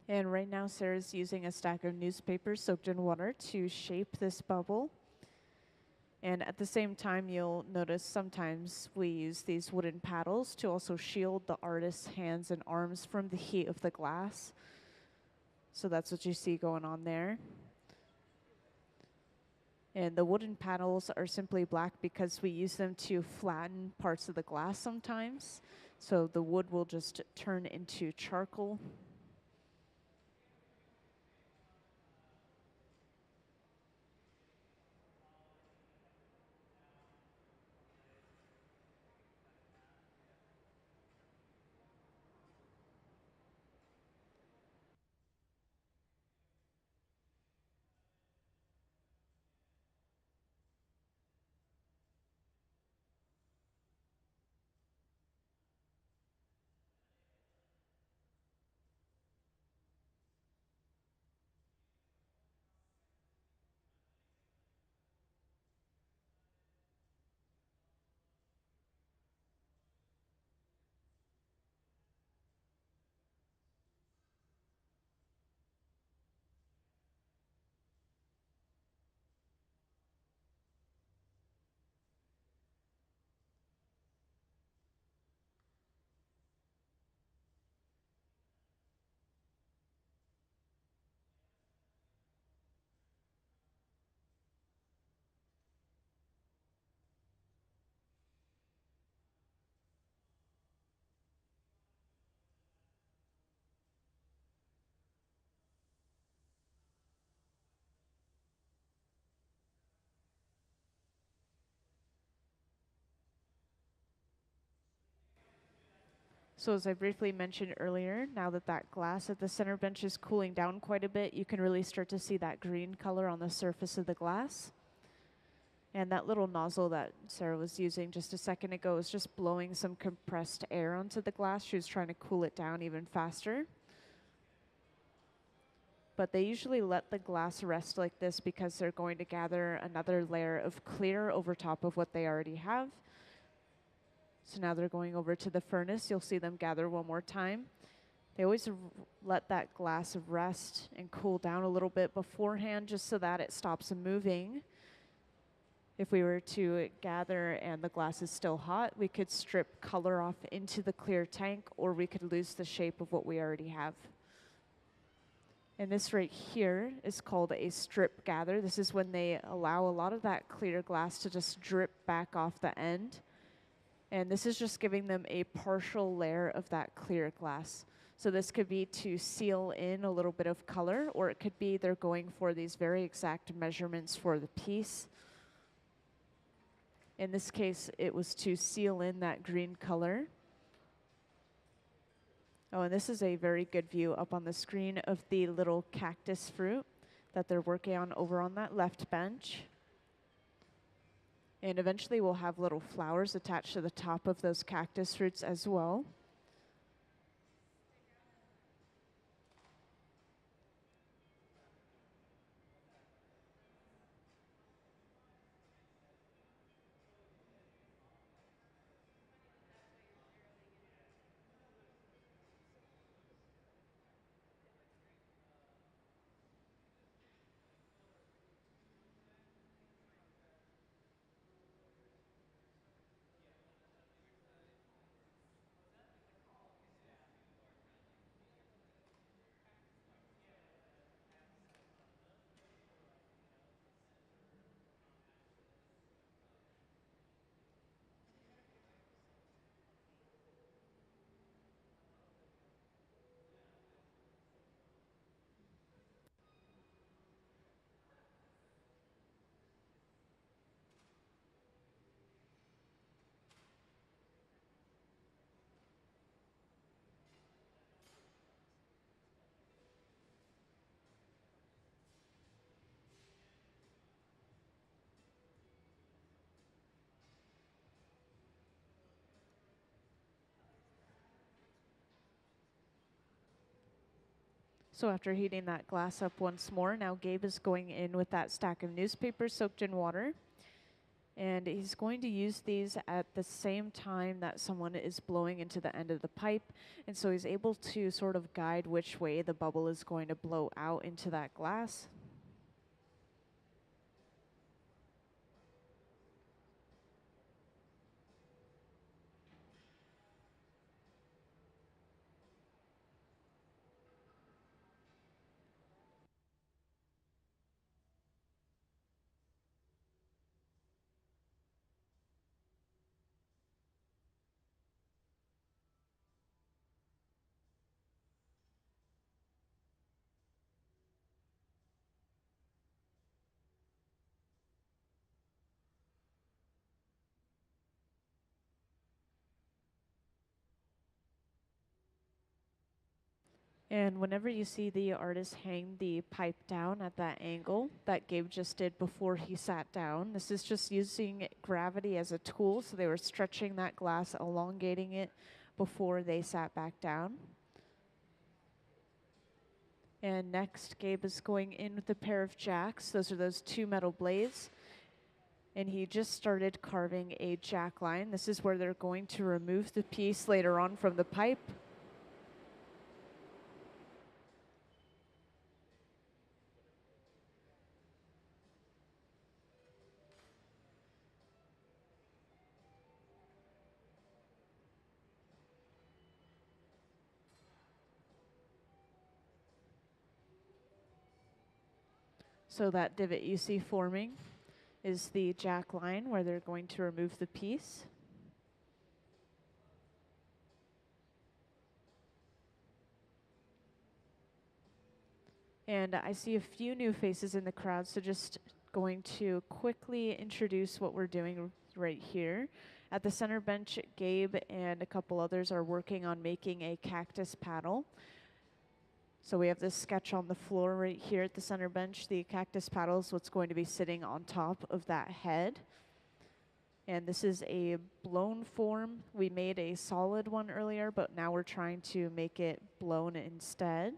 And right now Sarah's using a stack of newspapers soaked in water to shape this bubble. And at the same time, you'll notice sometimes we use these wooden paddles to also shield the artist's hands and arms from the heat of the glass. So that's what you see going on there. And the wooden paddles are simply black because we use them to flatten parts of the glass sometimes. So the wood will just turn into charcoal. So as I briefly mentioned earlier, now that that glass at the center bench is cooling down quite a bit, you can really start to see that green color on the surface of the glass. And that little nozzle that Sarah was using just a second ago is just blowing some compressed air onto the glass. She was trying to cool it down even faster. But they usually let the glass rest like this because they're going to gather another layer of clear over top of what they already have. So now they're going over to the furnace. You'll see them gather one more time. They always let that glass rest and cool down a little bit beforehand just so that it stops moving. If we were to gather and the glass is still hot, we could strip color off into the clear tank, or we could lose the shape of what we already have. And this right here is called a strip gather. This is when they allow a lot of that clear glass to just drip back off the end. And this is just giving them a partial layer of that clear glass. So this could be to seal in a little bit of color, or it could be they're going for these very exact measurements for the piece. In this case, it was to seal in that green color. Oh, and this is a very good view up on the screen of the little cactus fruit that they're working on over on that left bench. And eventually we'll have little flowers attached to the top of those cactus fruits as well. So after heating that glass up once more, now Gabe is going in with that stack of newspapers soaked in water. And he's going to use these at the same time that someone is blowing into the end of the pipe. And so he's able to sort of guide which way the bubble is going to blow out into that glass. And whenever you see the artist hang the pipe down at that angle that Gabe just did before he sat down, this is just using gravity as a tool. So they were stretching that glass, elongating it before they sat back down. And next, Gabe is going in with a pair of jacks. Those are those two metal blades. And he just started carving a jack line. This is where they're going to remove the piece later on from the pipe. So that divot you see forming is the jack line where they're going to remove the piece. And I see a few new faces in the crowd, so just going to quickly introduce what we're doing right here. At the center bench, Gabe and a couple others are working on making a cactus paddle. So we have this sketch on the floor right here at the center bench. The cactus paddle is what's going to be sitting on top of that head. And this is a blown form. We made a solid one earlier, but now we're trying to make it blown instead.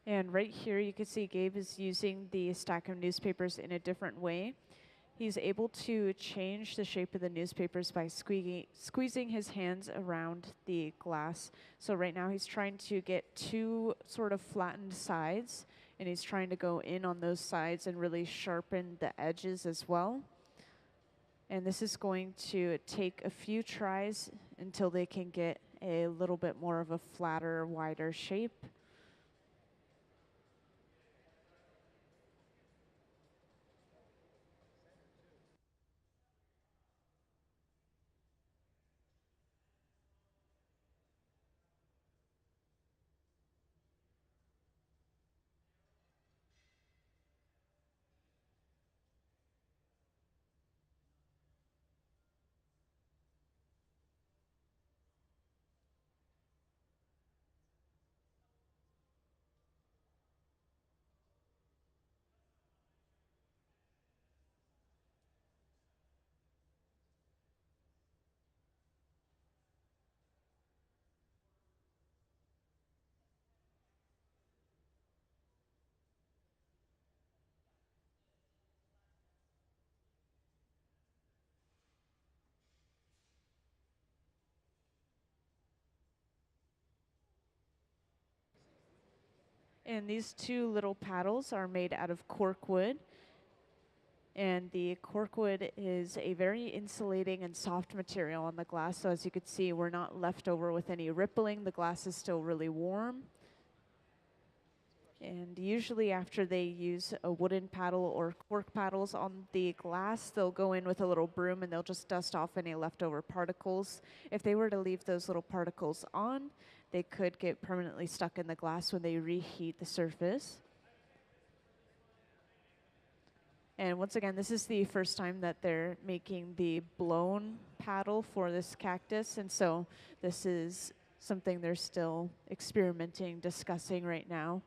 And right here, you can see Gabe is using the stack of newspapers in a different way. He's able to change the shape of the newspapers by squeezing his hands around the glass. So right now he's trying to get two sort of flattened sides, and he's trying to go in on those sides and really sharpen the edges as well. And this is going to take a few tries until they can get a little bit more of a flatter, wider shape. And these two little paddles are made out of cork wood. And the cork wood is a very insulating and soft material on the glass. So as you can see, we're not left over with any rippling. The glass is still really warm. And usually after they use a wooden paddle or cork paddles on the glass, they'll go in with a little broom and they'll just dust off any leftover particles. If they were to leave those little particles on, they could get permanently stuck in the glass when they reheat the surface. And once again, this is the first time that they're making the blown paddle for this cactus. And so this is something they're still experimenting, discussing right now.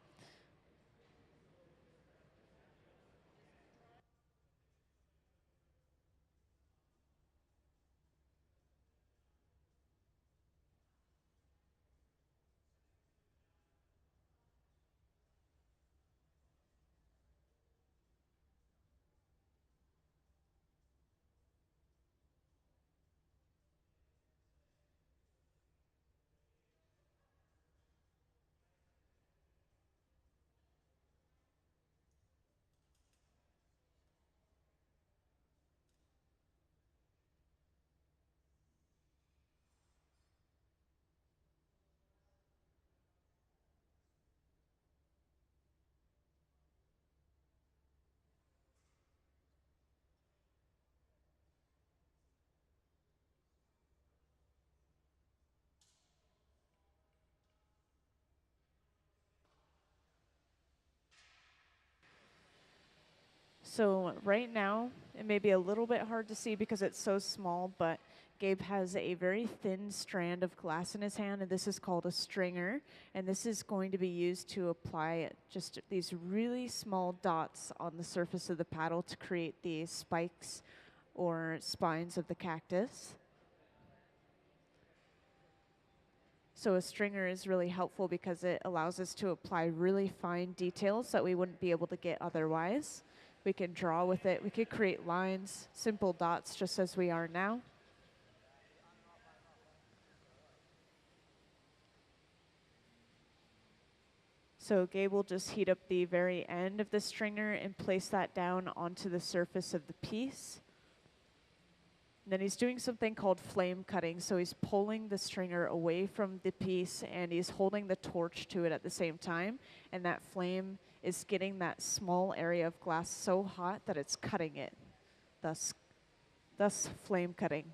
So right now, it may be a little bit hard to see because it's so small, but Gabe has a very thin strand of glass in his hand, and this is called a stringer. And this is going to be used to apply just these really small dots on the surface of the paddle to create the spikes or spines of the cactus. So a stringer is really helpful because it allows us to apply really fine details that we wouldn't be able to get otherwise. We can draw with it. We could create lines, simple dots, just as we are now. So Gabe will just heat up the very end of the stringer and place that down onto the surface of the piece. And then he's doing something called flame cutting. So he's pulling the stringer away from the piece and he's holding the torch to it at the same time. And that flame is getting that small area of glass so hot that it's cutting it, thus flame cutting.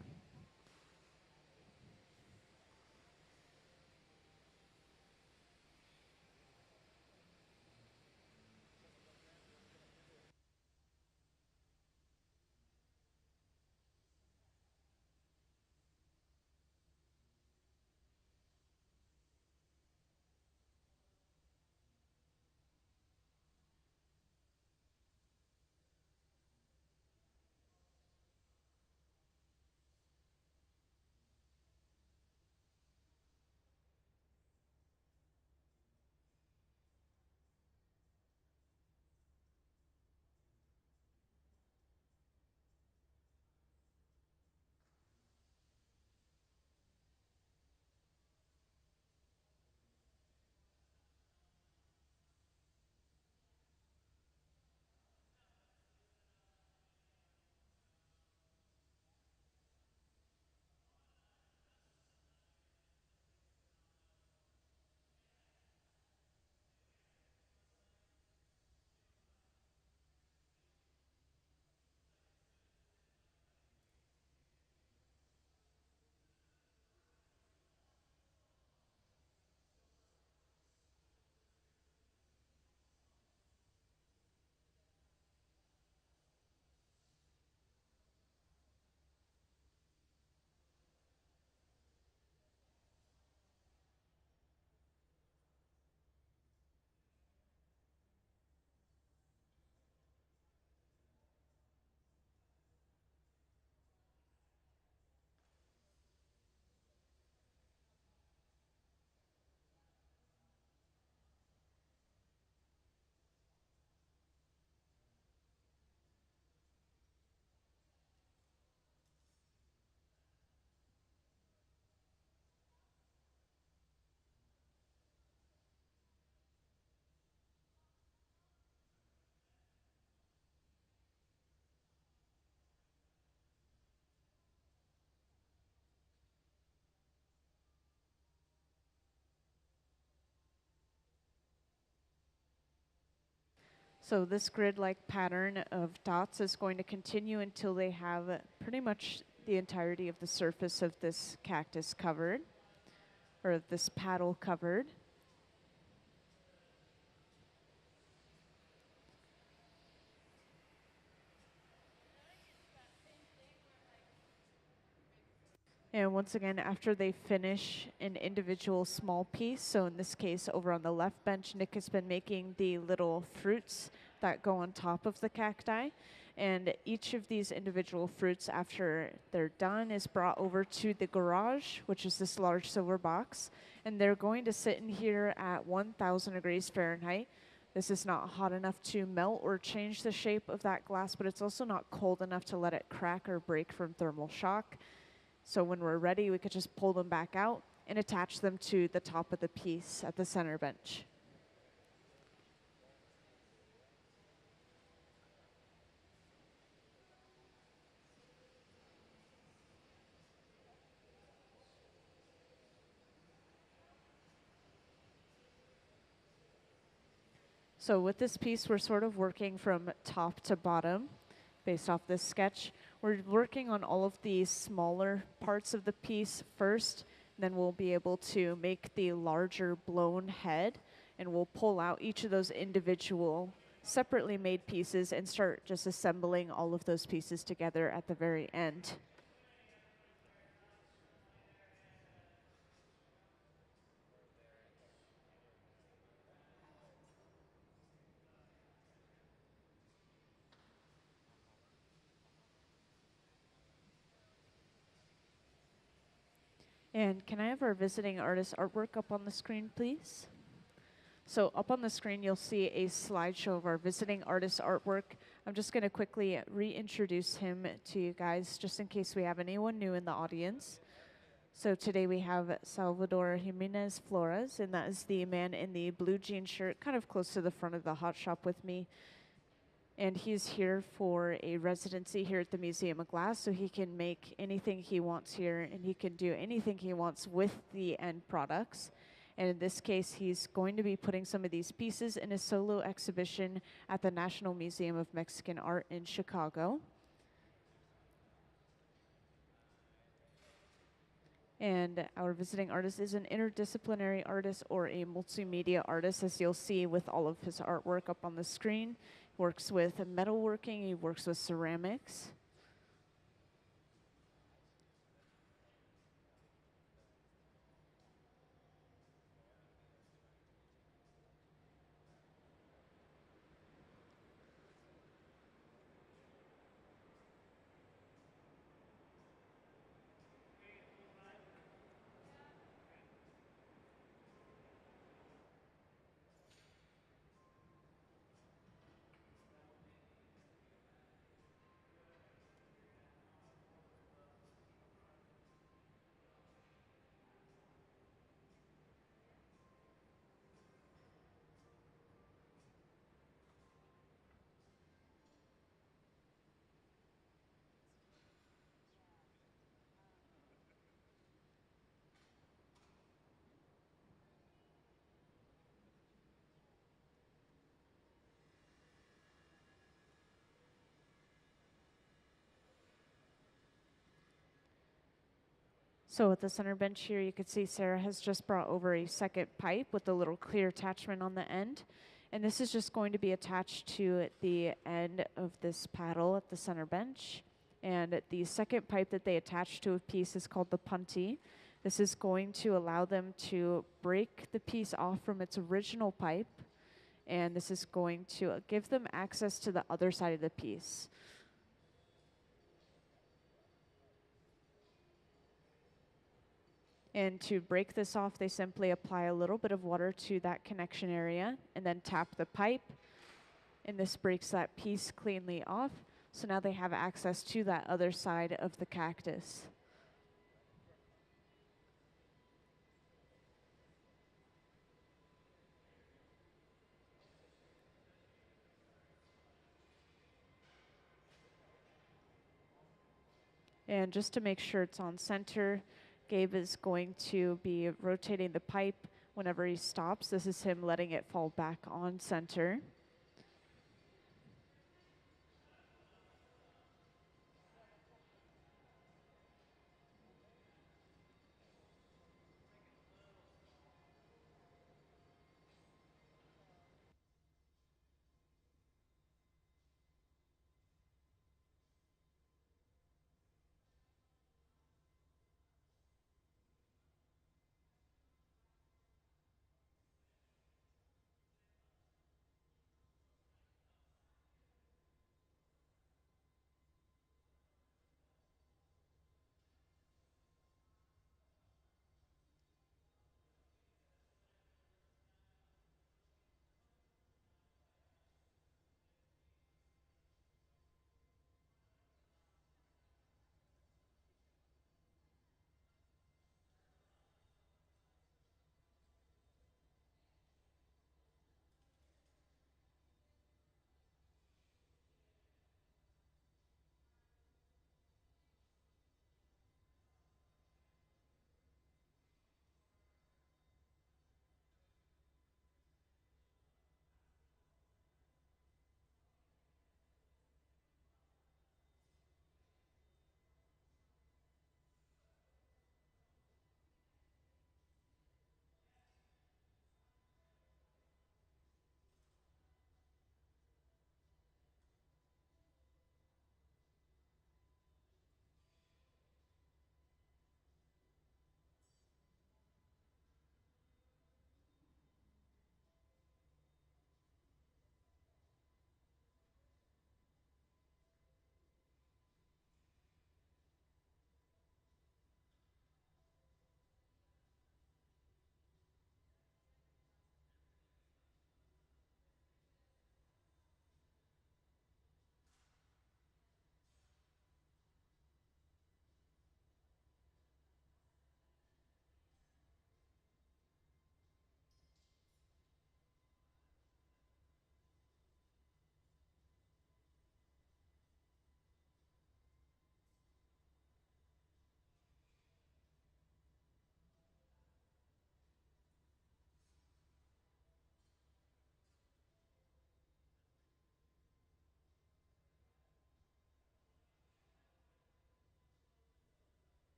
So this grid-like pattern of dots is going to continue until they have pretty much the entirety of the surface of this cactus covered, or this paddle covered. And once again, after they finish an individual small piece, so in this case over on the left bench, Nick has been making the little fruits that go on top of the cacti. And each of these individual fruits, after they're done, is brought over to the garage, which is this large silver box. And they're going to sit in here at 1,000 degrees Fahrenheit. This is not hot enough to melt or change the shape of that glass, but it's also not cold enough to let it crack or break from thermal shock. So when we're ready, we could just pull them back out and attach them to the top of the piece at the center bench. So with this piece, we're sort of working from top to bottom based off this sketch. We're working on all of the smaller parts of the piece first, then we'll be able to make the larger blown head, and we'll pull out each of those individual separately made pieces and start just assembling all of those pieces together at the very end. And can I have our visiting artist artwork up on the screen, please? So up on the screen, you'll see a slideshow of our visiting artist artwork. I'm just going to quickly reintroduce him to you guys, just in case we have anyone new in the audience. So today we have Salvador Jiménez-Flores, and that is the man in the blue jean shirt, kind of close to the front of the hot shop with me. And he's here for a residency here at the Museum of Glass, so he can make anything he wants here, and he can do anything he wants with the end products. And in this case, he's going to be putting some of these pieces in a solo exhibition at the National Museum of Mexican Art in Chicago. And our visiting artist is an interdisciplinary artist or a multimedia artist, as you'll see with all of his artwork up on the screen. He works with metalworking, he works with ceramics. So at the center bench here, you can see Sarah has just brought over a second pipe with a little clear attachment on the end. And this is just going to be attached to the end of this paddle at the center bench. And the second pipe that they attach to a piece is called the punty. This is going to allow them to break the piece off from its original pipe. And this is going to give them access to the other side of the piece. And to break this off, they simply apply a little bit of water to that connection area and then tap the pipe. And this breaks that piece cleanly off. So now they have access to that other side of the cactus. And just to make sure it's on center, Gabe is going to be rotating the pipe whenever he stops. This is him letting it fall back on center.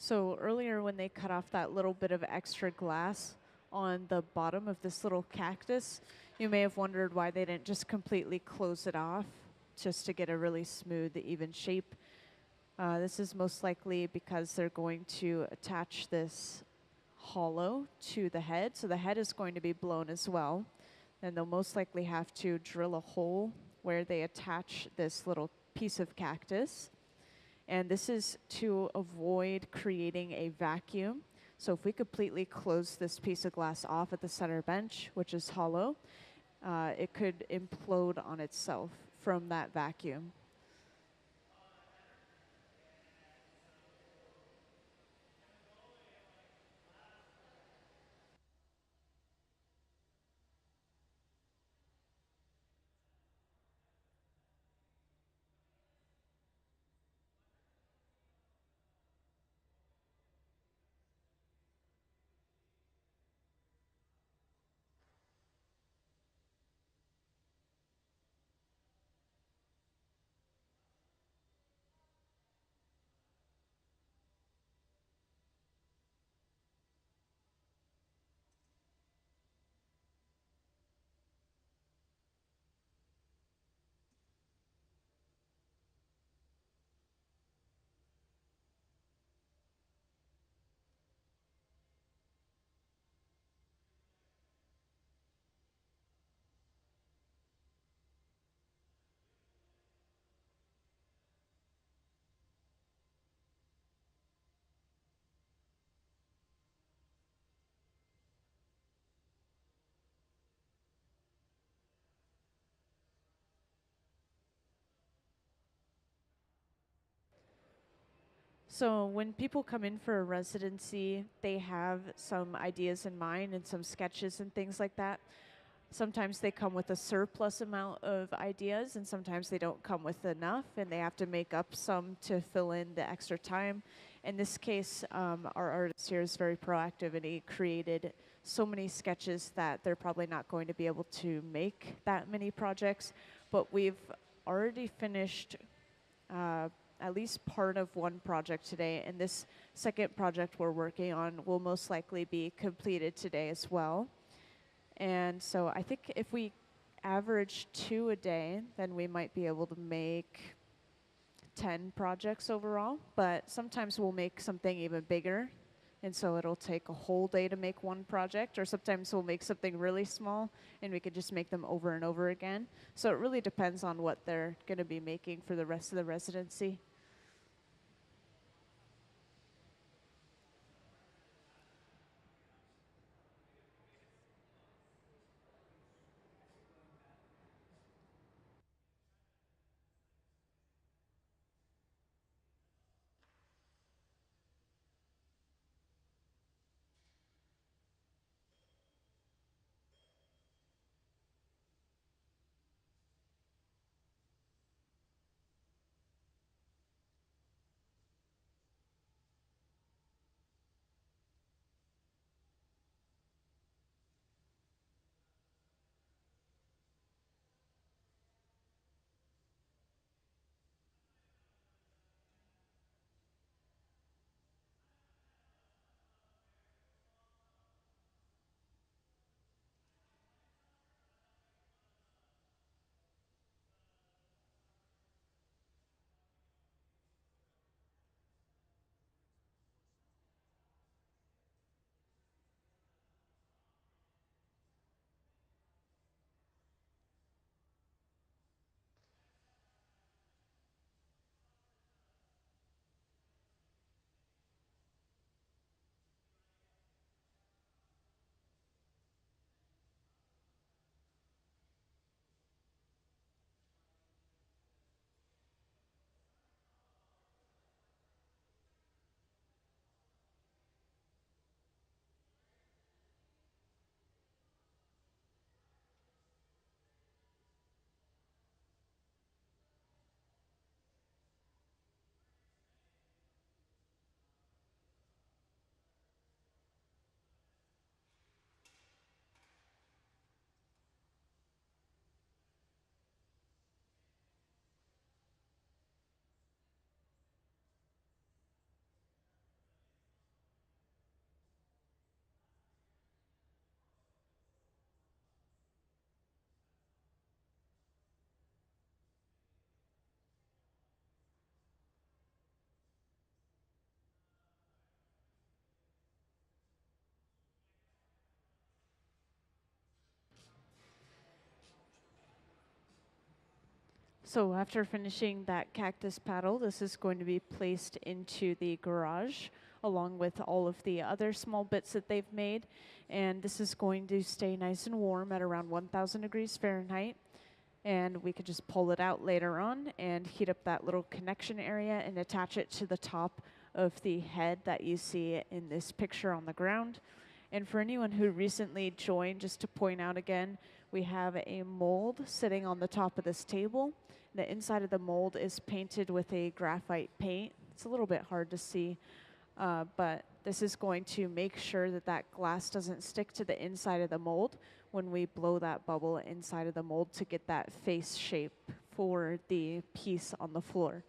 So earlier when they cut off that little bit of extra glass on the bottom of this little cactus, you may have wondered why they didn't just completely close it off just to get a really smooth, even shape. This is most likely because they're going to attach this hollow to the head. So the head is going to be blown as well. And they'll most likely have to drill a hole where they attach this little piece of cactus. And this is to avoid creating a vacuum. So if we completely close this piece of glass off at the center bench, which is hollow, it could implode on itself from that vacuum. So when people come in for a residency, they have some ideas in mind and some sketches and things like that. Sometimes they come with a surplus amount of ideas, and sometimes they don't come with enough, and they have to make up some to fill in the extra time. In this case, our artist here is very proactive, and he created so many sketches that they're probably not going to be able to make that many projects. But we've already finished at least part of one project today, and this second project we're working on will most likely be completed today as well. And so I think if we average 2 a day, then we might be able to make 10 projects overall. But sometimes we'll make something even bigger, and so it'll take a whole day to make one project, or sometimes we'll make something really small and we could just make them over and over again. So it really depends on what they're going to be making for the rest of the residency. So after finishing that cactus paddle, this is going to be placed into the garage along with all of the other small bits that they've made. And this is going to stay nice and warm at around 1,000 degrees Fahrenheit. And we could just pull it out later on and heat up that little connection area and attach it to the top of the head that you see in this picture on the ground. And for anyone who recently joined, just to point out again, we have a mold sitting on the top of this table. The inside of the mold is painted with a graphite paint. It's a little bit hard to see, but this is going to make sure that that glass doesn't stick to the inside of the mold when we blow that bubble inside of the mold to get that face shape for the piece on the floor.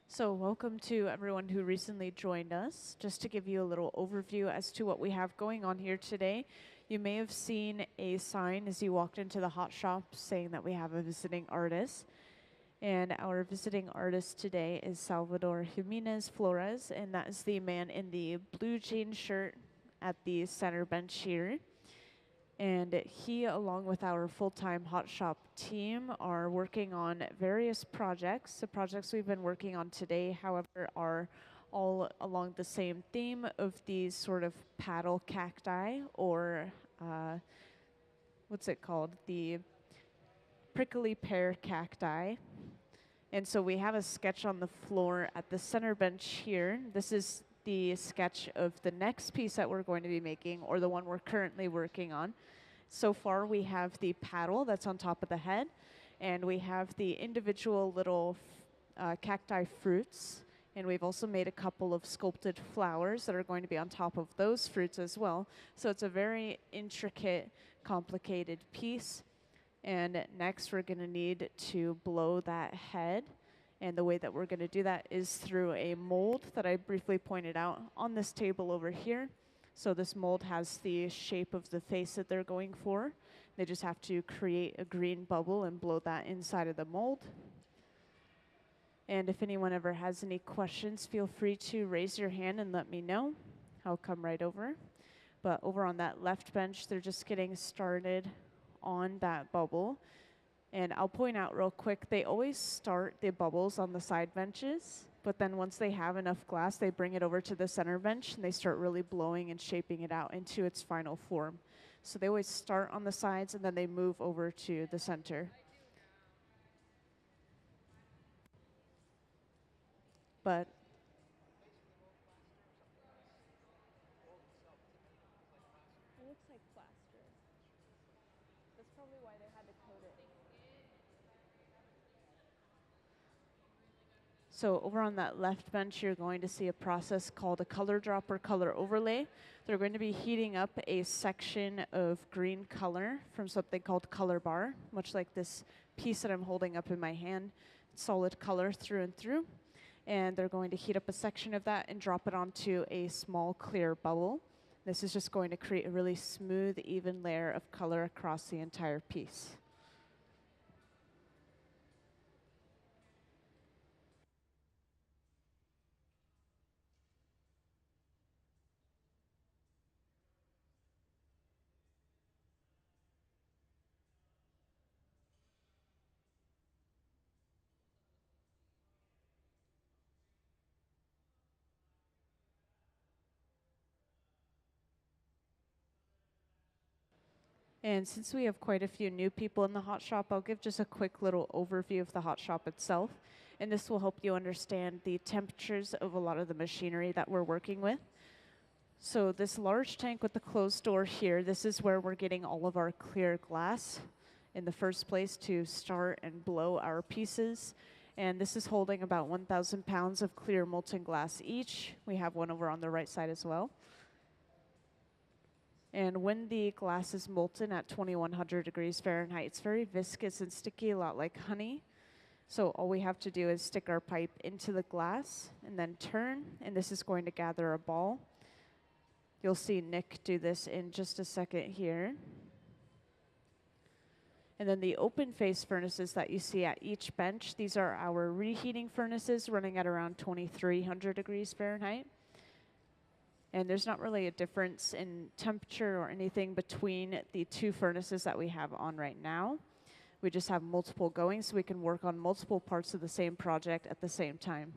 So welcome to everyone who recently joined us. Just to give you a little overview as to what we have going on here today, you may have seen a sign as you walked into the hot shop saying that we have a visiting artist. And our visiting artist today is Salvador Jiménez-Flores, and that is the man in the blue jean shirt at the center bench here. And he, along with our full-time hot shop team, are working on various projects. The projects we've been working on today, however, are all along the same theme of these sort of paddle cacti, or what's it called? The prickly pear cacti. And so we have a sketch on the floor at the center bench here. This is the sketch of the next piece that we're going to be making, or the one we're currently working on. So far we have the paddle that's on top of the head, and we have the individual little cacti fruits, and we've also made a couple of sculpted flowers that are going to be on top of those fruits as well. So it's a very intricate, complicated piece. And next we're going to need to blow that head. And the way that we're going to do that is through a mold that I briefly pointed out on this table over here. So this mold has the shape of the face that they're going for. They just have to create a green bubble and blow that inside of the mold. And if anyone ever has any questions, feel free to raise your hand and let me know. I'll come right over. But over on that left bench, they're just getting started on that bubble. And I'll point out real quick, they always start the bubbles on the side benches, but then once they have enough glass, they bring it over to the center bench and they start really blowing and shaping it out into its final form. So they always start on the sides and then they move over to the center. But it looks like plaster. That's probably why they had to coat it. So over on that left bench, you're going to see a process called a color drop or color overlay. They're going to be heating up a section of green color from something called color bar, much like this piece that I'm holding up in my hand. Solid color through and through. And they're going to heat up a section of that and drop it onto a small clear bubble. This is just going to create a really smooth, even layer of color across the entire piece. And since we have quite a few new people in the hot shop, I'll give just a quick little overview of the hot shop itself. And this will help you understand the temperatures of a lot of the machinery that we're working with. So this large tank with the closed door here, this is where we're getting all of our clear glass in the first place to start and blow our pieces. And this is holding about 1,000 pounds of clear molten glass each. We have one over on the right side as well. And when the glass is molten at 2100 degrees Fahrenheit, it's very viscous and sticky, a lot like honey. So all we have to do is stick our pipe into the glass and then turn, and this is going to gather a ball. You'll see Nick do this in just a second here. And then the open face furnaces that you see at each bench, these are our reheating furnaces running at around 2300 degrees Fahrenheit. And there's not really a difference in temperature or anything between the two furnaces that we have on right now. We just have multiple going, so we can work on multiple parts of the same project at the same time.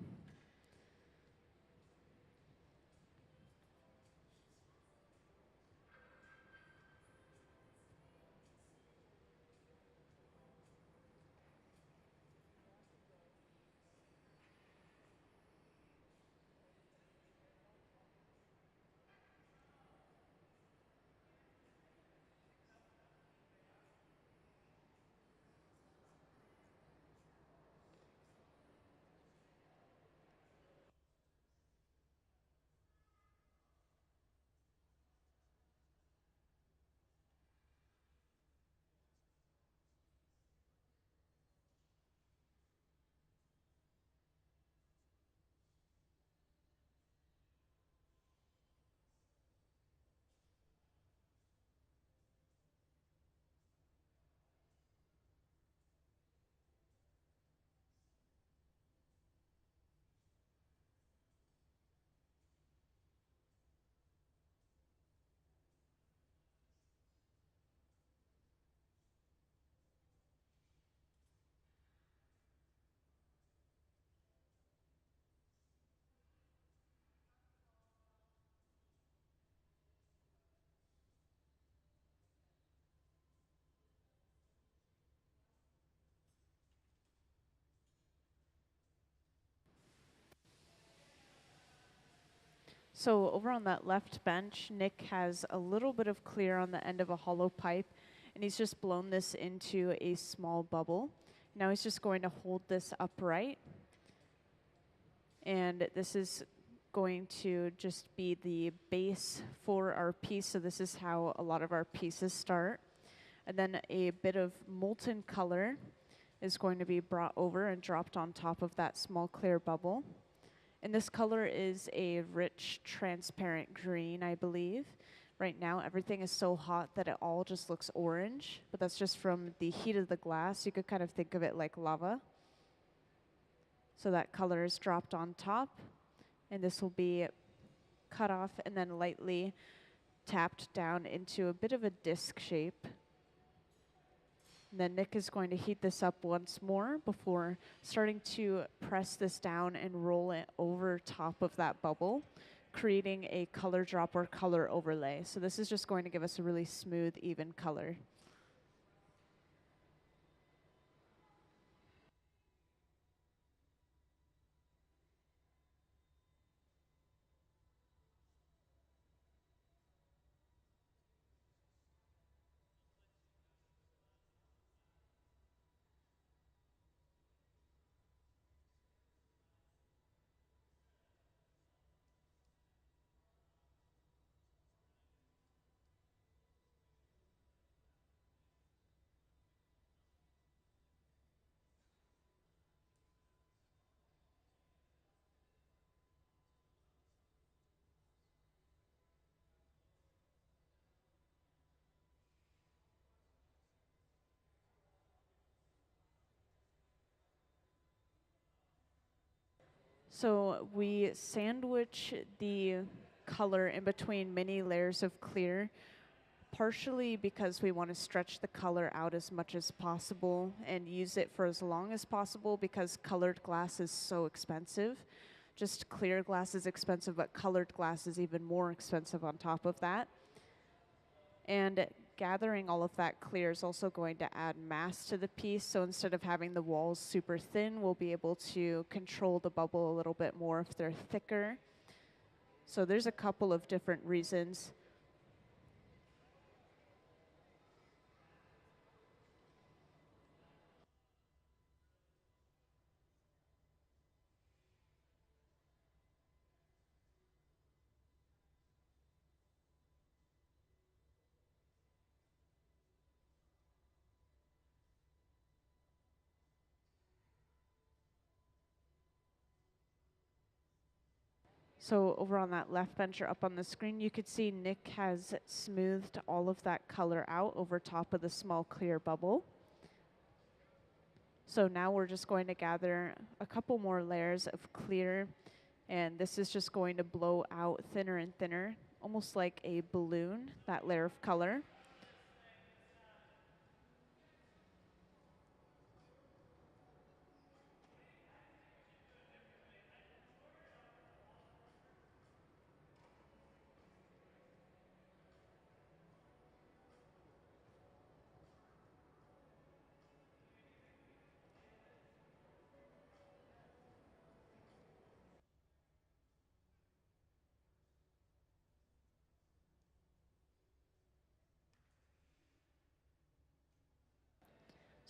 So over on that left bench, Nick has a little bit of clear on the end of a hollow pipe, and he's just blown this into a small bubble. Now he's just going to hold this upright, and this is going to just be the base for our piece. So this is how a lot of our pieces start. And then a bit of molten color is going to be brought over and dropped on top of that small clear bubble. And this color is a rich, transparent green, I believe. Right now, everything is so hot that it all just looks orange, but that's just from the heat of the glass. You could kind of think of it like lava. So that color is dropped on top, and this will be cut off and then lightly tapped down into a bit of a disc shape. And then Nick is going to heat this up once more before starting to press this down and roll it over top of that bubble, creating a color drop or color overlay. So this is just going to give us a really smooth, even color. So we sandwich the color in between many layers of clear, partially because we want to stretch the color out as much as possible and use it for as long as possible, because colored glass is so expensive. Just clear glass is expensive, but colored glass is even more expensive on top of that. And gathering all of that clear is also going to add mass to the piece. So instead of having the walls super thin, we'll be able to control the bubble a little bit more if they're thicker. So there's a couple of different reasons. So over on that left bench or up on the screen, you could see Nick has smoothed all of that color out over top of the small clear bubble. So now we're just going to gather a couple more layers of clear, and this is just going to blow out thinner and thinner, almost like a balloon, that layer of color.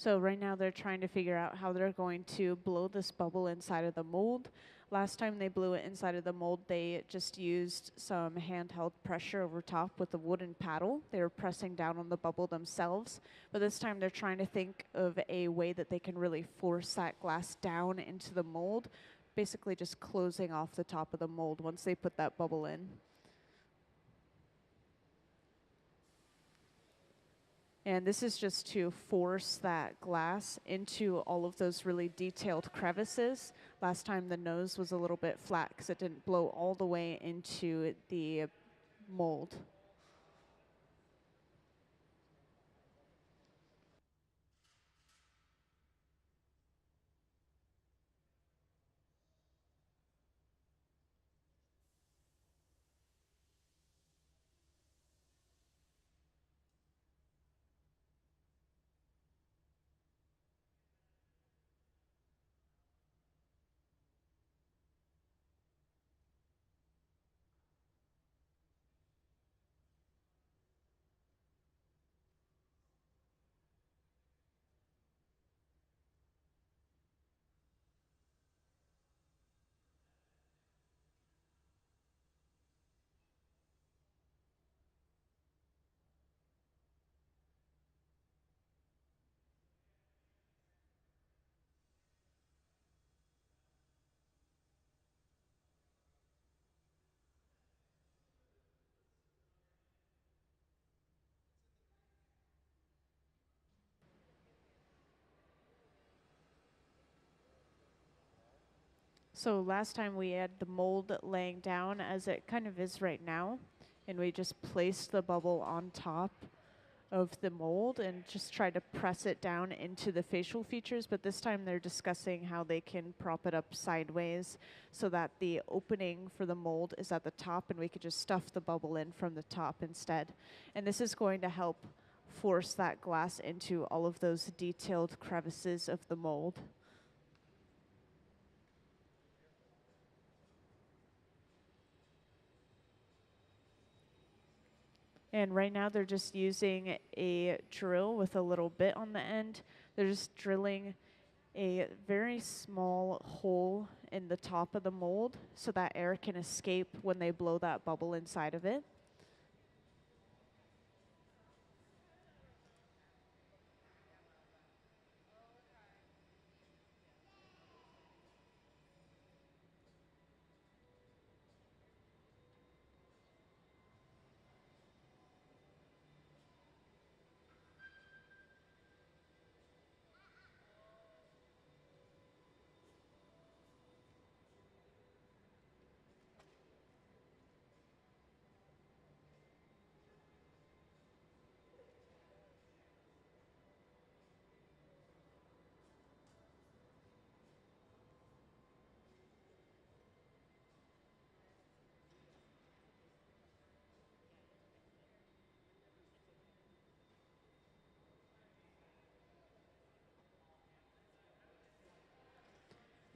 So right now they're trying to figure out how they're going to blow this bubble inside of the mold. Last time they blew it inside of the mold, they just used some handheld pressure over top with a wooden paddle. They were pressing down on the bubble themselves. But this time they're trying to think of a way that they can really force that glass down into the mold, basically just closing off the top of the mold once they put that bubble in. And this is just to force that glass into all of those really detailed crevices. Last time the nose was a little bit flat because it didn't blow all the way into the mold. So last time we had the mold laying down as it kind of is right now, and we just placed the bubble on top of the mold and just try to press it down into the facial features. But this time they're discussing how they can prop it up sideways so that the opening for the mold is at the top and we could just stuff the bubble in from the top instead. And this is going to help force that glass into all of those detailed crevices of the mold. And right now they're just using a drill with a little bit on the end. They're just drilling a very small hole in the top of the mold so that air can escape when they blow that bubble inside of it.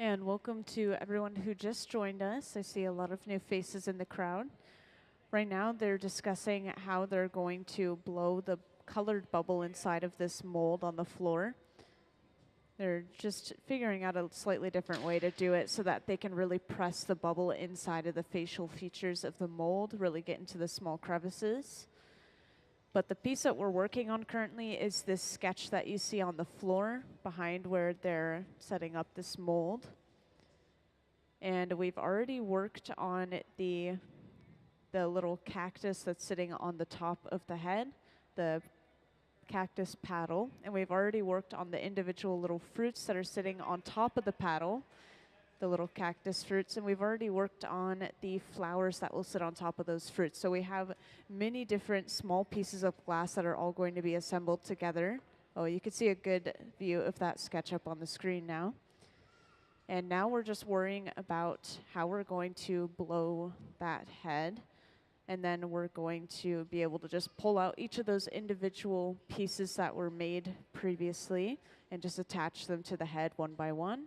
And welcome to everyone who just joined us. I see a lot of new faces in the crowd. Right now, they're discussing how they're going to blow the colored bubble inside of this mold on the floor. They're just figuring out a slightly different way to do it so that they can really press the bubble inside of the facial features of the mold, really get into the small crevices. But the piece that we're working on currently is this sketch that you see on the floor behind where they're setting up this mold. And we've already worked on the little cactus that's sitting on the top of the head, the cactus paddle. And we've already worked on the individual little fruits that are sitting on top of the paddle, the little cactus fruits, and we've already worked on the flowers that will sit on top of those fruits. So we have many different small pieces of glass that are all going to be assembled together. Oh, you can see a good view of that sketch up on the screen now. And now we're just worrying about how we're going to blow that head. And then we're going to be able to just pull out each of those individual pieces that were made previously and just attach them to the head one by one.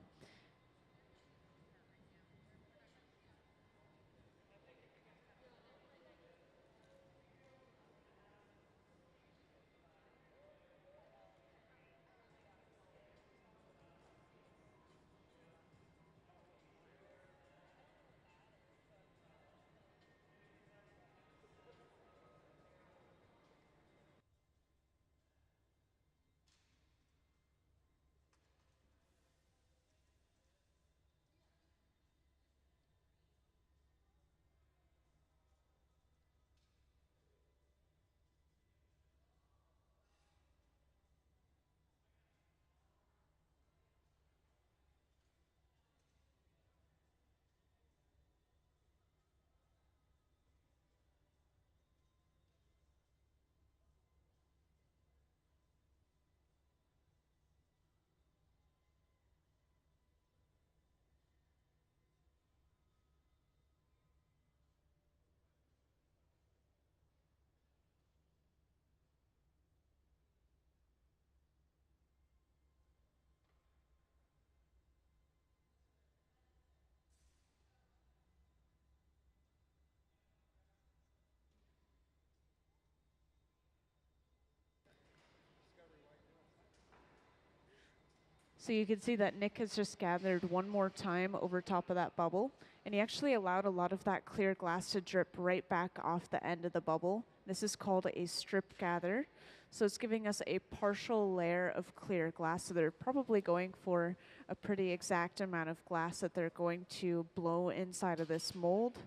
So you can see that Nick has just gathered one more time over top of that bubble, and he actually allowed a lot of that clear glass to drip right back off the end of the bubble. This is called a strip gather. So it's giving us a partial layer of clear glass. So they're probably going for a pretty exact amount of glass that they're going to blow inside of this mold.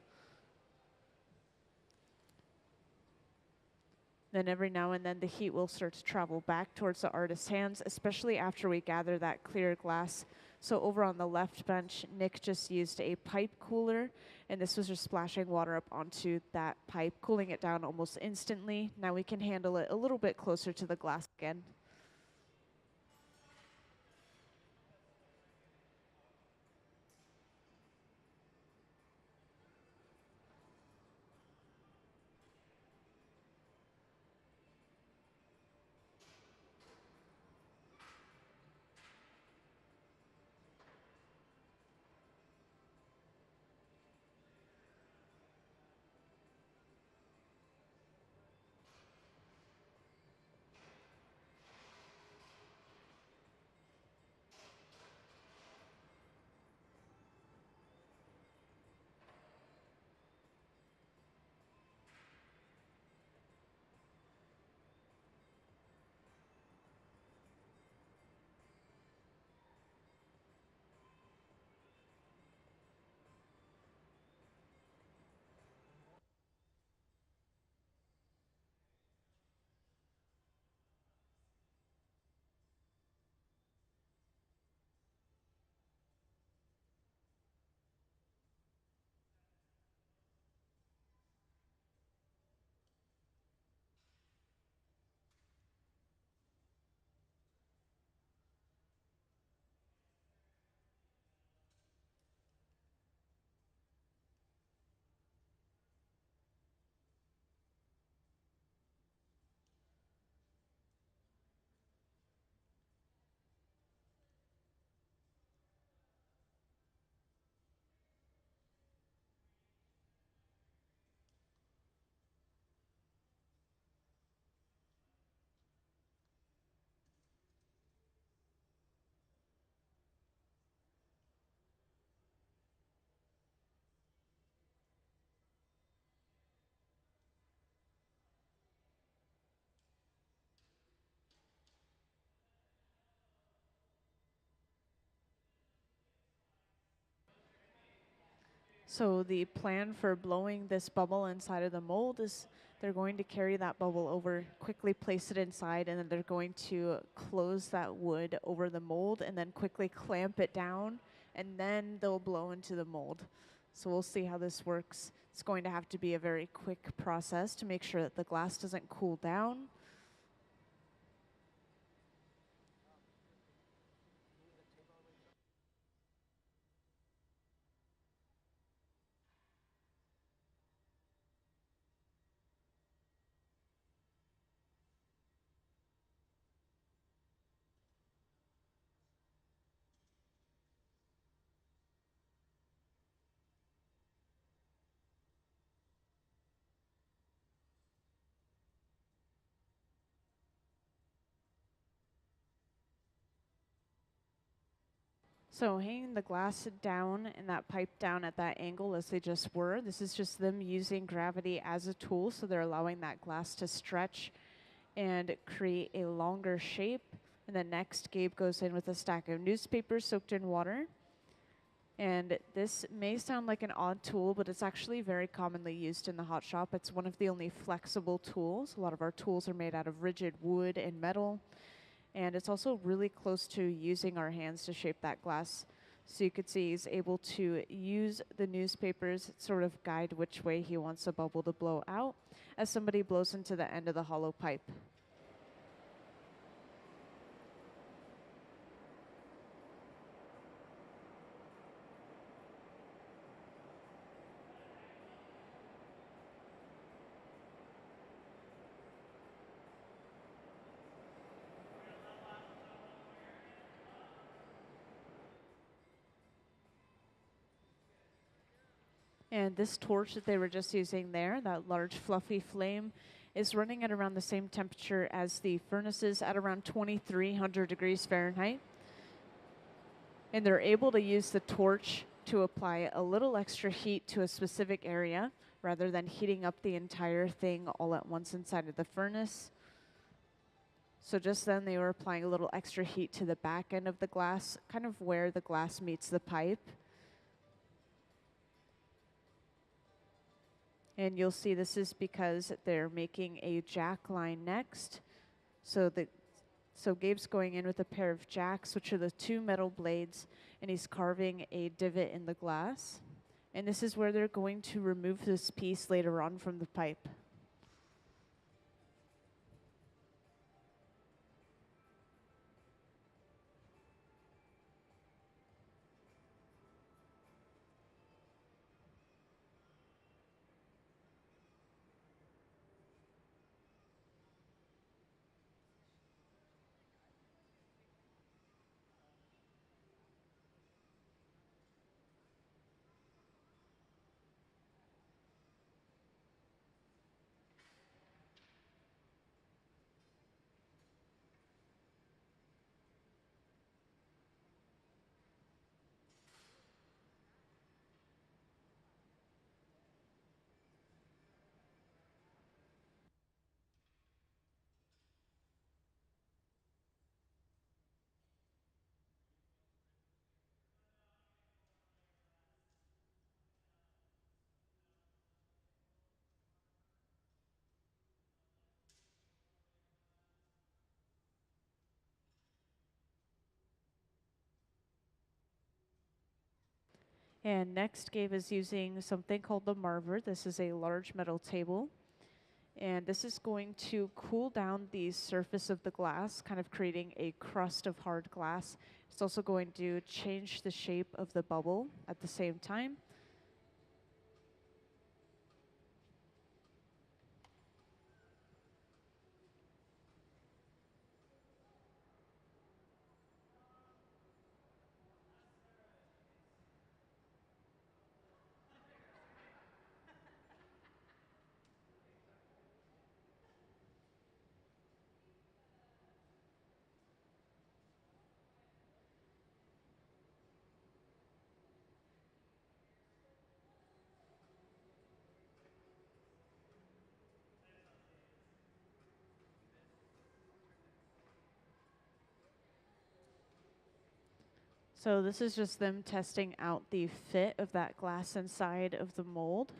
Then every now and then the heat will start to travel back towards the artist's hands, especially after we gather that clear glass. So over on the left bench, Nick just used a pipe cooler, and this was just splashing water up onto that pipe, cooling it down almost instantly. Now we can handle it a little bit closer to the glass again. So the plan for blowing this bubble inside of the mold is they're going to carry that bubble over, quickly place it inside, and then they're going to close that wood over the mold and then quickly clamp it down, and then they'll blow into the mold. So we'll see how this works. It's going to have to be a very quick process to make sure that the glass doesn't cool down. So hanging the glass down and that pipe down at that angle as they just were, this is just them using gravity as a tool, so they're allowing that glass to stretch and create a longer shape. And then next, Gabe goes in with a stack of newspapers soaked in water. And this may sound like an odd tool, but it's actually very commonly used in the hot shop. It's one of the only flexible tools. A lot of our tools are made out of rigid wood and metal. And it's also really close to using our hands to shape that glass. So you could see he's able to use the newspapers, sort of guide which way he wants a bubble to blow out as somebody blows into the end of the hollow pipe. And this torch that they were just using there, that large fluffy flame, is running at around the same temperature as the furnaces at around 2300 degrees Fahrenheit. And they're able to use the torch to apply a little extra heat to a specific area rather than heating up the entire thing all at once inside of the furnace. So just then they were applying a little extra heat to the back end of the glass, kind of where the glass meets the pipe. And you'll see this is because they're making a jack line next. So Gabe's going in with a pair of jacks, which are the two metal blades, and he's carving a divot in the glass. And this is where they're going to remove this piece later on from the pipe. And next, Gabe is using something called the marver. This is a large metal table. And this is going to cool down the surface of the glass, kind of creating a crust of hard glass. It's also going to change the shape of the bubble at the same time. So this is just them testing out the fit of that glass inside of the mold.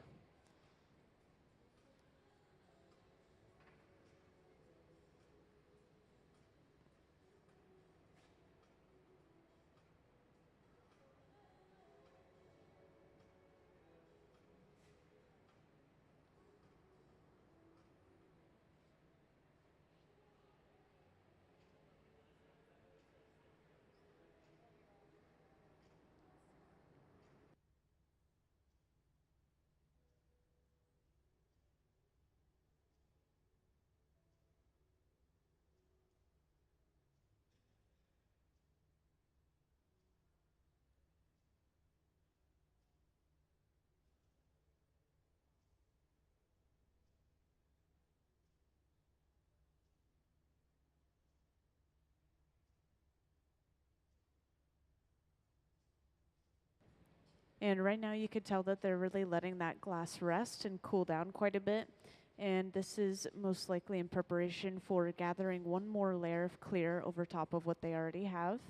And right now you could tell that they're really letting that glass rest and cool down quite a bit. And this is most likely in preparation for gathering one more layer of clear over top of what they already have.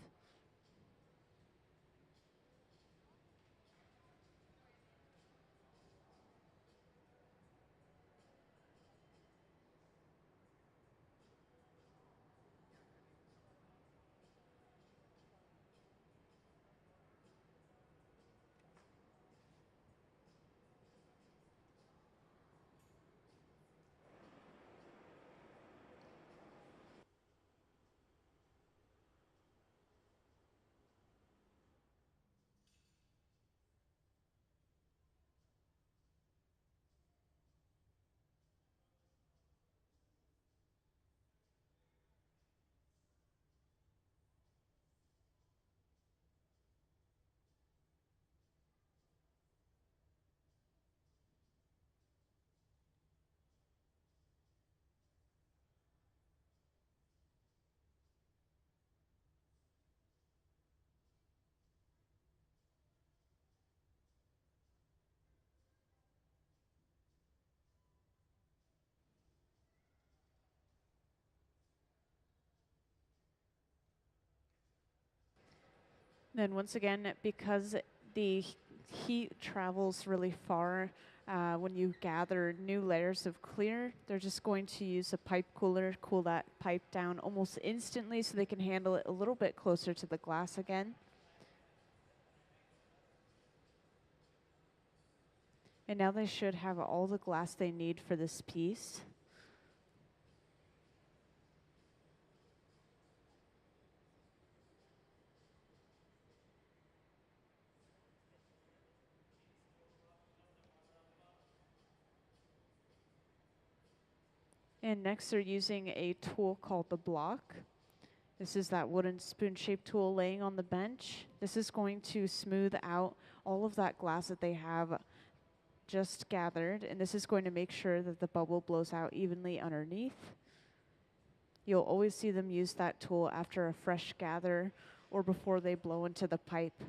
Then once again, because the heat travels really far, when you gather new layers of clear, they're just going to use a pipe cooler, cool that pipe down almost instantly so they can handle it a little bit closer to the glass again. And now they should have all the glass they need for this piece. And next they're using a tool called the block. This is that wooden spoon-shaped tool laying on the bench. This is going to smooth out all of that glass that they have just gathered, and this is going to make sure that the bubble blows out evenly underneath. You'll always see them use that tool after a fresh gather or before they blow into the pipe.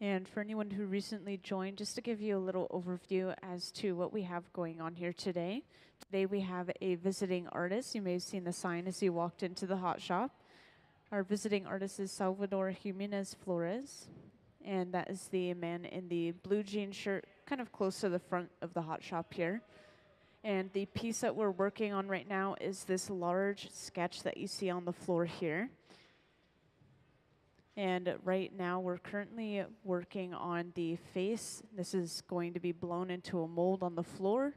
And for anyone who recently joined, just to give you a little overview as to what we have going on here today. Today we have a visiting artist. You may have seen the sign as you walked into the hot shop. Our visiting artist is Salvador Jiménez-Flores, and that is the man in the blue jean shirt, kind of close to the front of the hot shop here. And the piece that we're working on right now is this large sketch that you see on the floor here. And right now we're currently working on the face. This is going to be blown into a mold on the floor.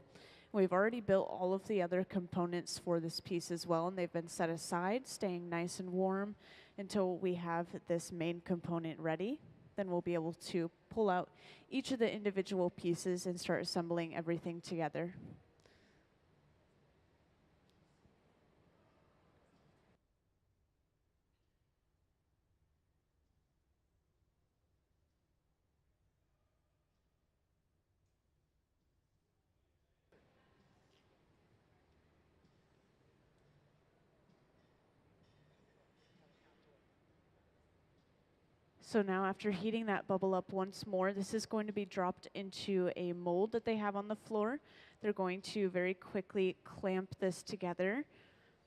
We've already built all of the other components for this piece as well, and they've been set aside, staying nice and warm until we have this main component ready. Then we'll be able to pull out each of the individual pieces and start assembling everything together. So now after heating that bubble up once more, this is going to be dropped into a mold that they have on the floor. They're going to very quickly clamp this together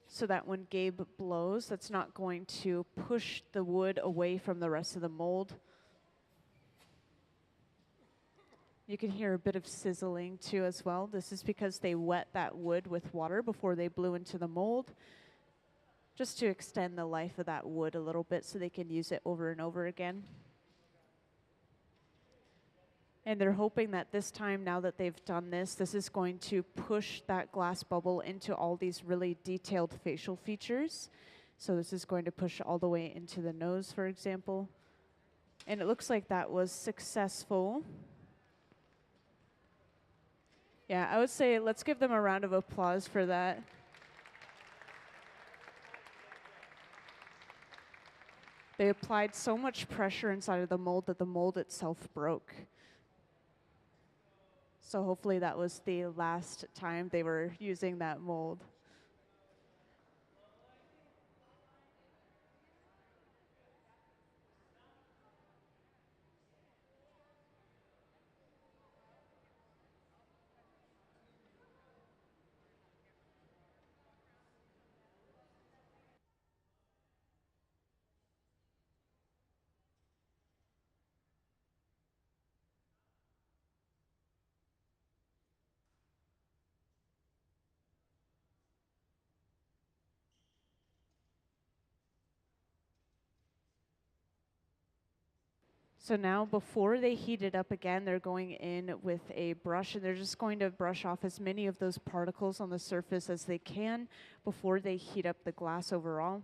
so that when Gabe blows, that's not going to push the wood away from the rest of the mold. You can hear a bit of sizzling too as well. This is because they wet that wood with water before they blew into the mold, just to extend the life of that wood a little bit so they can use it over and over again. And they're hoping that this time, now that they've done this, this is going to push that glass bubble into all these really detailed facial features. So this is going to push all the way into the nose, for example. And it looks like that was successful. Yeah, I would say let's give them a round of applause for that. They applied so much pressure inside of the mold that the mold itself broke. So hopefully that was the last time they were using that mold. So now before they heat it up again, they're going in with a brush and they're just going to brush off as many of those particles on the surface as they can before they heat up the glass overall.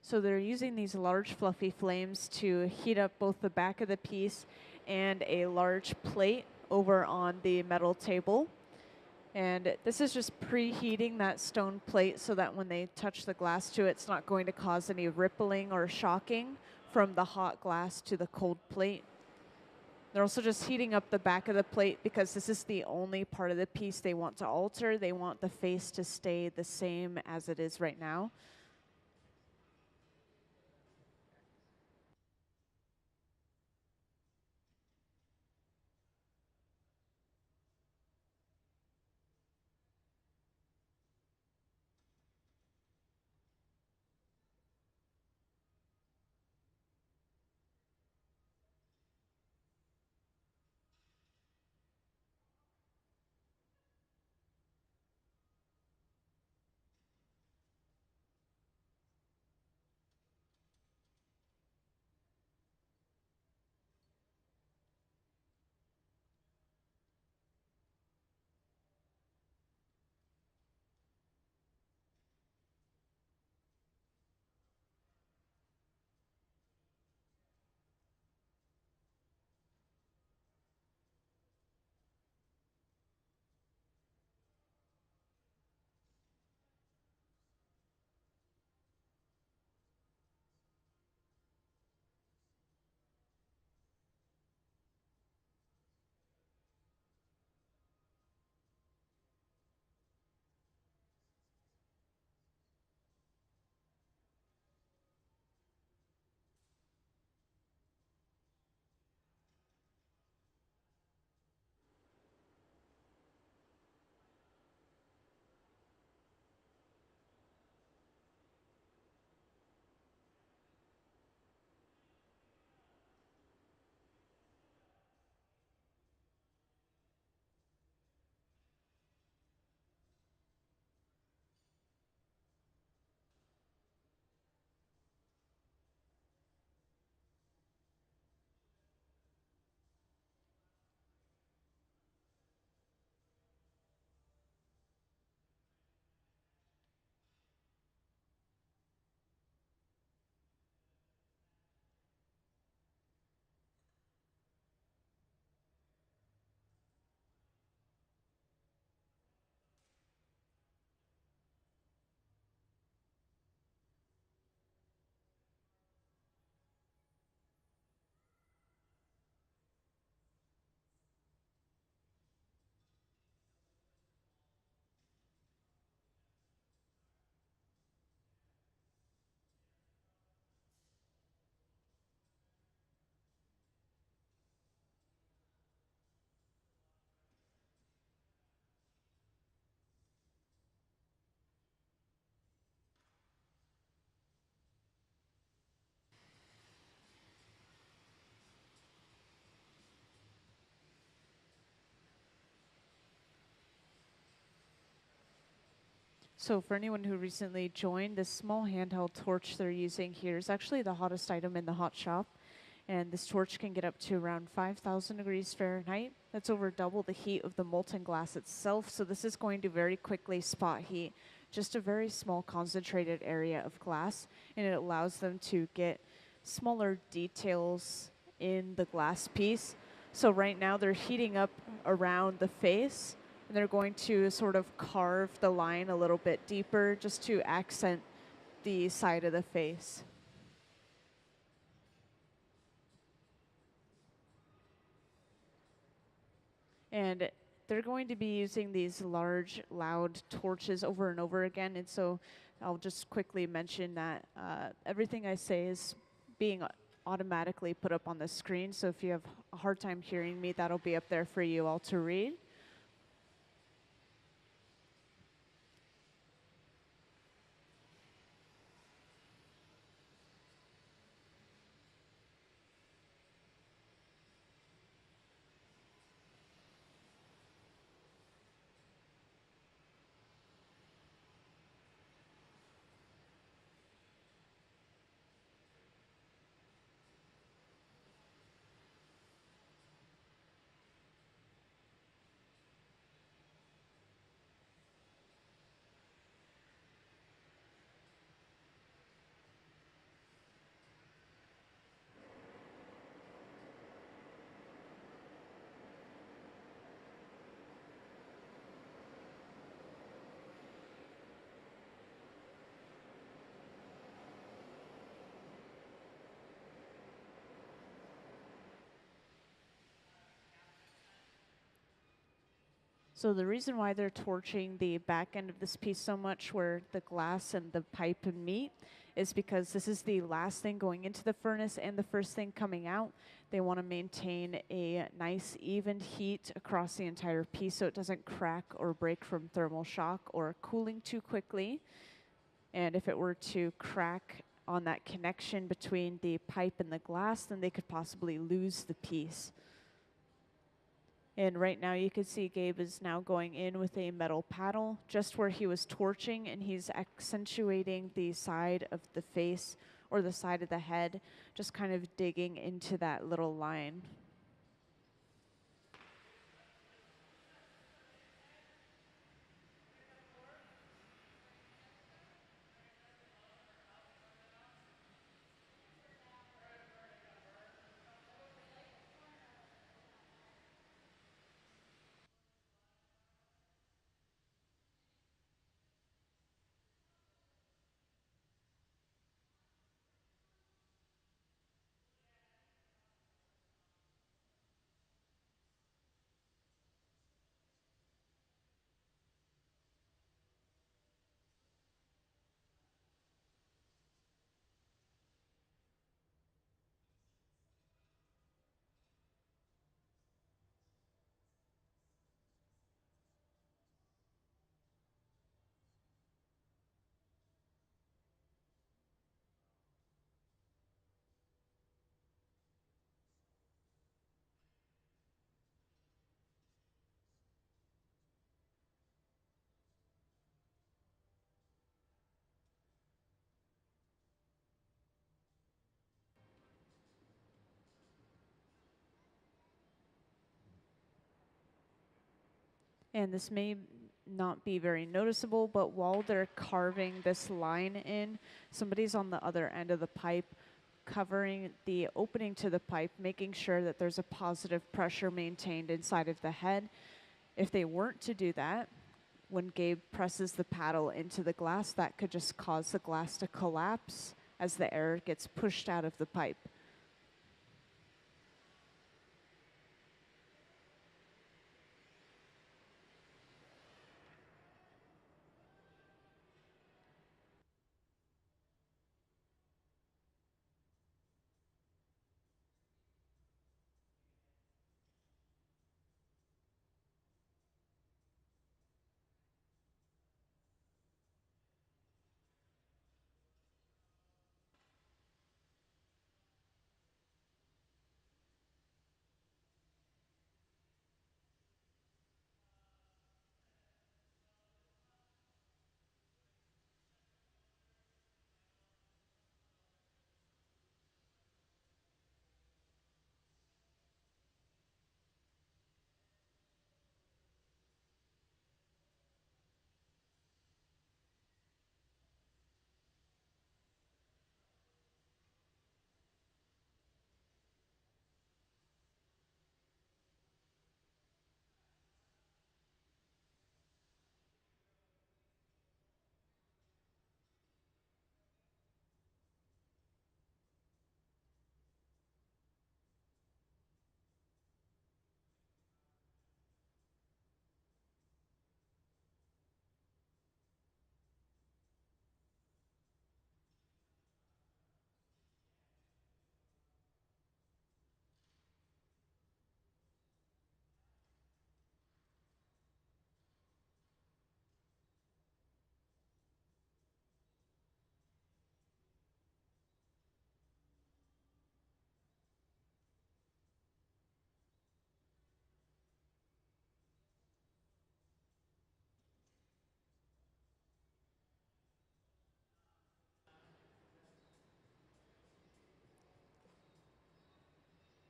So they're using these large fluffy flames to heat up both the back of the piece and a large plate over on the metal table. And this is just preheating that stone plate so that when they touch the glass to it, it's not going to cause any rippling or shocking from the hot glass to the cold plate. They're also just heating up the back of the plate because this is the only part of the piece they want to alter. They want the face to stay the same as it is right now. So for anyone who recently joined, this small handheld torch they're using here is actually the hottest item in the hot shop. And this torch can get up to around 5,000 degrees Fahrenheit. That's over double the heat of the molten glass itself. So this is going to very quickly spot heat just a very small concentrated area of glass. And it allows them to get smaller details in the glass piece. So right now they're heating up around the face. And they're going to sort of carve the line a little bit deeper just to accent the side of the face. And they're going to be using these large, loud torches over and over again. And so I'll just quickly mention that everything I say is being automatically put up on the screen. So if you have a hard time hearing me, that'll be up there for you all to read. So the reason why they're torching the back end of this piece so much where the glass and the pipe meet is because this is the last thing going into the furnace and the first thing coming out. They want to maintain a nice even heat across the entire piece so it doesn't crack or break from thermal shock or cooling too quickly. And if it were to crack on that connection between the pipe and the glass, then they could possibly lose the piece. And right now you can see Gabe is now going in with a metal paddle just where he was torching, and he's accentuating the side of the face or the side of the head, just kind of digging into that little line. And this may not be very noticeable, but while they're carving this line in, somebody's on the other end of the pipe covering the opening to the pipe, making sure that there's a positive pressure maintained inside of the head. If they weren't to do that, when Gabe presses the paddle into the glass, that could just cause the glass to collapse as the air gets pushed out of the pipe.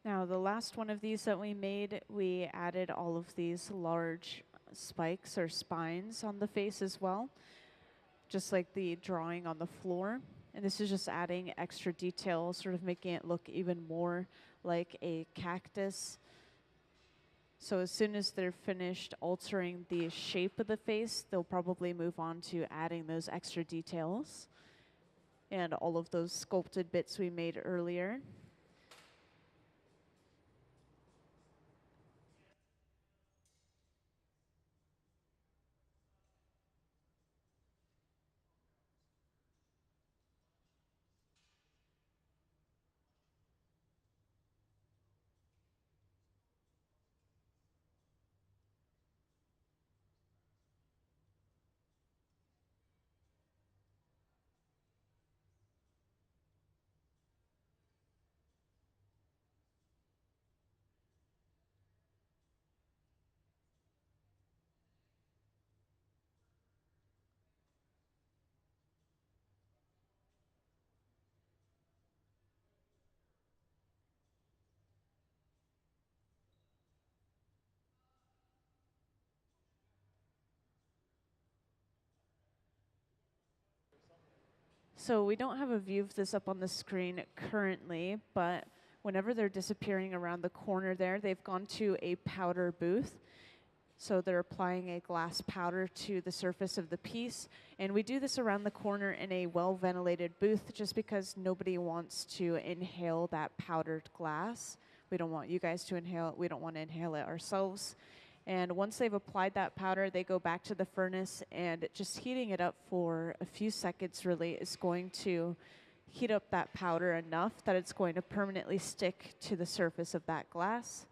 Now, the last one of these that we made, we added all of these large spikes or spines on the face as well, just like the drawing on the floor. And this is just adding extra detail, sort of making it look even more like a cactus. So as soon as they're finished altering the shape of the face, they'll probably move on to adding those extra details and all of those sculpted bits we made earlier. So we don't have a view of this up on the screen currently, but whenever they're disappearing around the corner there, they've gone to a powder booth. So they're applying a glass powder to the surface of the piece. And we do this around the corner in a well-ventilated booth just because nobody wants to inhale that powdered glass. We don't want you guys to inhale it. We don't want to inhale it ourselves. And once they've applied that powder, they go back to the furnace, and just heating it up for a few seconds really is going to heat up that powder enough that it's going to permanently stick to the surface of that glass.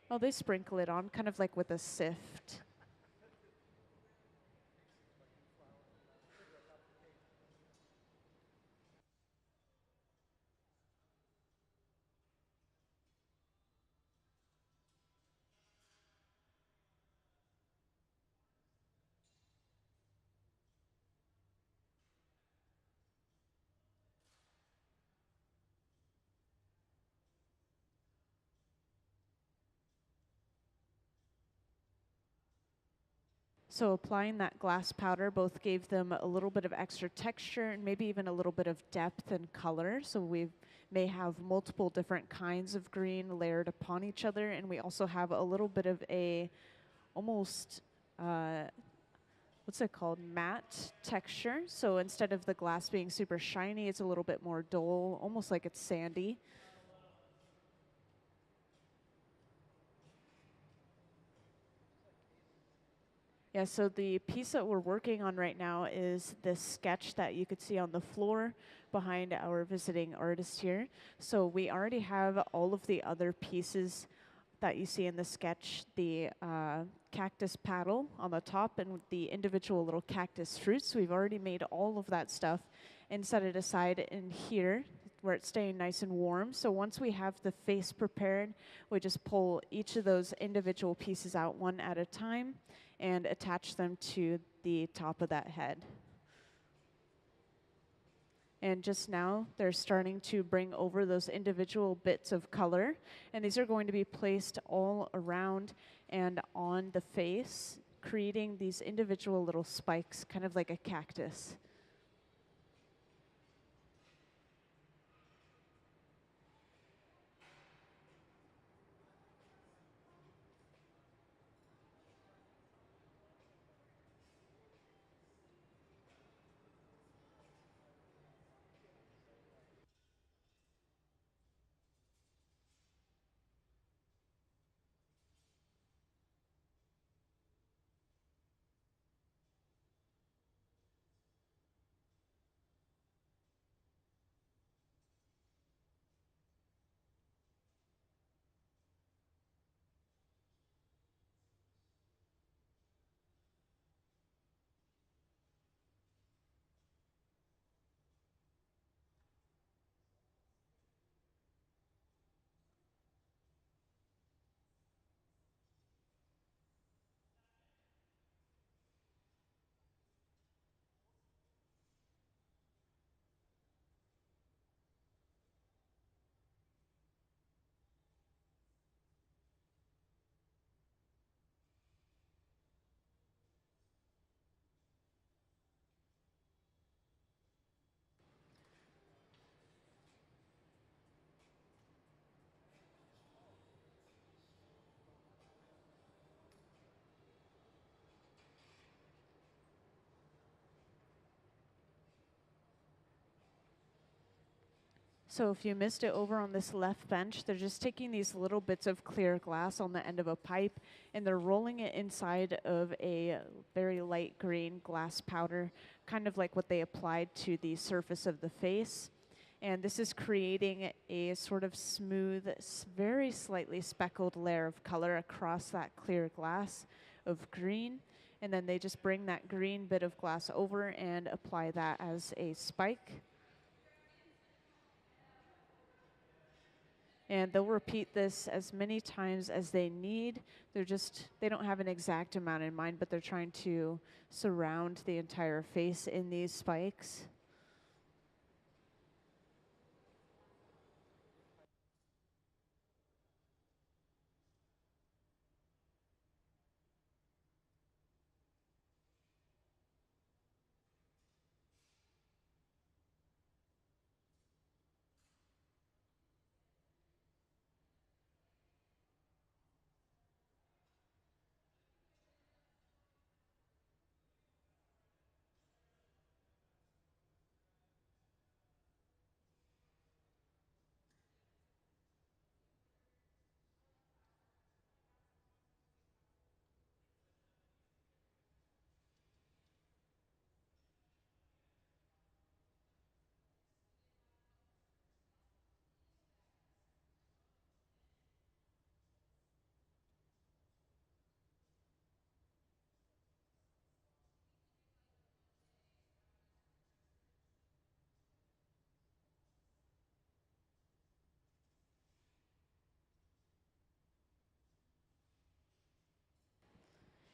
Oh, they sprinkle it on, kind of like with a sift. So applying that glass powder both gave them a little bit of extra texture and maybe even a little bit of depth and color. So we may have multiple different kinds of green layered upon each other, and we also have a little bit of a almost what's it called, matte texture. So instead of the glass being super shiny, it's a little bit more dull, almost like it's sandy. Yeah, so the piece that we're working on right now is this sketch that you could see on the floor behind our visiting artist here. So we already have all of the other pieces that you see in the sketch, the cactus paddle on the top and the individual little cactus fruits. We've already made all of that stuff and set it aside in here where it's staying nice and warm. So once we have the face prepared, we just pull each of those individual pieces out one at a time and attach them to the top of that head. And just now, they're starting to bring over those individual bits of color. And these are going to be placed all around and on the face, creating these individual little spikes, kind of like a cactus. So if you missed it over on this left bench, they're just taking these little bits of clear glass on the end of a pipe and they're rolling it inside of a very light green glass powder, kind of like what they applied to the surface of the face. And this is creating a sort of smooth, very slightly speckled layer of color across that clear glass of green. And then they just bring that green bit of glass over and apply that as a spike. And they'll repeat this as many times as they need. They don't have an exact amount in mind, but they're trying to surround the entire face in these spikes.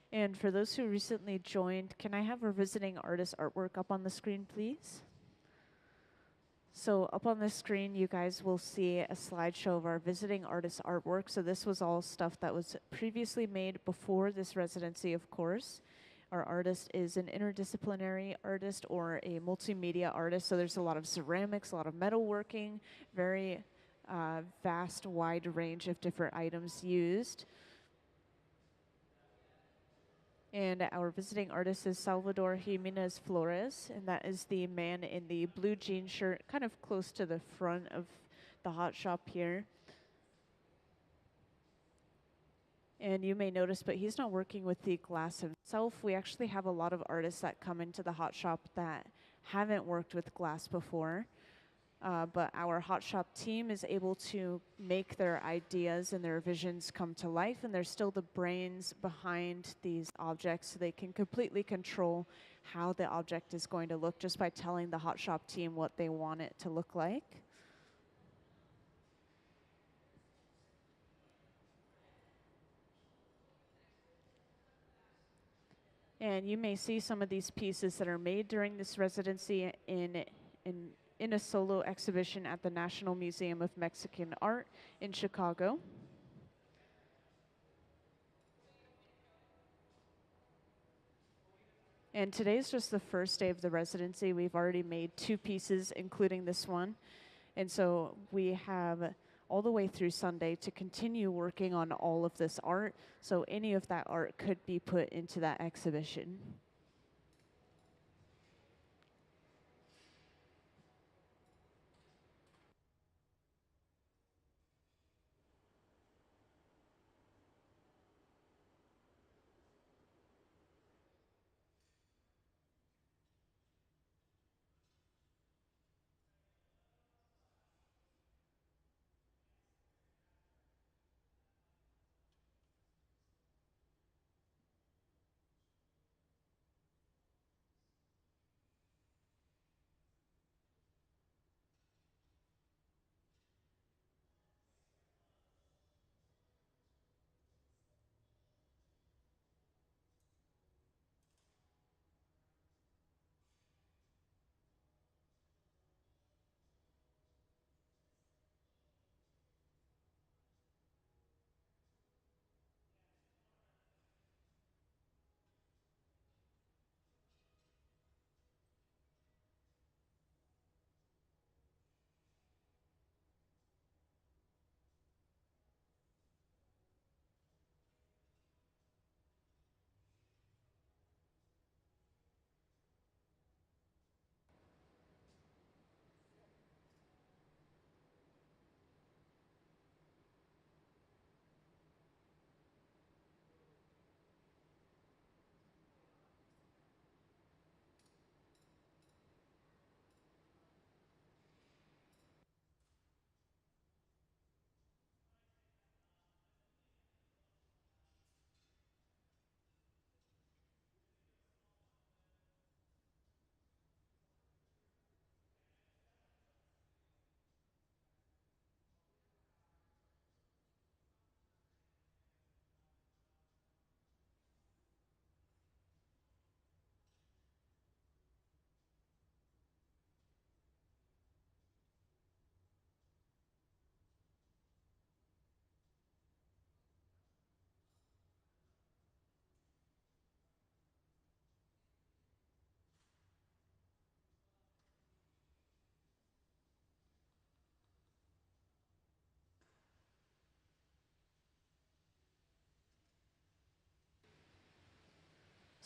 And for those who recently joined, can I have our visiting artist artwork up on the screen, please? So up on the screen, you guys will see a slideshow of our visiting artist artwork. So this was all stuff that was previously made before this residency, of course. Our artist is an interdisciplinary artist or a multimedia artist. So there's a lot of ceramics, a lot of metalworking, very vast, wide range of different items used. And our visiting artist is Salvador Jiménez-Flores, and that is the man in the blue jean shirt, kind of close to the front of the hot shop here. And you may notice, but he's not working with the glass himself. We actually have a lot of artists that come into the hot shop that haven't worked with glass before. But our hot shop team is able to make their ideas and their visions come to life, and they're still the brains behind these objects, so they can completely control how the object is going to look just by telling the hot shop team what they want it to look like. And you may see some of these pieces that are made during this residency in a solo exhibition at the National Museum of Mexican Art in Chicago. And today's just the first day of the residency. We've already made 2 pieces, including this one. And so we have all the way through Sunday to continue working on all of this art. So any of that art could be put into that exhibition.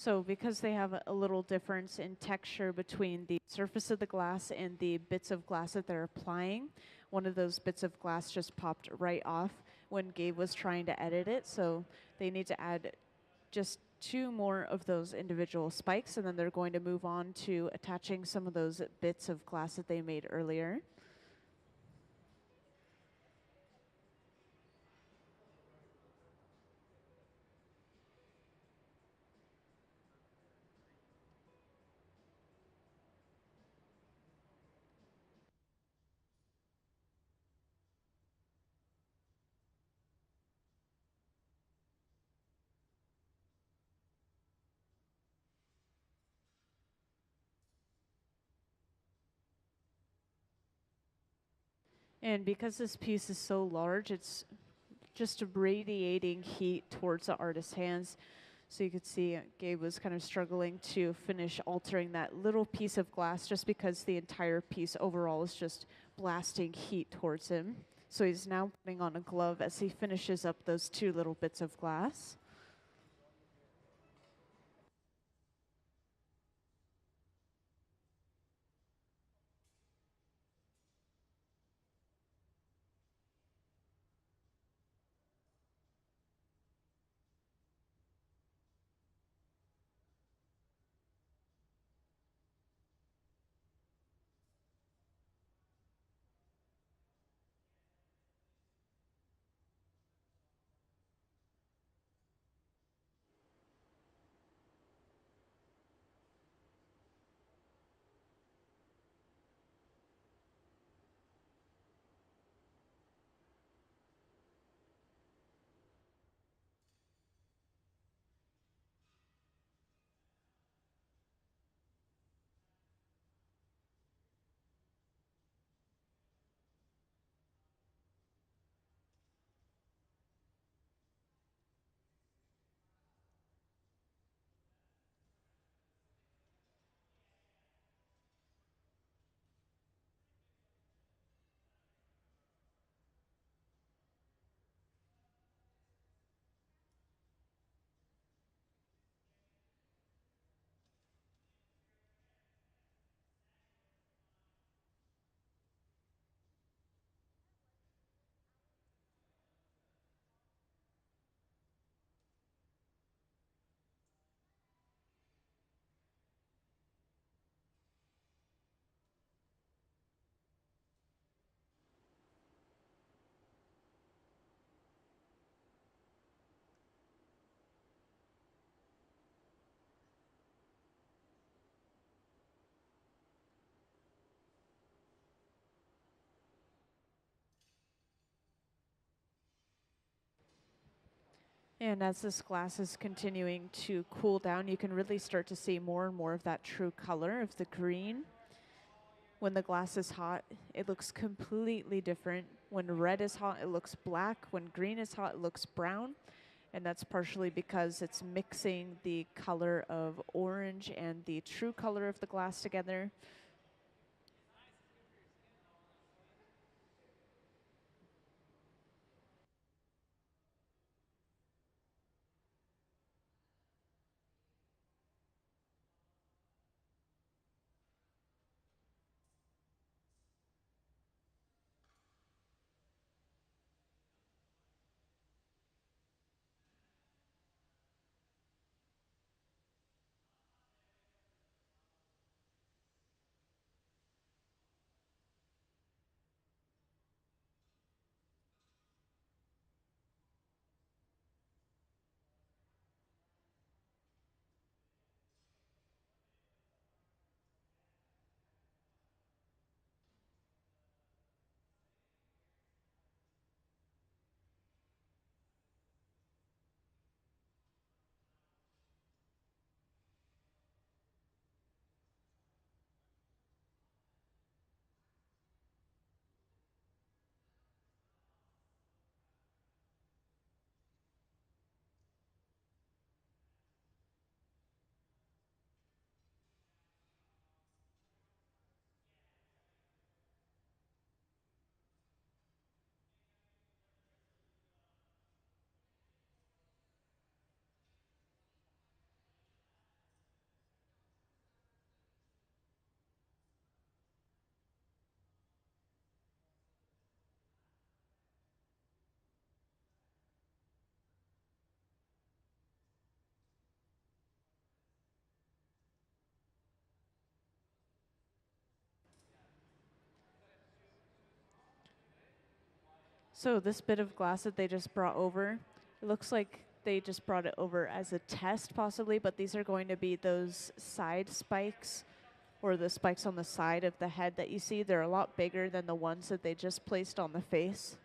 So because they have a little difference in texture between the surface of the glass and the bits of glass that they're applying, one of those bits of glass just popped right off when Gabe was trying to edit it. So they need to add just two more of those individual spikes, and then they're going to move on to attaching some of those bits of glass that they made earlier. And because this piece is so large, it's just radiating heat towards the artist's hands. So you could see Gabe was kind of struggling to finish altering that little piece of glass just because the entire piece overall is just blasting heat towards him. So he's now putting on a glove as he finishes up those two little bits of glass. And as this glass is continuing to cool down, you can really start to see more and more of that true color of the green. When the glass is hot, it looks completely different. When red is hot, it looks black. When green is hot, it looks brown. And that's partially because it's mixing the color of orange and the true color of the glass together. So this bit of glass that they just brought over, it looks like they just brought it over as a test possibly, but these are going to be those side spikes or the spikes on the side of the head that you see. They're a lot bigger than the ones that they just placed on the face.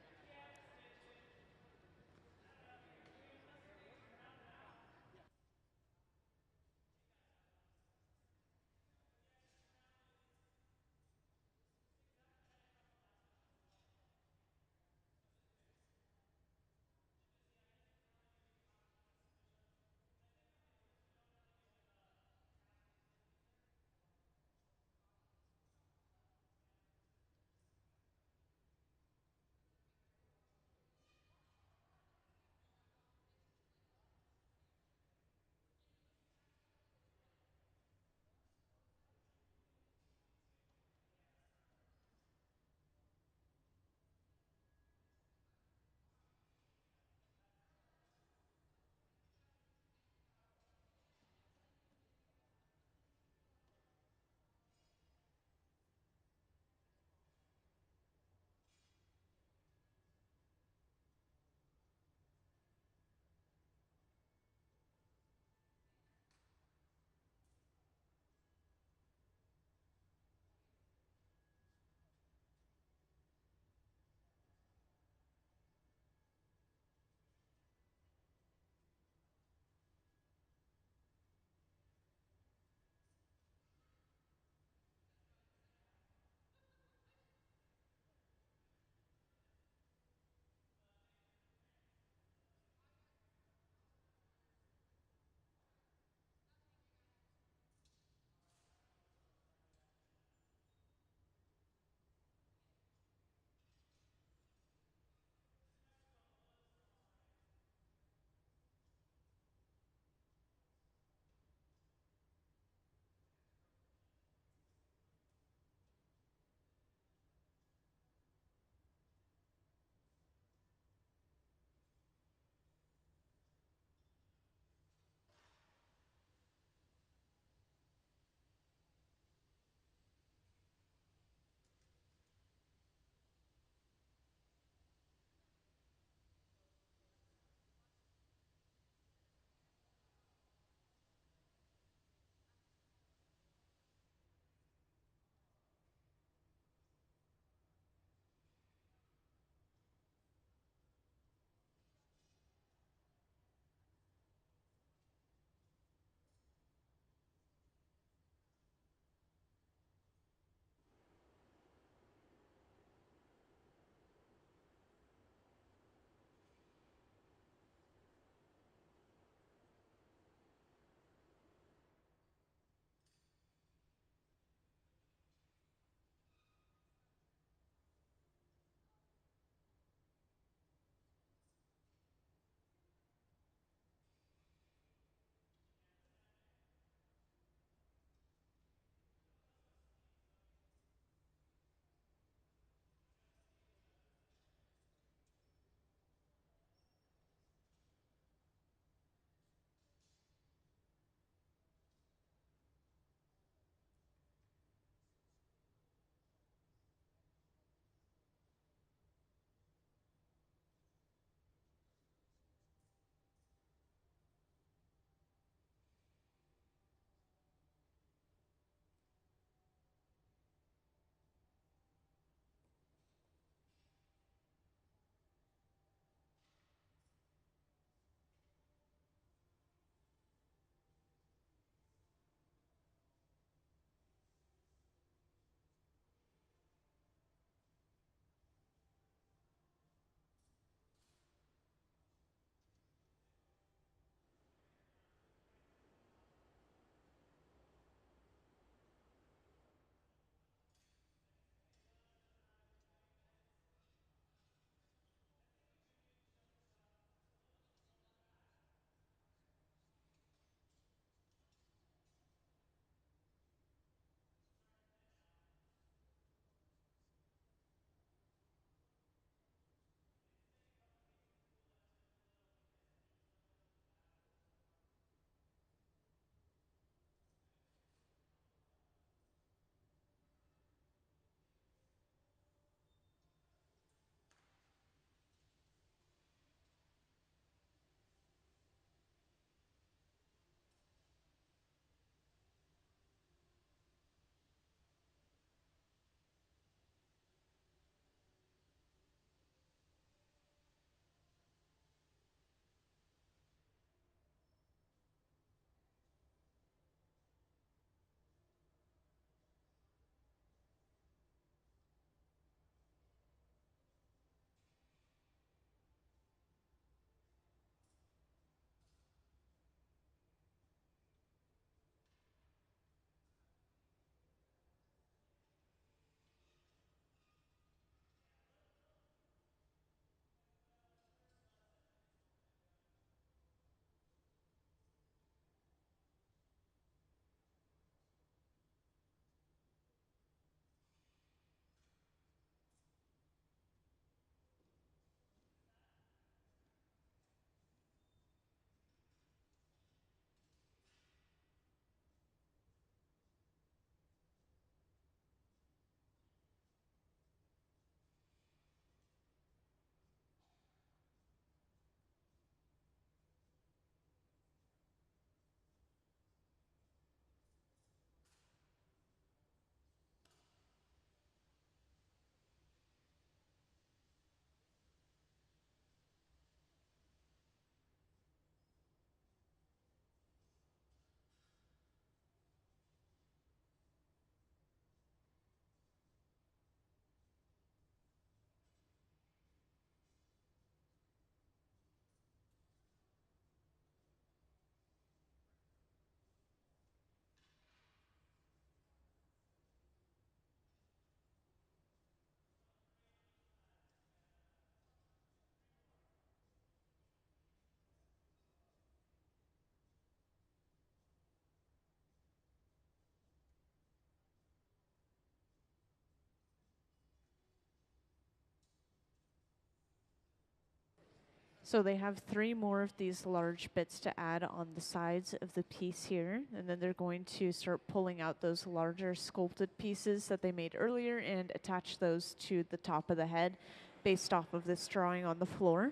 So they have 3 more of these large bits to add on the sides of the piece here, and then they're going to start pulling out those larger sculpted pieces that they made earlier and attach those to the top of the head based off of this drawing on the floor.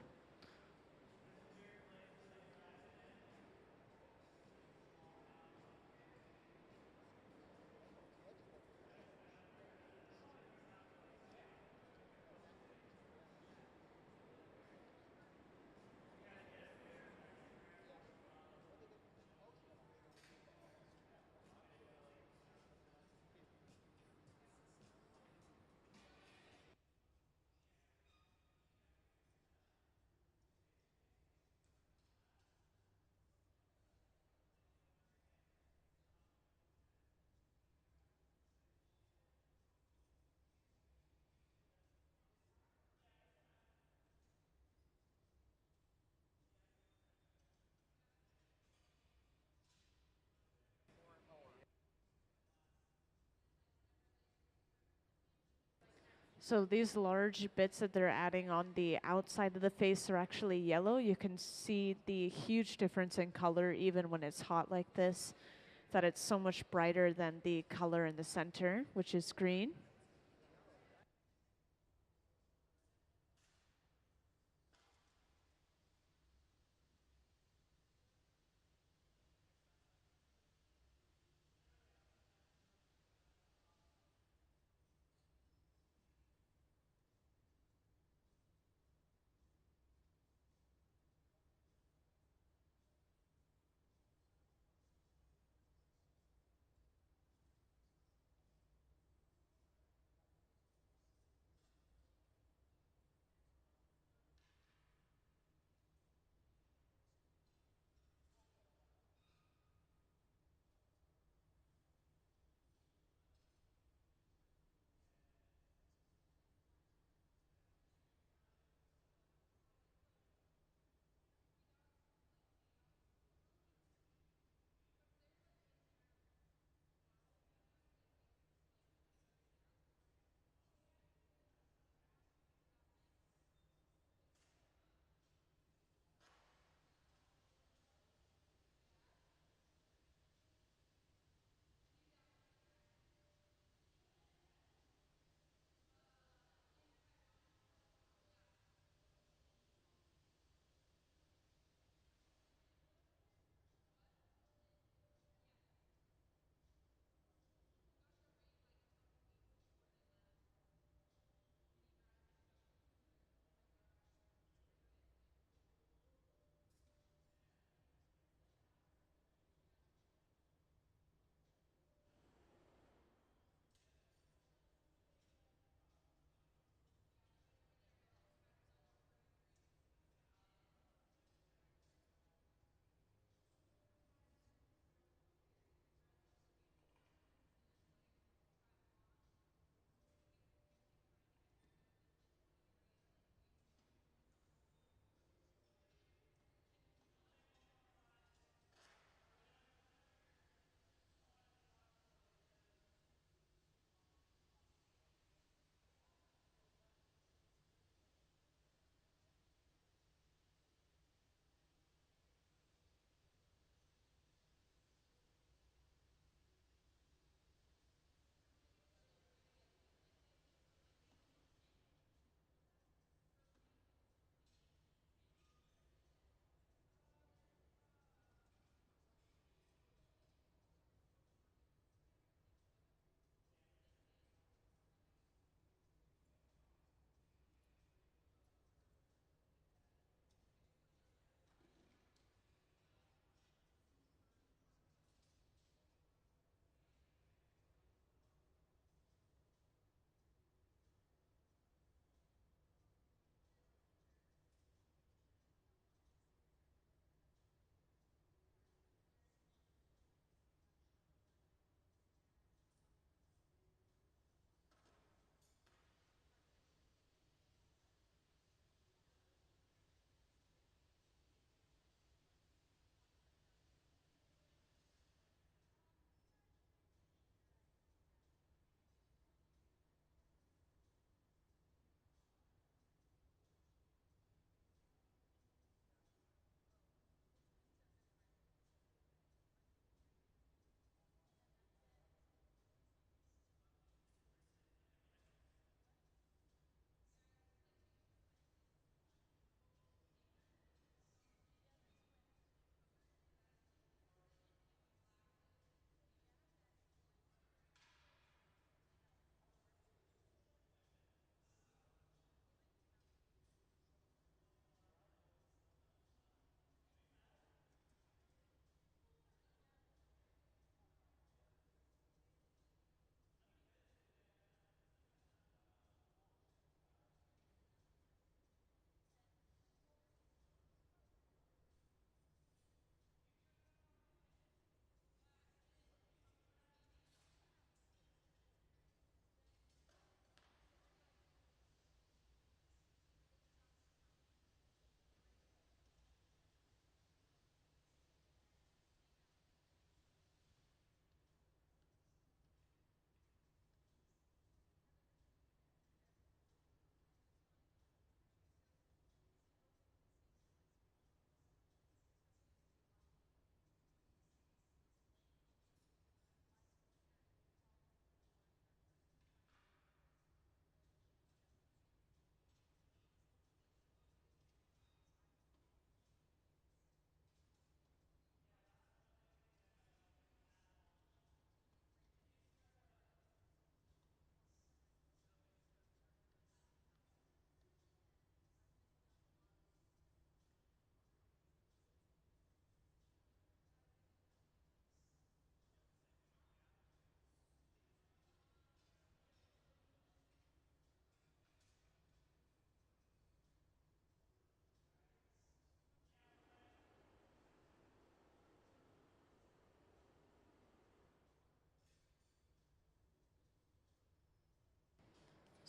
So these large bits that they're adding on the outside of the face are actually yellow. You can see the huge difference in color even when it's hot like this, that it's so much brighter than the color in the center, which is green.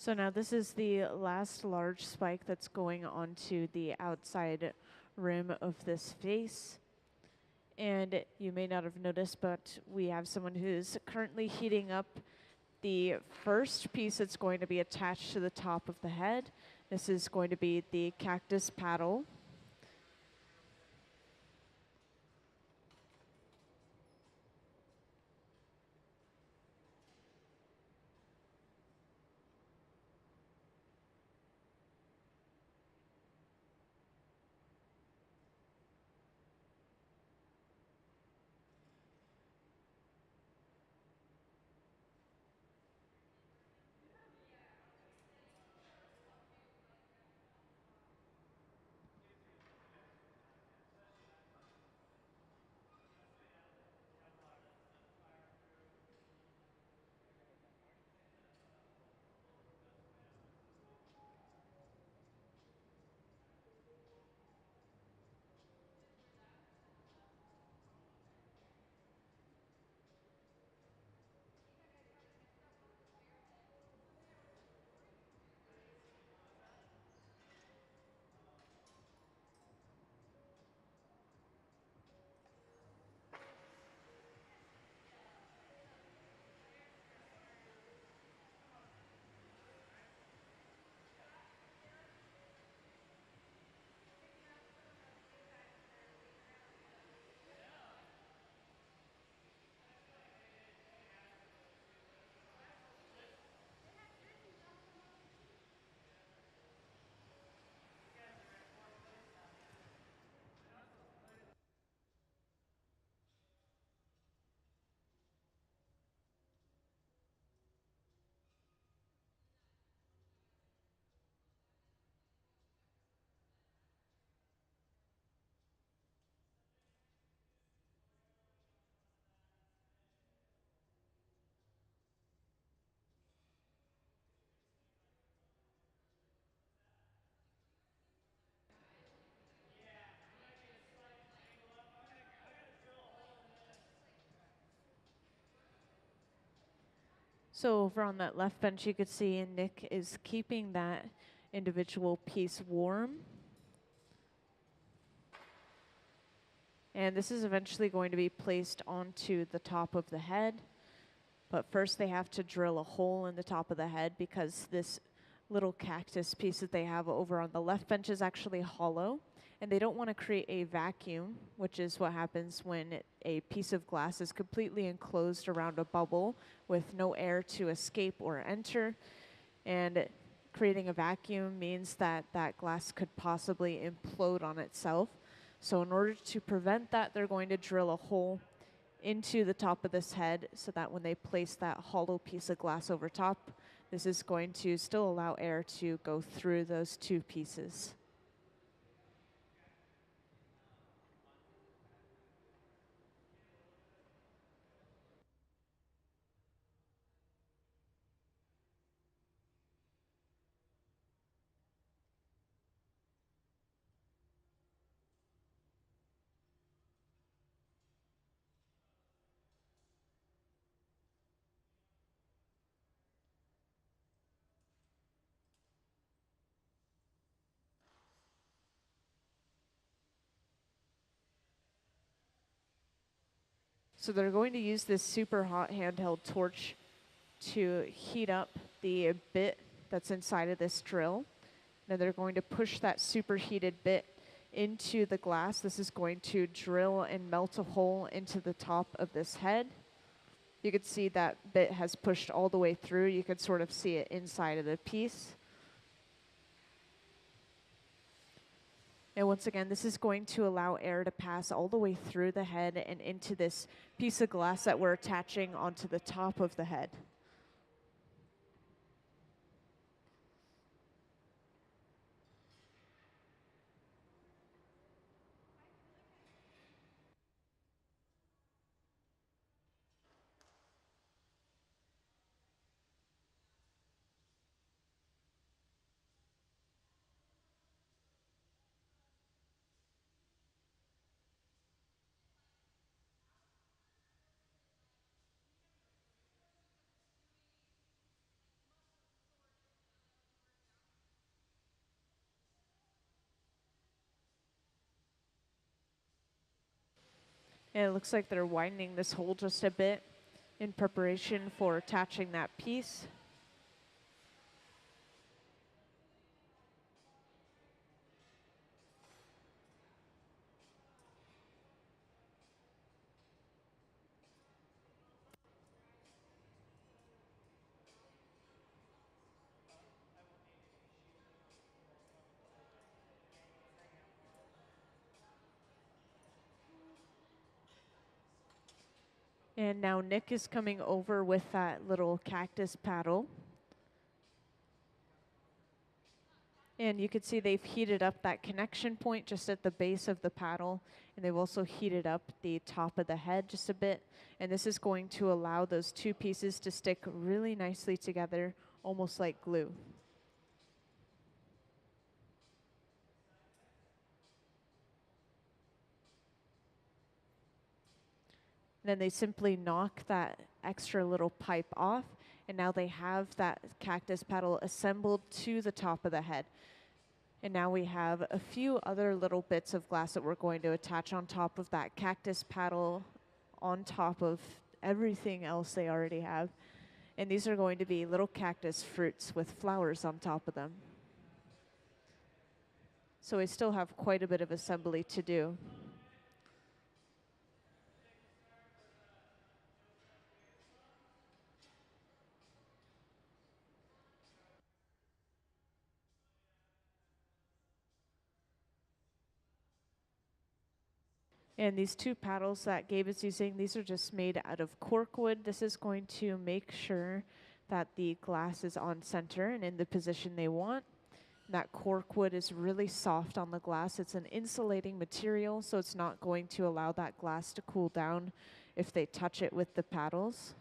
So now this is the last large spike that's going onto the outside rim of this face. And you may not have noticed, but we have someone who's currently heating up the first piece that's going to be attached to the top of the head. This is going to be the cactus paddle. So over on that left bench, you could see Nick is keeping that individual piece warm. And this is eventually going to be placed onto the top of the head. But first they have to drill a hole in the top of the head because this little cactus piece that they have over on the left bench is actually hollow. And they don't want to create a vacuum, which is what happens when a piece of glass is completely enclosed around a bubble with no air to escape or enter. And creating a vacuum means that that glass could possibly implode on itself. So in order to prevent that, they're going to drill a hole into the top of this head so that when they place that hollow piece of glass over top, this is going to still allow air to go through those two pieces. So they're going to use this super hot handheld torch to heat up the bit that's inside of this drill. Then they're going to push that superheated bit into the glass. This is going to drill and melt a hole into the top of this head. You can see that bit has pushed all the way through. You can sort of see it inside of the piece. And once again, this is going to allow air to pass all the way through the head and into this piece of glass that we're attaching onto the top of the head. And it looks like they're widening this hole just a bit in preparation for attaching that piece. And now Nick is coming over with that little cactus paddle. And you can see they've heated up that connection point just at the base of the paddle, and they've also heated up the top of the head just a bit. And this is going to allow those two pieces to stick really nicely together, almost like glue. Then they simply knock that extra little pipe off, and now they have that cactus paddle assembled to the top of the head. And now we have a few other little bits of glass that we're going to attach on top of that cactus paddle, on top of everything else they already have. And these are going to be little cactus fruits with flowers on top of them. So we still have quite a bit of assembly to do. And these two paddles that Gabe is using, these are just made out of cork wood. This is going to make sure that the glass is on center and in the position they want. That cork wood is really soft on the glass. It's an insulating material, so it's not going to allow that glass to cool down if they touch it with the paddles.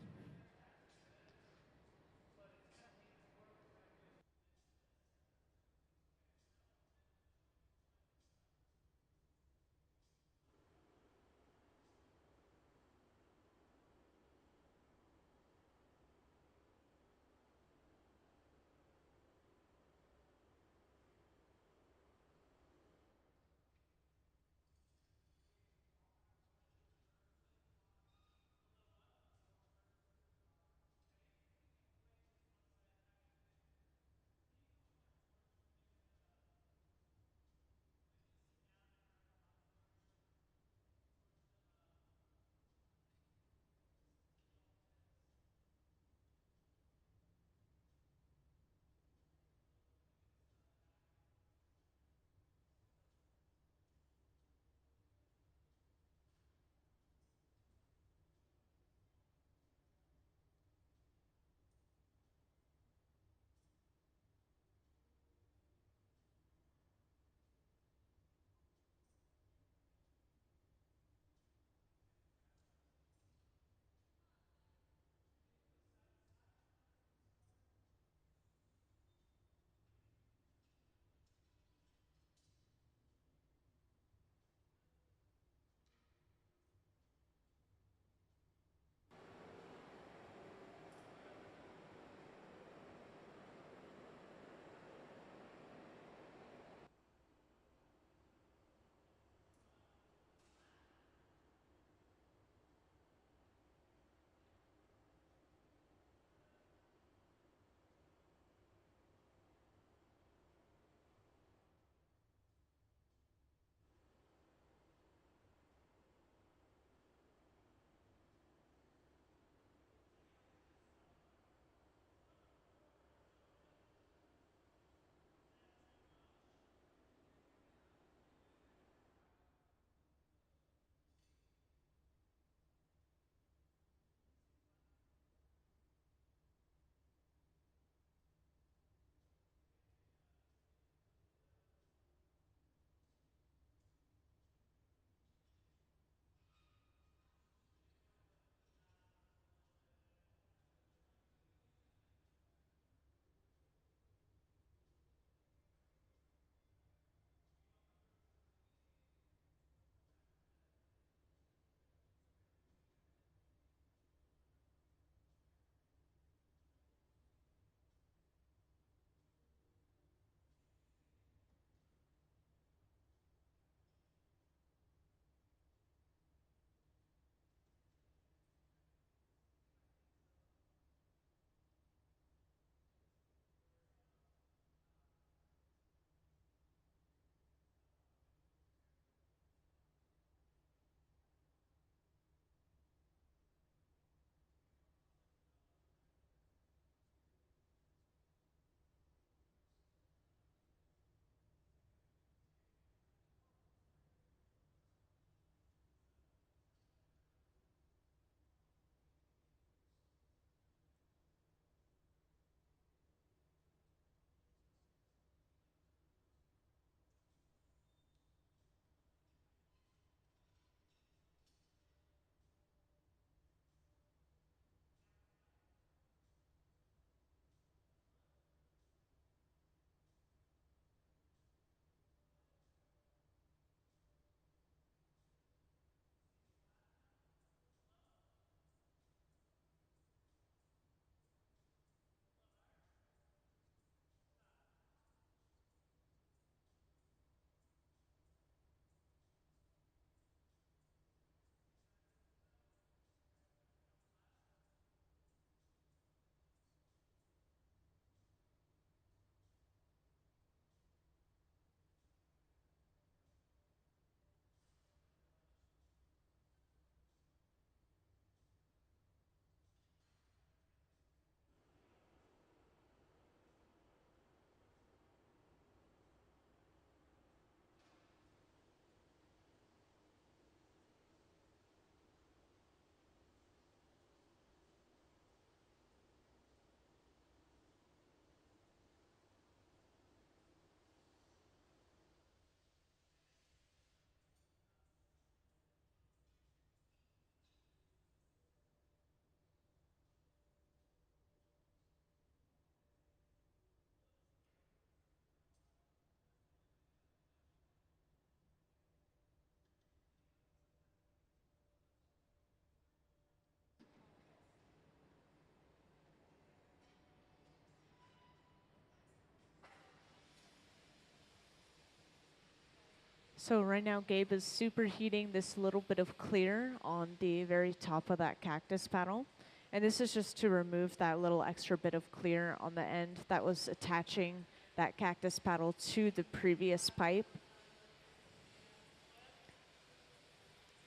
So right now Gabe is superheating this little bit of clear on the very top of that cactus paddle. And this is just to remove that little extra bit of clear on the end that was attaching that cactus paddle to the previous pipe.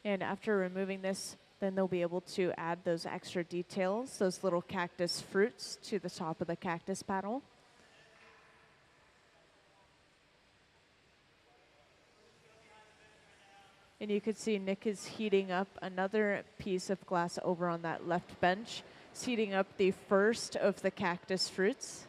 And after removing this, then they'll be able to add those extra details, those little cactus fruits, to the top of the cactus paddle. And you can see Nick is heating up another piece of glass over on that left bench. He's heating up the first of the cactus fruits.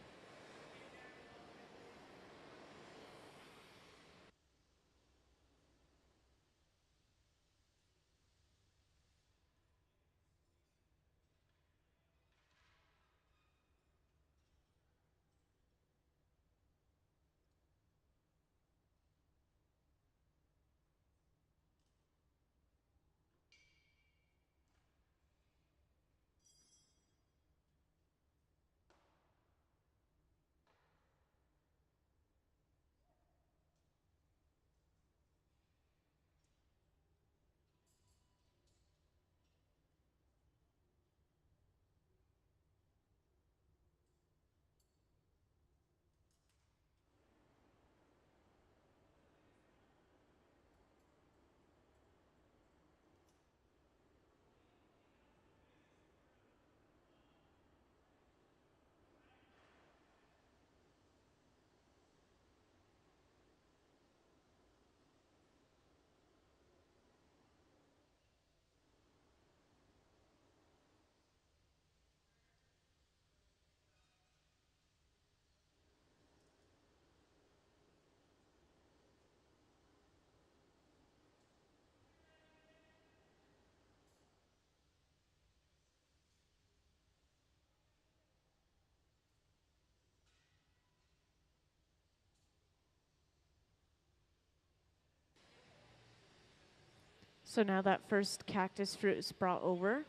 So now that first cactus fruit is brought over,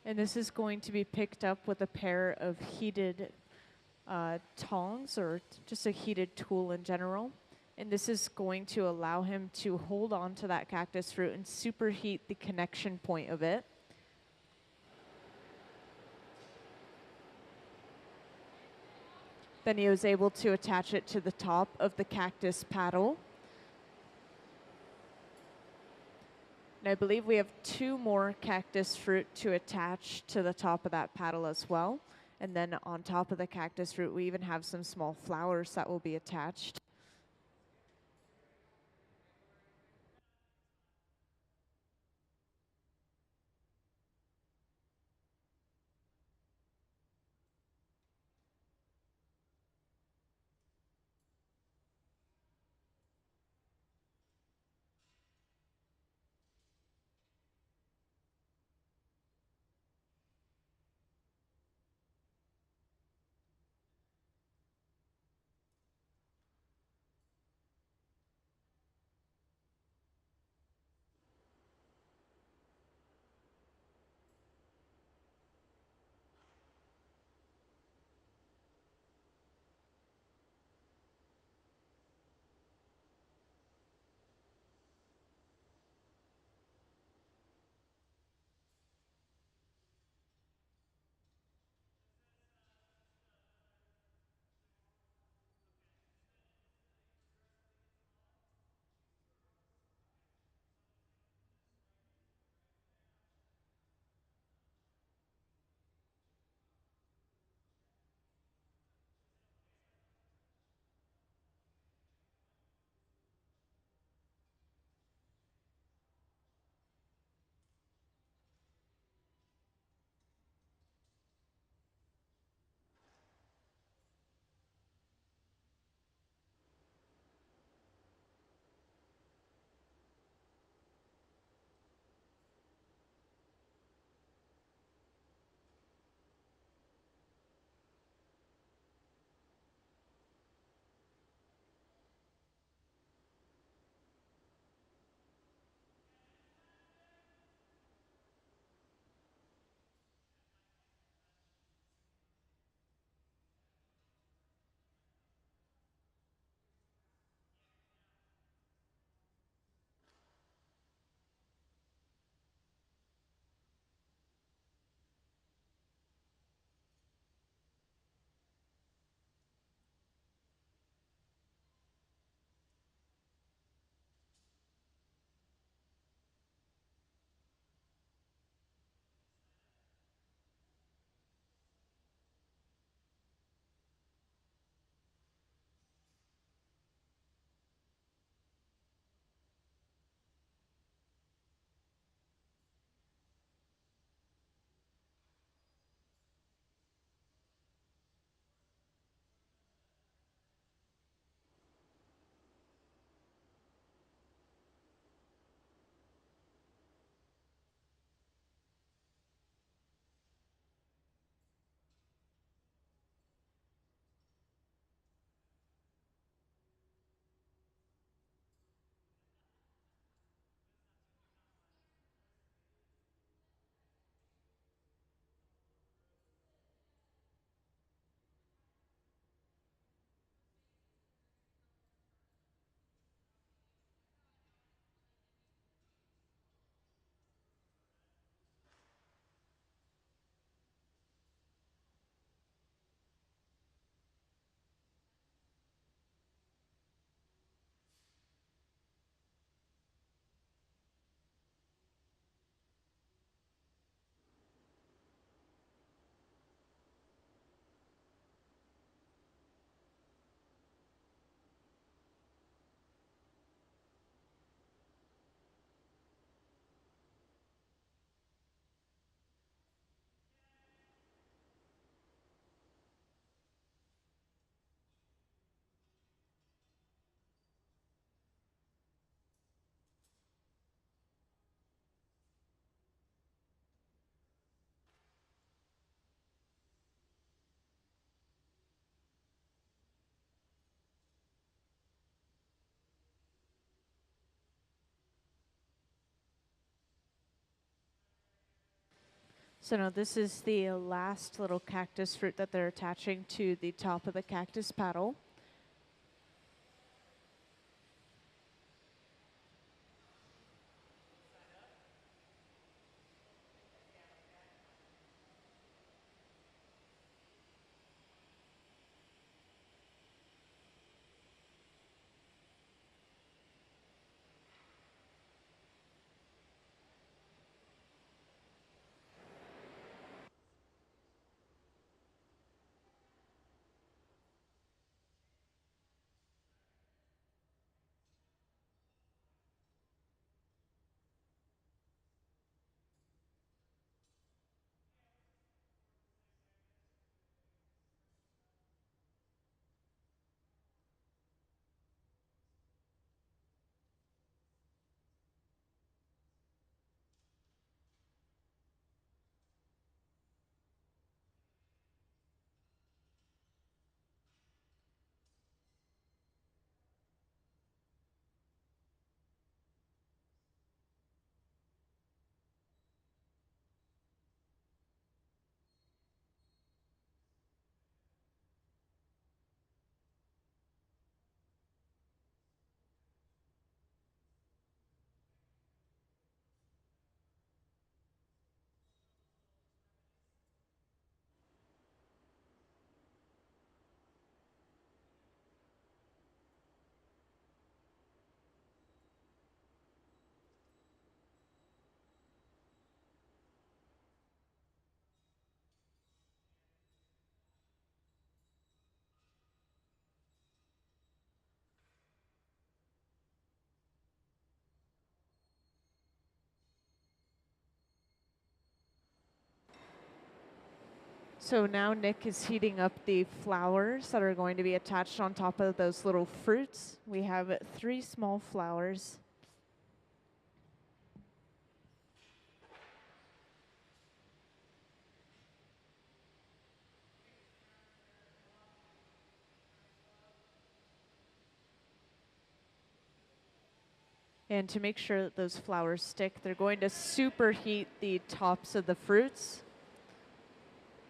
and this is going to be picked up with a pair of heated tongs, or just a heated tool in general. And this is going to allow him to hold on to that cactus fruit and superheat the connection point of it. Then he was able to attach it to the top of the cactus paddle. And I believe we have 2 more cactus fruit to attach to the top of that paddle as well. And then on top of the cactus fruit, we even have some small flowers that will be attached. So now this is the last little cactus fruit that they're attaching to the top of the cactus paddle. So now Nick is heating up the flowers that are going to be attached on top of those little fruits. We have 3 small flowers. And to make sure that those flowers stick, they're going to superheat the tops of the fruits.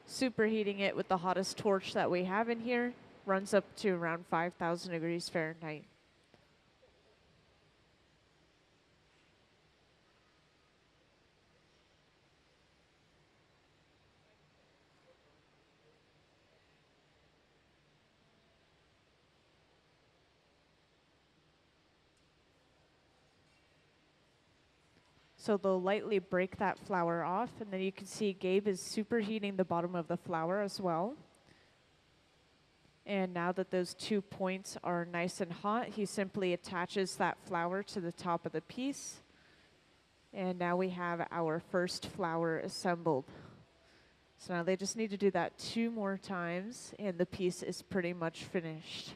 Superheating it with the hottest torch that we have in here runs up to around 5,000 degrees Fahrenheit. So they'll lightly break that flower off, and then you can see Gabe is superheating the bottom of the flower as well. And now that those 2 points are nice and hot, he simply attaches that flower to the top of the piece. And now we have our first flower assembled. So now they just need to do that 2 more times, and the piece is pretty much finished.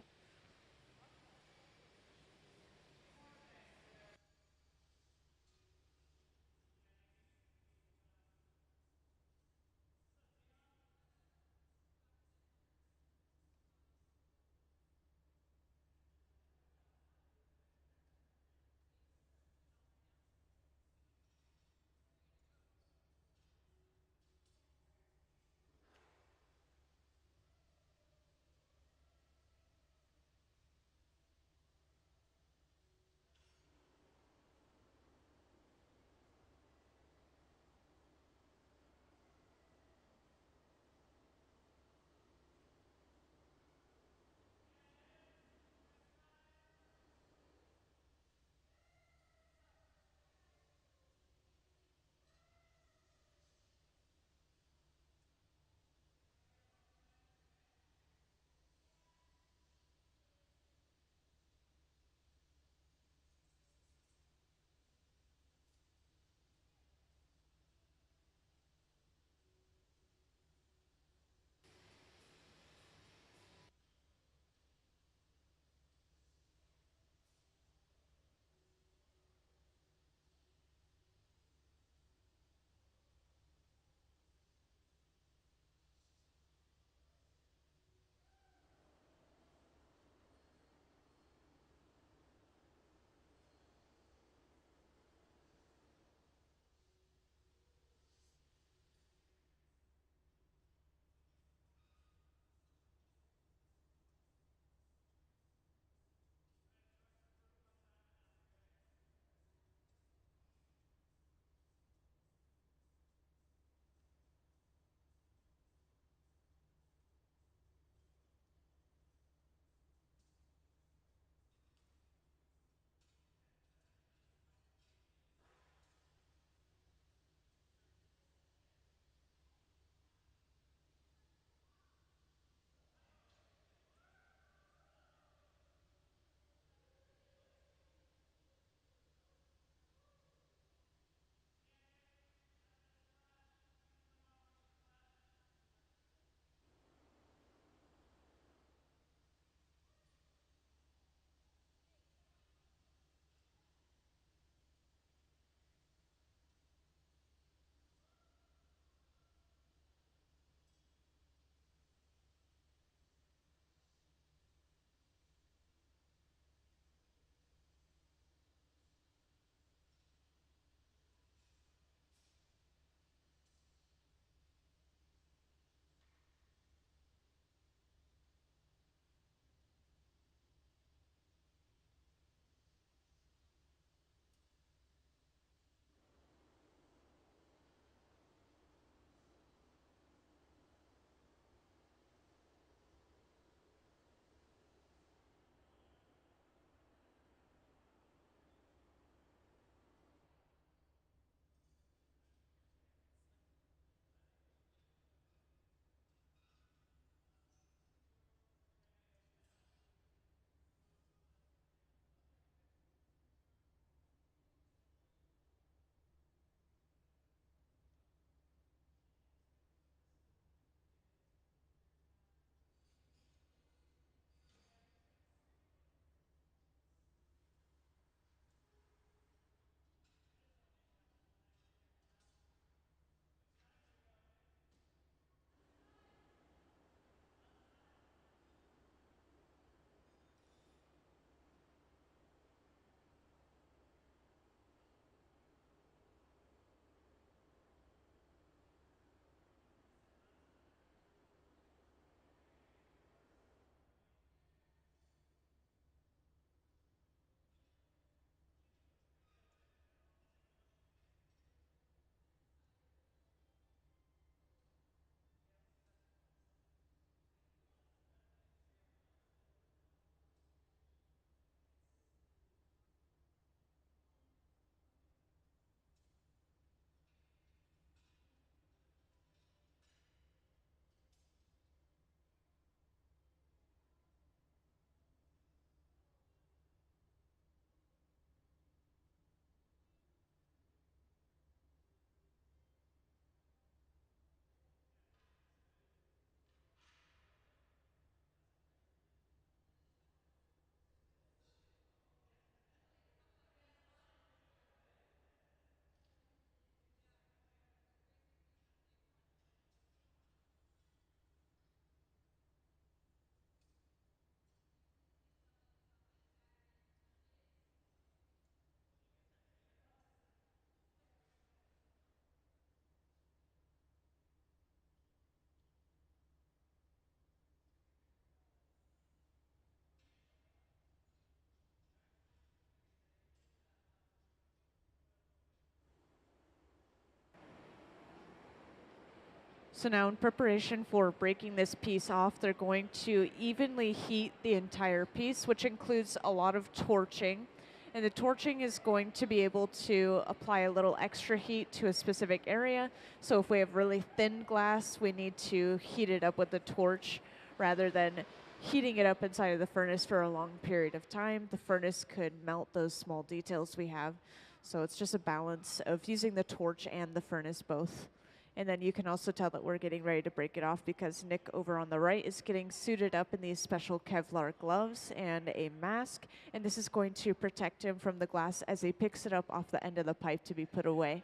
So now in preparation for breaking this piece off, they're going to evenly heat the entire piece, which includes a lot of torching. And the torching is going to be able to apply a little extra heat to a specific area. So if we have really thin glass, we need to heat it up with the torch rather than heating it up inside of the furnace for a long period of time. The furnace could melt those small details we have. So it's just a balance of using the torch and the furnace both. And then you can also tell that we're getting ready to break it off because Nick over on the right is getting suited up in these special Kevlar gloves and a mask. And this is going to protect him from the glass as he picks it up off the end of the pipe to be put away.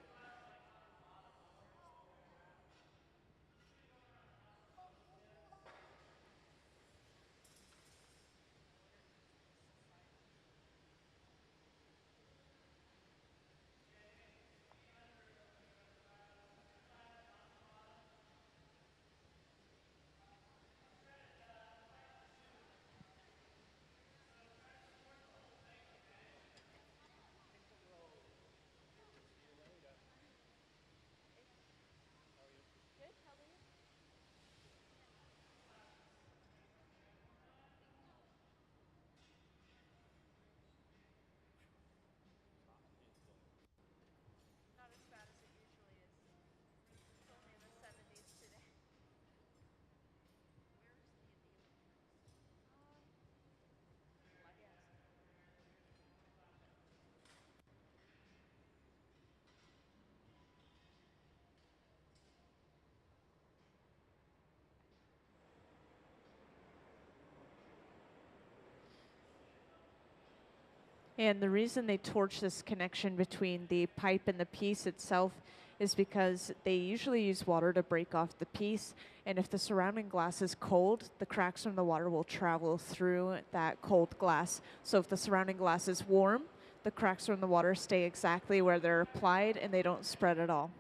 And the reason they torch this connection between the pipe and the piece itself is because they usually use water to break off the piece. And if the surrounding glass is cold, the cracks from the water will travel through that cold glass. So if the surrounding glass is warm, the cracks from the water stay exactly where they're applied and they don't spread at all.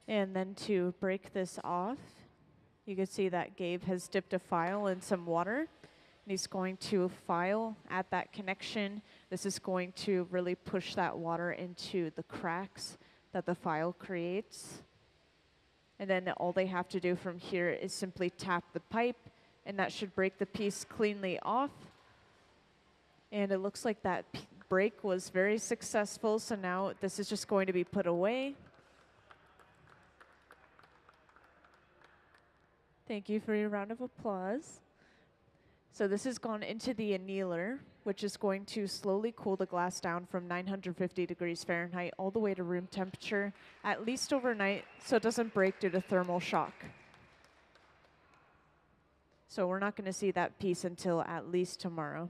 And then to break this off, you can see that Gabe has dipped a file in some water. And he's going to file at that connection. This is going to really push that water into the cracks that the file creates. And then all they have to do from here is simply tap the pipe, and that should break the piece cleanly off. And it looks like that break was very successful, so now this is just going to be put away. Thank you for your round of applause. So this has gone into the annealer, which is going to slowly cool the glass down from 950 degrees Fahrenheit all the way to room temperature, at least overnight, so it doesn't break due to thermal shock. So we're not going to see that piece until at least tomorrow.